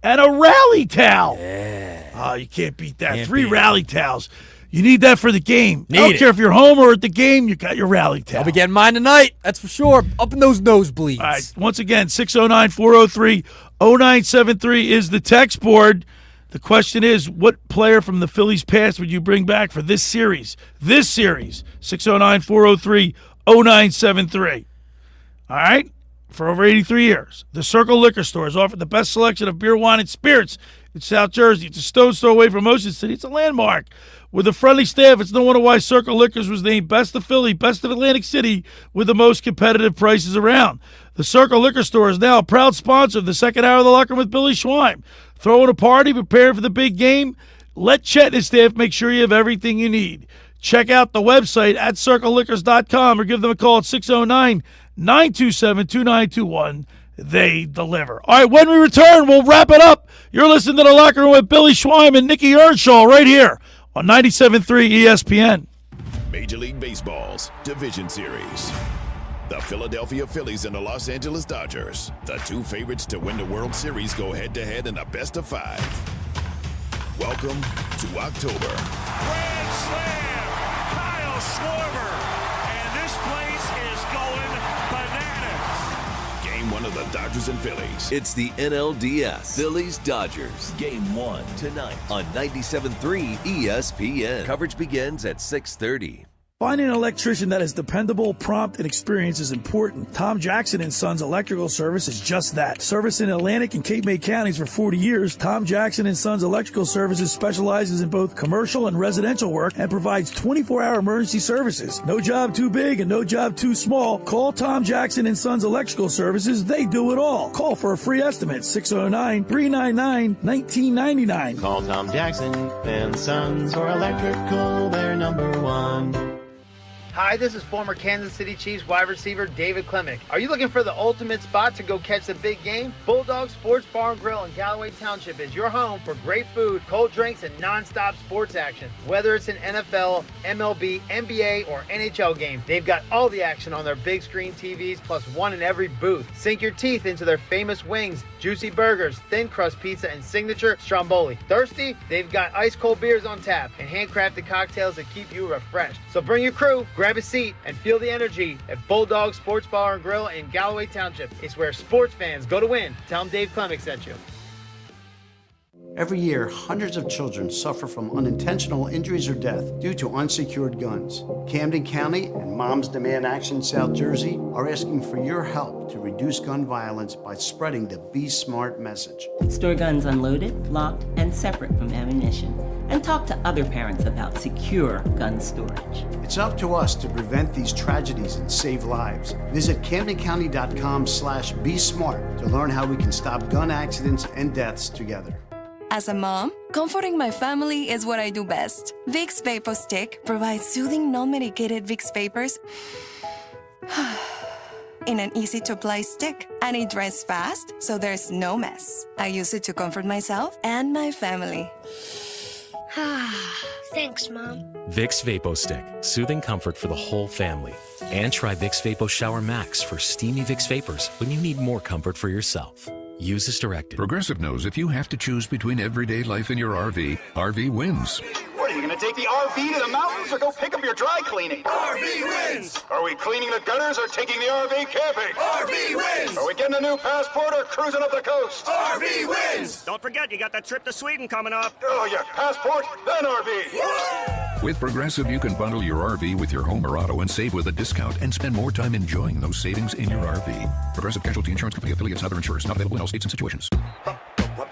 and a rally towel. Yeah. Oh, you can't beat that. 3 rally towels. You need that for the game. I don't Need care it. if you're home or at the game, you got your rally towel. I'll be getting mine tonight. That's for sure. Up in those nosebleeds. All right. Once again, 609-403-0973 is the text board. The question is, what player from the Phillies past would you bring back for this series? 609-403-0973. All right? For over 83 years, the Circle Liquor Store has offered the best selection of beer, wine, and spirits in South Jersey. It's a stone's throw away from Ocean City. It's a landmark. With a friendly staff, it's no wonder why Circle Liquors was named Best of Philly, Best of Atlantic City, with the most competitive prices around. The Circle Liquor Store is now a proud sponsor of the second hour of the Locker Room with Billy Schwein. Throwing a party, preparing for the big game? Let Chet and his staff make sure you have everything you need. Check out the website at circleliquors.com or give them a call at 609-927-2921. They deliver. All right, when we return, we'll wrap it up. You're listening to The Locker Room with Billy Schwein and Nick Earnshaw right here on 97.3 ESPN. Major League Baseball's Division Series. The Philadelphia Phillies and the Los Angeles Dodgers, the 2 favorites to win the World Series, go head-to-head in a best-of-5. Welcome to October. Grand slam, Kyle Schwarber, and this place is going bananas. Game 1 of the Dodgers and Phillies. It's the NLDS Phillies-Dodgers. Game 1 tonight on 97.3 ESPN. Coverage begins at 6:30. Finding an electrician that is dependable, prompt, and experienced is important. Tom Jackson & Sons Electrical Service is just that. Service in Atlantic and Cape May counties for 40 years, Tom Jackson & Sons Electrical Services specializes in both commercial and residential work and provides 24-hour emergency services. No job too big and no job too small. Call Tom Jackson & Sons Electrical Services. They do it all. Call for a free estimate, 609-399-1999. Call Tom Jackson and Sons or Electrical, they're number one. Hi, this is former Kansas City Chiefs wide receiver David Klemick. Are you looking for the ultimate spot to go catch the big game? Bulldog Sports Bar and Grill in Galloway Township is your home for great food, cold drinks, and non-stop sports action. Whether it's an NFL, MLB, NBA, or NHL game, they've got all the action on their big screen TVs, plus one in every booth. Sink your teeth into their famous wings, juicy burgers, thin crust pizza, and signature stromboli. Thirsty? They've got ice cold beers on tap and handcrafted cocktails that keep you refreshed. So bring your crew, grab a seat, and feel the energy at Bulldog Sports Bar and Grill in Galloway Township. It's where sports fans go to win. Tell them Dave Klemick sent you. Every year, hundreds of children suffer from unintentional injuries or death due to unsecured guns. Camden County and Moms Demand Action South Jersey are asking for your help to reduce gun violence by spreading the Be Smart message. Store guns unloaded, locked, and separate from ammunition. And talk to other parents about secure gun storage. It's up to us to prevent these tragedies and save lives. Visit CamdenCounty.com/BeSmart to learn how we can stop gun accidents and deaths together. As a mom, comforting my family is what I do best. Vicks Vapor Stick provides soothing, non-medicated Vicks Vapors in an easy-to-apply stick, and it dries fast, so there's no mess. I use it to comfort myself and my family. Thanks, Mom. Vicks Vapo Stick, soothing comfort for the whole family. And try Vicks Vapo Shower Max for steamy Vicks Vapors when you need more comfort for yourself. Use as directed. Progressive knows if you have to choose between everyday life and your RV, RV wins. What, are you going to take the RV to the mountains or go pick up your dry cleaning? RV wins! Are we cleaning the gutters or taking the RV camping? RV wins! Are we getting a new passport or cruising up the coast? RV wins! Don't forget, you got that trip to Sweden coming up. Oh, yeah, passport, then RV. With Progressive, you can bundle your RV with your home or auto and save with a discount and spend more time enjoying those savings in your RV. Progressive Casualty Insurance Company affiliates and other insurers. Not available in all states and situations.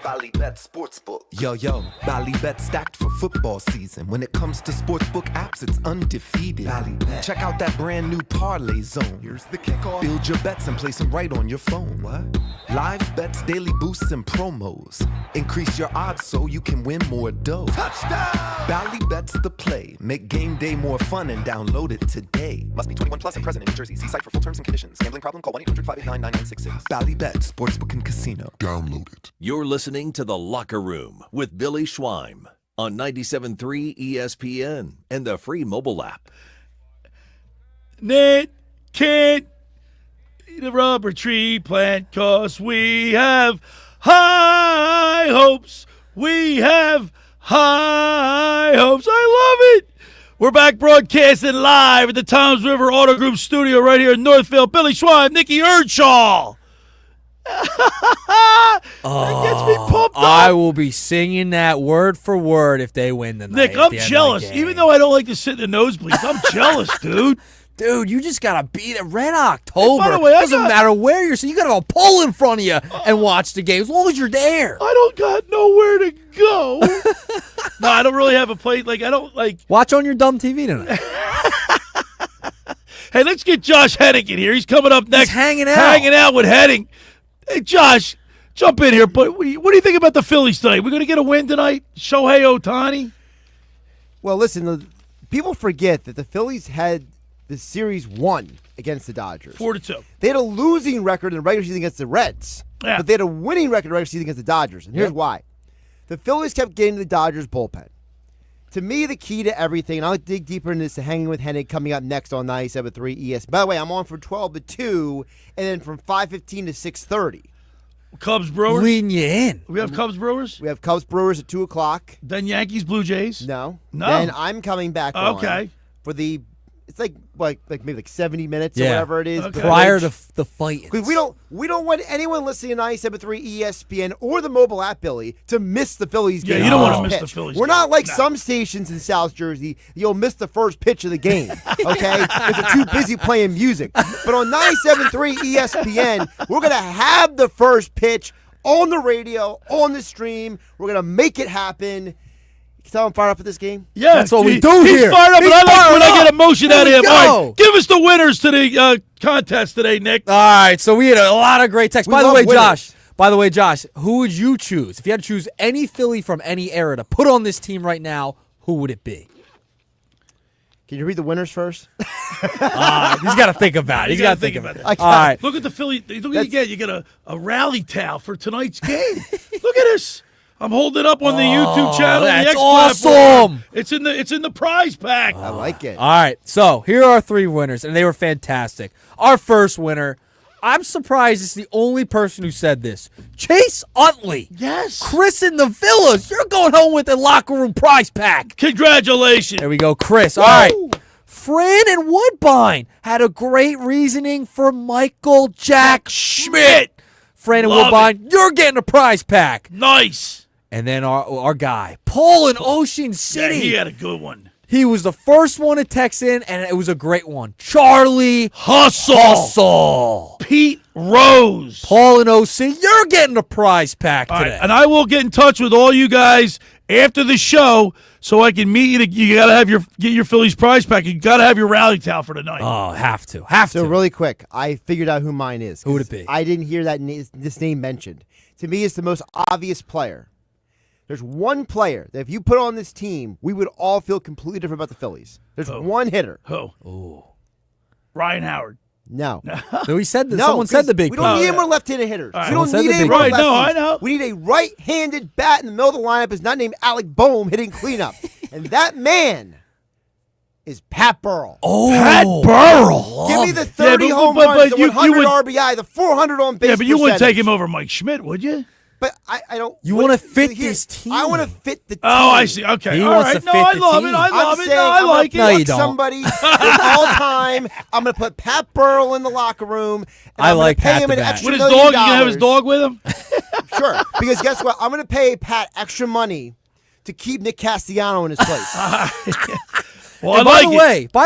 Ballybet Sportsbook. Yo, Ballybet stacked for football season. When it comes to sportsbook apps, it's undefeated. Ballybet. Check out that brand new parlay zone. Here's the kickoff. Build your bets and place them right on your phone. What? Live bets, daily boosts, and promos. Increase your odds so you can win more dough. Touchdown! Ballybet's the play. Make game day more fun and download it today. Must be 21 plus and present in New Jersey. See site for full terms and conditions. Gambling problem? Call 1-800-589-9966. Ballybet Sportsbook and Casino. Download it. You're listening to The Locker Room with Billy Schweim on 97.3 ESPN and the free mobile app. Ned can't eat a rubber tree plant 'cause we have high hopes. We have high hopes. I love it. We're back broadcasting live at the Toms River Auto Group studio right here in Northfield. Billy Schweim, Nick Earnshaw. That gets me pumped up. I will be singing that word for word if they win tonight. Nick, I'm jealous. Even though I don't like to sit in the nosebleeds, I'm jealous, dude. Dude, you just gotta beat it. Red October. Hey, by the way, doesn't matter where you're sitting. You got a pole in front of you and watch the game as long as you're there. I don't got nowhere to go. No, I don't really have a place. Like I don't like. Watch on your dumb TV tonight. Hey, let's get Josh Hennig in here. He's coming up next. He's hanging out with Hennig. Hey, Josh, jump in here. But what do you think about the Phillies tonight? We're going to get a win tonight? Shohei Ohtani? Well, listen, people forget that the Phillies had the series won against the Dodgers. 4-2. They had a losing record in the regular season against the Reds. Yeah. But they had a winning record in the regular season against the Dodgers. And here's why. The Phillies kept getting to the Dodgers bullpen. To me, the key to everything, and I'll dig deeper into this, Hanging with Hennig coming up next on 97.3 ES. By the way, I'm on from 12 to 2, and then from 5:15 to 6:30. Cubs Brewers? Lean you in. We have Cubs Brewers? We have Cubs Brewers at 2 o'clock. Then Yankees Blue Jays? No. No. Then I'm coming back on for the It's like maybe 70 minutes or whatever it is prior to the fight. Because we don't want anyone listening to 97.3 ESPN or the mobile app, Billy, to miss the Phillies game. Yeah, you don't want to miss the Phillies. We're not like some stations in South Jersey. You'll miss the first pitch of the game, okay? Because they're too busy playing music. But on 97.3 ESPN, we're going to have the first pitch on the radio, on the stream. We're going to make it happen. Tell him fired up for this game? Yeah, that's what we do here. He's fired up, and I like when I get emotion out of him. Go. All right, give us the winners to the contest today, Nick. All right, so we had a lot of great texts. By the way, Josh, who would you choose? If you had to choose any Philly from any era to put on this team right now, who would it be? Can you read the winners first? He's got to think about it. He's got to think about it. All right. Look at the Philly. Look what you get. You get a rally towel for tonight's game. Look at this. I'm holding it up on the YouTube channel. That's the X awesome. Platform. It's in the prize pack. I like it. All right, so here are our 3 winners, and they were fantastic. Our first winner, I'm surprised it's the only person who said this. Chase Utley. Yes. Chris in the Villas. You're going home with the locker room prize pack. Congratulations. There we go, Chris. All right. Fran and Woodbine had a great reasoning for Michael Jack Schmidt. Fran and Woodbine, you're getting a prize pack. Nice. And then our guy, Paul in Ocean City. Yeah, he had a good one. He was the first one to text in, and it was a great one. Charlie Hustle. Pete Rose. Paul in OC, you're getting a prize pack today. Right, and I will get in touch with all you guys after the show so I can meet you. You got to get your Phillies prize pack. You got to have your rally towel for tonight. Oh, have to. So really quick, I figured out who mine is. Who would it be? I didn't hear this name mentioned. To me, it's the most obvious player. There's one player that if you put on this team, we would all feel completely different about the Phillies. There's one hitter. Who? Ooh. Ryan Howard. No. No, he said that. No, someone said the big We don't need more left-handed hitters. Right. We don't need any more lefties. We need a right-handed bat in the middle of the lineup. Is not named Alec Boehm hitting cleanup. And that man is Pat Burrell. Oh, Pat Burrell. Give me the 30 home runs, the 100 RBI, the 400 on base. Yeah, but you wouldn't take him over Mike Schmidt, would you? But I don't. You want to fit this team. I want to fit the team. Oh, I see. Okay. He all wants right. to No, fit I the love team. it. I love it. saying, No, I like it. No, you don't. Somebody all time. I'm going to put Pat Burrell in the locker room. And I I'm like gonna pay Pat him the an bat. extra With $1 his dog, million. you can have his dog with him? Sure. Because guess what? I'm going to pay Pat extra money to keep Nick Castellano in his place. Well, by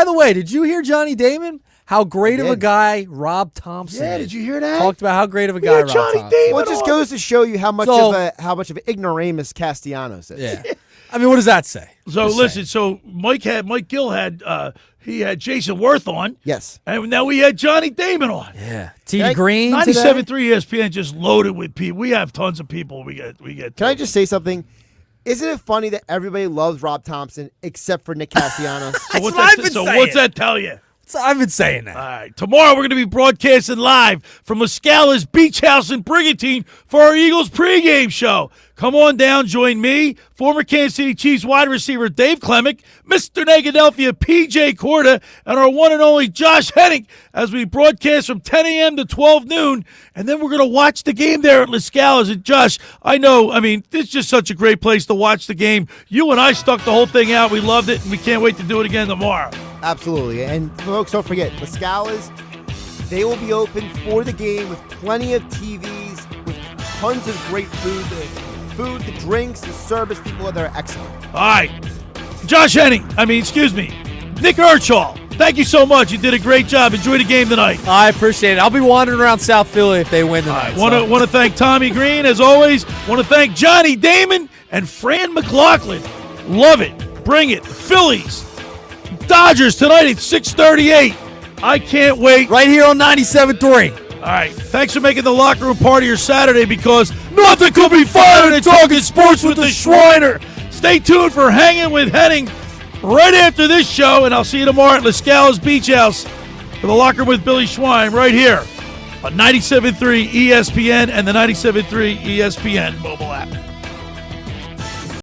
the way, did you hear Johnny Damon? How great of a guy Rob Thompson Yeah, is. did you hear that? Talked about how great of a guy Rob Thompson is. Well, it just goes to show you how much of an ignoramus Castellanos is. Yeah. I mean, what does that say? So listen, so Mike Gill had he had Jason Worth on. Yes. And now we had Johnny Damon on. Yeah. T.D. Green 97.3 ESPN just loaded with people. We have tons of people we get. Can I just say something? Isn't it funny that everybody loves Rob Thompson except for Nick Castellanos? What's that tell you? I've been saying that. All right. Tomorrow we're going to be broadcasting live from Lascala's Beach House in Brigantine for our Eagles pregame show. Come on down, join me, former Kansas City Chiefs wide receiver Dave Klemick, Mr. Negadelphia PJ Corda, and our one and only Josh Hennick as we broadcast from 10 a.m. to 12 noon. And then we're going to watch the game there at Lascala's. And Josh, I know, this is just such a great place to watch the game. You and I stuck the whole thing out. We loved it, and we can't wait to do it again tomorrow. Absolutely. And folks, don't forget, Lascala's, they will be open for the game with plenty of TVs, with tons of great food. The drinks, the service, people there are excellent. All right. Josh Henning, Nick Earnshaw, thank you so much. You did a great job. Enjoy the game tonight. I appreciate it. I'll be wandering around South Philly if they win tonight. Want to thank Tommy Greene, as always. Want to thank Johnny Damon and Fran McLaughlin. Love it. Bring it. The Phillies-Dodgers tonight at 6:38. I can't wait. Right here on 97.3. All right. Thanks for making the locker room part of your Saturday, because nothing could be finer than talking sports with the Schweiner. Stay tuned for Hanging with Henning right after this show, and I'll see you tomorrow at Lascala's Beach House for the locker room with Billy Schwein right here on 97.3 ESPN and the 97.3 ESPN mobile app.